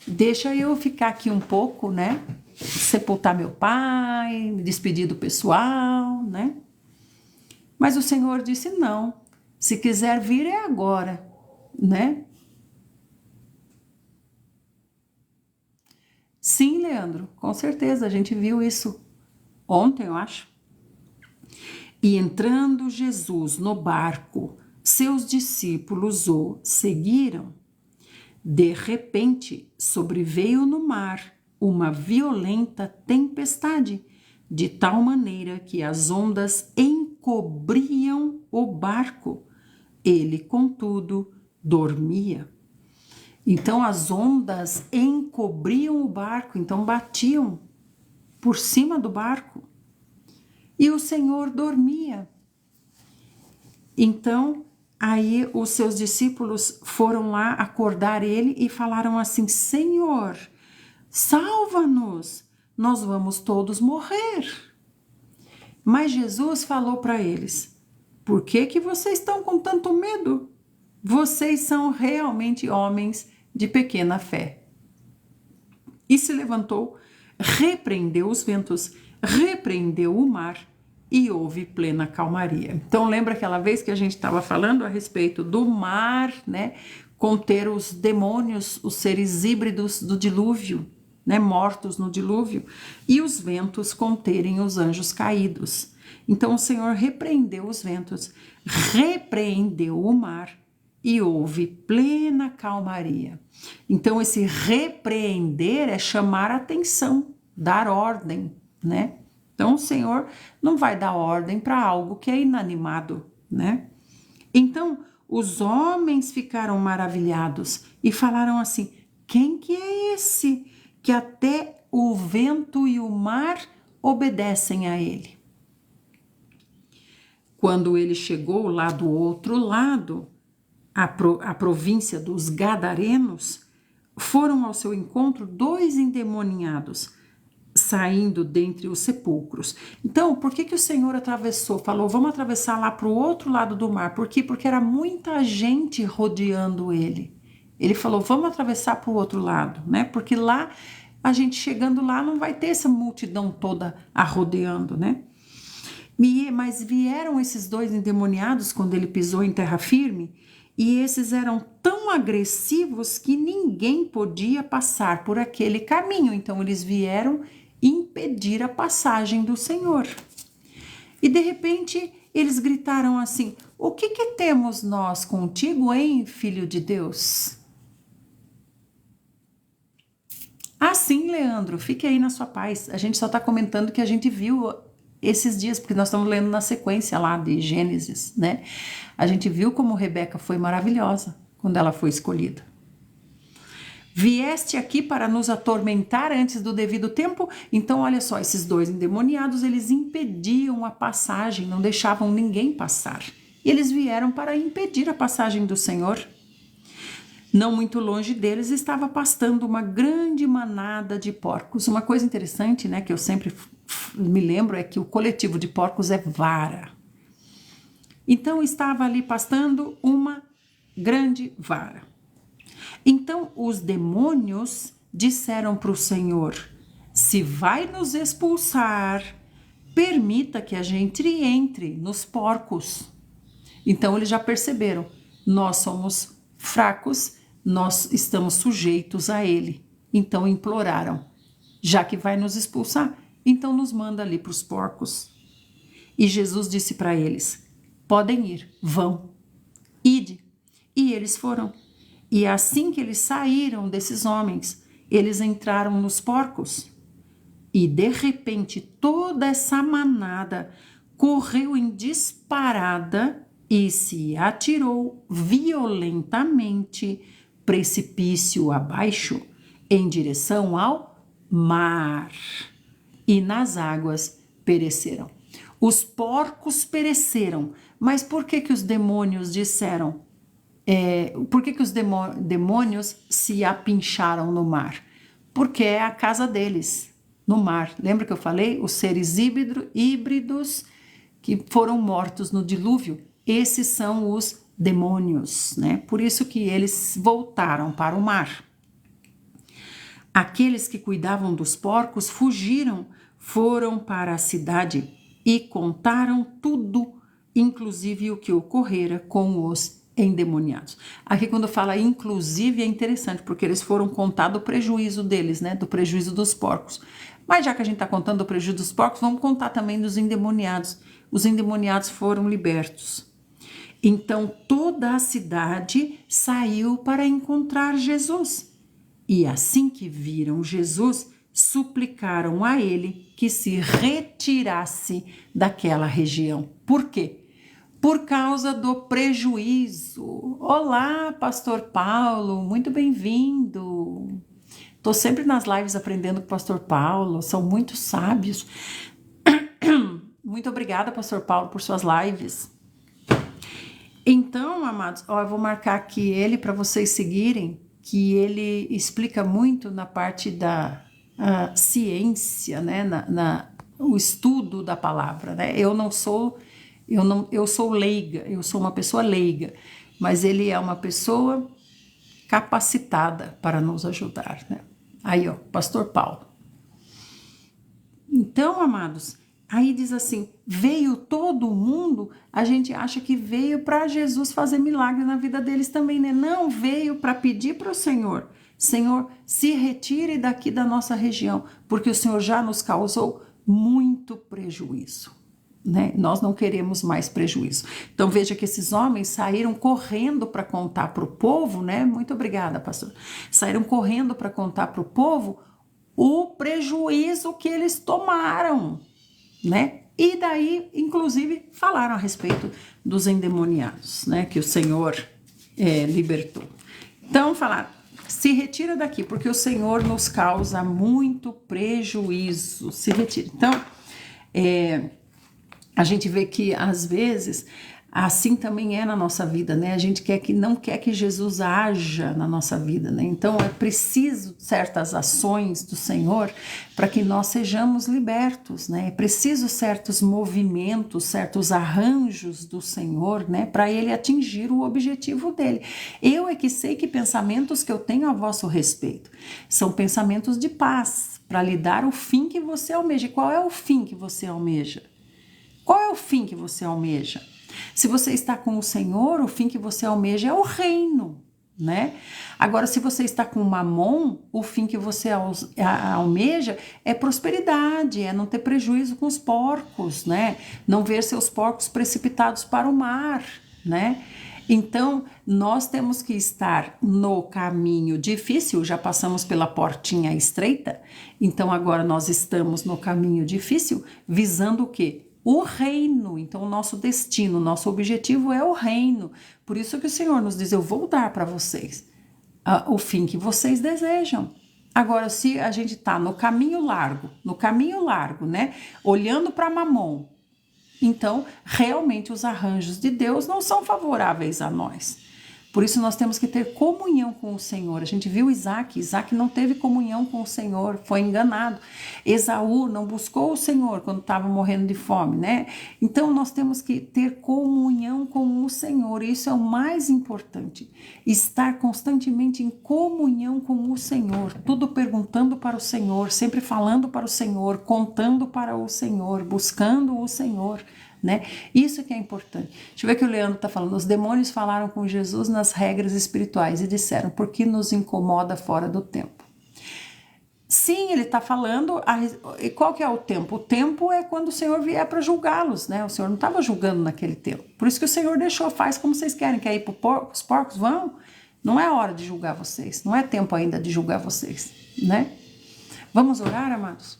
deixa eu ficar aqui um pouco, né? Sepultar meu pai, me despedir do pessoal, né? Mas o Senhor disse não. Se quiser vir é agora, né? Sim, Leandro, com certeza, a gente viu isso ontem, eu acho. E entrando Jesus no barco, seus discípulos o seguiram. De repente, sobreveio no mar uma violenta tempestade, de tal maneira que as ondas encobriam o barco. Ele, contudo, dormia. Então, as ondas encobriam o barco, então batiam por cima do barco. E o Senhor dormia. Então, aí os seus discípulos foram lá acordar ele e falaram assim, Senhor, salva-nos, nós vamos todos morrer. Mas Jesus falou para eles, por que vocês estão com tanto medo? Vocês são realmente homens de pequena fé. E se levantou, repreendeu os ventos, repreendeu o mar, e houve plena calmaria. Então lembra aquela vez que a gente estava falando a respeito do mar, né, conter os demônios, os seres híbridos do dilúvio, né, mortos no dilúvio, e os ventos conterem os anjos caídos. Então o Senhor repreendeu os ventos, repreendeu o mar e houve plena calmaria. Então esse repreender é chamar a atenção, dar ordem, né? Então, o Senhor não vai dar ordem para algo que é inanimado, né? Então, os homens ficaram maravilhados e falaram assim, quem que é esse que até o vento e o mar obedecem a ele? Quando ele chegou lá do outro lado, a província dos Gadarenos, foram ao seu encontro 2 endemoniados, saindo dentre os sepulcros. Então, por que o Senhor atravessou? Falou, vamos atravessar lá para o outro lado do mar. Por quê? Porque era muita gente rodeando ele. Ele falou, vamos atravessar para o outro lado, né? Porque lá, a gente chegando lá, não vai ter essa multidão toda rodeando, né? Mas vieram esses 2 endemoniados quando ele pisou em terra firme, e esses eram tão agressivos que ninguém podia passar por aquele caminho. Então, eles vieram impedir a passagem do Senhor. E de repente eles gritaram assim, o que temos nós contigo, hein, Filho de Deus? Sim, Leandro, fique aí na sua paz. A gente só está comentando que a gente viu esses dias, porque nós estamos lendo na sequência lá de Gênesis, né? A gente viu como Rebeca foi maravilhosa quando ela foi escolhida. Vieste aqui para nos atormentar antes do devido tempo? Então, olha só, esses 2 endemoniados, eles impediam a passagem, não deixavam ninguém passar. E eles vieram para impedir a passagem do Senhor. Não muito longe deles estava pastando uma grande manada de porcos. Uma coisa interessante, né, que eu sempre me lembro é que o coletivo de porcos é vara. Então, estava ali pastando uma grande vara. Então os demônios disseram para o Senhor, se vai nos expulsar, permita que a gente entre nos porcos. Então eles já perceberam, nós somos fracos, nós estamos sujeitos a ele. Então imploraram, já que vai nos expulsar, então nos manda ali para os porcos. E Jesus disse para eles, podem ir, vão, ide. E eles foram. E assim que eles saíram desses homens, eles entraram nos porcos. E de repente toda essa manada correu em disparada e se atirou violentamente, precipício abaixo, em direção ao mar. E nas águas pereceram. Os porcos pereceram. Mas por que os demônios disseram? Por que os demônios se apincharam no mar? Porque é a casa deles, no mar. Lembra que eu falei? Os seres híbridos que foram mortos no dilúvio, esses são os demônios, né? Por isso que eles voltaram para o mar. Aqueles que cuidavam dos porcos fugiram, foram para a cidade e contaram tudo, inclusive o que ocorrera com os endemoniados. Aqui quando fala inclusive é interessante, porque eles foram contar do prejuízo deles, né? Do prejuízo dos porcos. Mas já que a gente está contando do prejuízo dos porcos, vamos contar também dos endemoniados. Os endemoniados foram libertos. Então toda a cidade saiu para encontrar Jesus. E assim que viram Jesus, suplicaram a ele que se retirasse daquela região. Por quê? Por causa do prejuízo. Olá, Pastor Paulo, muito bem-vindo. Estou sempre nas lives aprendendo com o Pastor Paulo, são muito sábios. Muito obrigada, Pastor Paulo, por suas lives. Então, amados, eu vou marcar aqui ele para vocês seguirem, que ele explica muito na parte da ciência, né, o estudo da palavra, né? Eu sou leiga, eu sou uma pessoa leiga, mas ele é uma pessoa capacitada para nos ajudar, né? Aí, ó, Pastor Paulo. Então, amados, aí diz assim, veio todo mundo, a gente acha que veio para Jesus fazer milagre na vida deles também, né? Não, veio para pedir para o Senhor, Senhor, se retire daqui da nossa região, porque o Senhor já nos causou muito prejuízo, né? Nós não queremos mais prejuízo. Então veja que esses homens saíram correndo para contar para o povo, né? Muito obrigada, pastor. Saíram correndo para contar para o povo o prejuízo que eles tomaram, né? E daí, inclusive, falaram a respeito dos endemoniados, né? Que o Senhor libertou. Então, falaram, se retira daqui, porque o Senhor nos causa muito prejuízo. Se retira. Então, a gente vê que, às vezes, assim também é na nossa vida, né? A gente não quer que Jesus haja na nossa vida, né? Então, é preciso certas ações do Senhor para que nós sejamos libertos, né? É preciso certos movimentos, certos arranjos do Senhor, né? Para Ele atingir o objetivo dele. Eu é que sei que pensamentos que eu tenho a vosso respeito são pensamentos de paz, para lhe dar o fim que você almeja. E qual é o fim que você almeja? Qual é o fim que você almeja? Se você está com o Senhor, o fim que você almeja é o reino, né? Agora, se você está com Mamon, o fim que você almeja é prosperidade, é não ter prejuízo com os porcos, né? Não ver seus porcos precipitados para o mar, né? Então, nós temos que estar no caminho difícil, já passamos pela portinha estreita, então agora nós estamos no caminho difícil, visando o quê? O reino. Então o nosso destino, o nosso objetivo é o reino. Por isso que o Senhor nos diz, eu vou dar para vocês o fim que vocês desejam. Agora, se a gente está no caminho largo, né? Olhando para Mamon, então realmente os arranjos de Deus não são favoráveis a nós. Por isso nós temos que ter comunhão com o Senhor. A gente viu Isaac não teve comunhão com o Senhor, foi enganado. Esaú não buscou o Senhor quando estava morrendo de fome, né? Então nós temos que ter comunhão com o Senhor, isso é o mais importante. Estar constantemente em comunhão com o Senhor, tudo perguntando para o Senhor, sempre falando para o Senhor, contando para o Senhor, buscando o Senhor, né? Isso que é importante. Deixa eu ver o que o Leandro está falando. Os demônios falaram com Jesus nas regras espirituais e disseram, por que nos incomoda fora do tempo? Sim, ele está falando, e qual que é o tempo? O tempo é quando o Senhor vier para julgá-los, né? O Senhor não estava julgando naquele tempo. Por isso que o Senhor deixou, faz como vocês querem ir para os porcos? Vão, Não é hora de julgar vocês, não é tempo ainda de julgar vocês, né? Vamos orar, amados?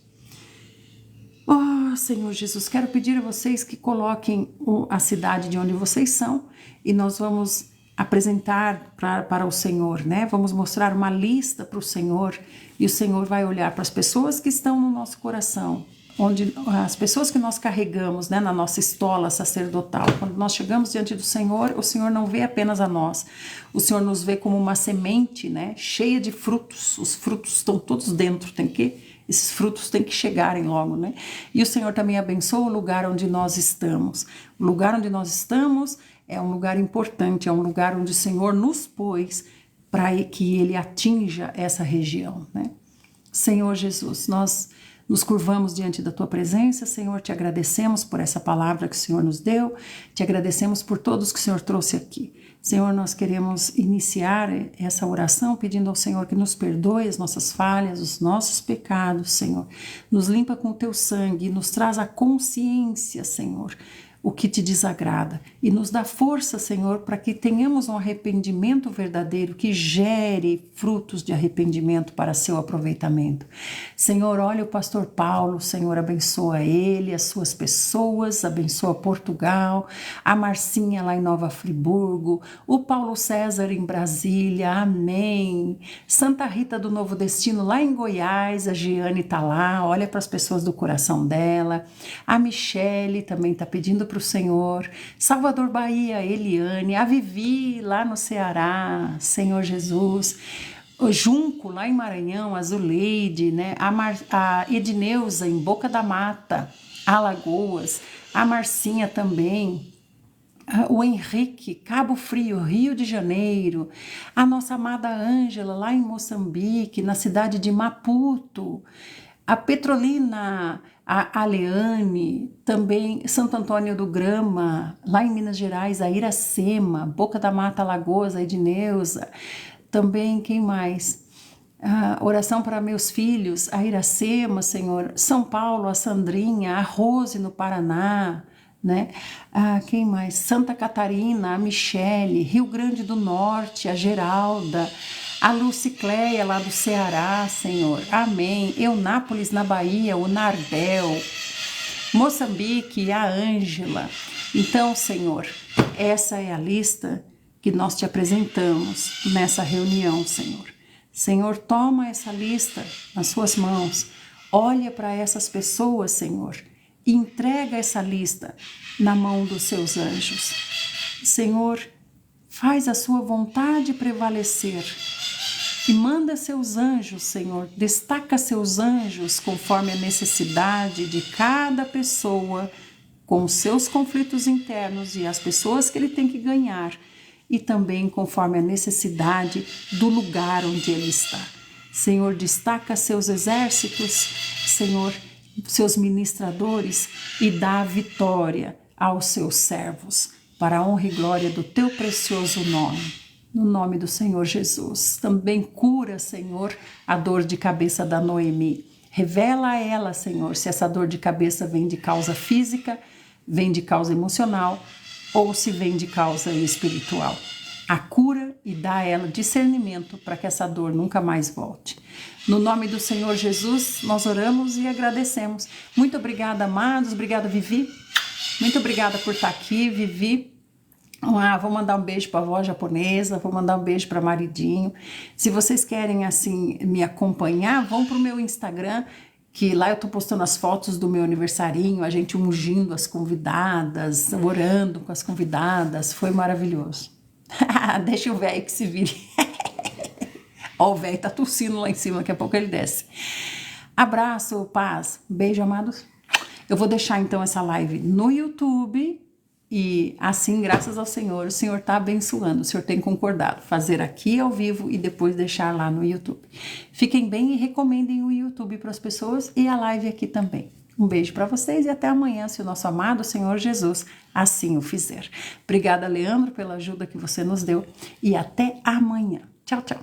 Oh, Senhor Jesus, quero pedir a vocês que coloquem a cidade de onde vocês são e nós vamos apresentar para o Senhor, né? Vamos mostrar uma lista para o Senhor e o Senhor vai olhar para as pessoas que estão no nosso coração, onde as pessoas que nós carregamos, né, na nossa estola sacerdotal. Quando nós chegamos diante do Senhor, o Senhor não vê apenas a nós, o Senhor nos vê como uma semente, né, cheia de frutos. Os frutos estão todos dentro, esses frutos têm que chegarem logo, né? E o Senhor também abençoa o lugar onde nós estamos. O lugar onde nós estamos é um lugar importante, é um lugar onde o Senhor nos pôs para que Ele atinja essa região, né? Senhor Jesus, nós nos curvamos diante da Tua presença, Senhor, te agradecemos por essa palavra que o Senhor nos deu, te agradecemos por todos que o Senhor trouxe aqui. Senhor, nós queremos iniciar essa oração pedindo ao Senhor que nos perdoe as nossas falhas, os nossos pecados, Senhor. Nos limpa com o Teu sangue, nos traz a consciência, Senhor, o que te desagrada e nos dá força, Senhor, para que tenhamos um arrependimento verdadeiro que gere frutos de arrependimento para seu aproveitamento. Senhor, olha o pastor Paulo, Senhor, abençoa ele, as suas pessoas, abençoa Portugal, a Marcinha lá em Nova Friburgo, o Paulo César em Brasília, amém. Santa Rita do Novo Destino lá em Goiás, a Giane está lá, olha para as pessoas do coração dela, a Michele também está pedindo para o Senhor, Salvador Bahia, Eliane, a Vivi lá no Ceará, Senhor Jesus, o Junco lá em Maranhão, a Zuleide, né? A Edneuza em Boca da Mata, Alagoas, a Marcinha também, o Henrique, Cabo Frio, Rio de Janeiro, a nossa amada Ângela lá em Moçambique, na cidade de Maputo, a Petrolina, a Aleane, também Santo Antônio do Grama, lá em Minas Gerais, a Iracema, Boca da Mata, Alagoas, a Edneuza, também quem mais? Oração para meus filhos, a Iracema, Senhor, São Paulo, a Sandrinha, a Rose no Paraná, né? Quem mais? Santa Catarina, a Michele, Rio Grande do Norte, a Geralda, a Lucicléia lá do Ceará, Senhor, amém. Eunápolis na Bahia, o Nardel, Moçambique, a Ângela. Então, Senhor, essa é a lista que nós te apresentamos nessa reunião, Senhor. Senhor, toma essa lista nas suas mãos, olha para essas pessoas, Senhor, e entrega essa lista na mão dos seus anjos. Senhor, faz a sua vontade prevalecer e manda seus anjos, Senhor, destaca seus anjos conforme a necessidade de cada pessoa, com os seus conflitos internos e as pessoas que ele tem que ganhar, e também conforme a necessidade do lugar onde ele está. Senhor, destaca seus exércitos, Senhor, seus ministradores, e dá a vitória aos seus servos, para a honra e glória do teu precioso nome. No nome do Senhor Jesus. Também cura, Senhor, a dor de cabeça da Noemi. Revela a ela, Senhor, se essa dor de cabeça vem de causa física, vem de causa emocional ou se vem de causa espiritual. A cura e dá a ela discernimento para que essa dor nunca mais volte. No nome do Senhor Jesus, nós oramos e agradecemos. Muito obrigada, amados. Obrigada, Vivi. Muito obrigada por estar aqui, Vivi. Vou mandar um beijo para a avó japonesa, vou mandar um beijo para maridinho. Se vocês querem, assim, me acompanhar, vão para o meu Instagram, que lá eu tô postando as fotos do meu aniversarinho, a gente ungindo as convidadas, orando com as convidadas, foi maravilhoso. Deixa o velho que se vire. Ó, o velho tá tossindo lá em cima, daqui a pouco ele desce. Abraço, paz, beijo, amados. Eu vou deixar então essa live no YouTube. E assim, graças ao Senhor, o Senhor está abençoando, o Senhor tem concordado fazer aqui ao vivo e depois deixar lá no YouTube. Fiquem bem e recomendem o YouTube para as pessoas e a live aqui também. Um beijo para vocês e até amanhã, se o nosso amado Senhor Jesus assim o fizer. Obrigada, Leandro, pela ajuda que você nos deu e até amanhã. Tchau, tchau.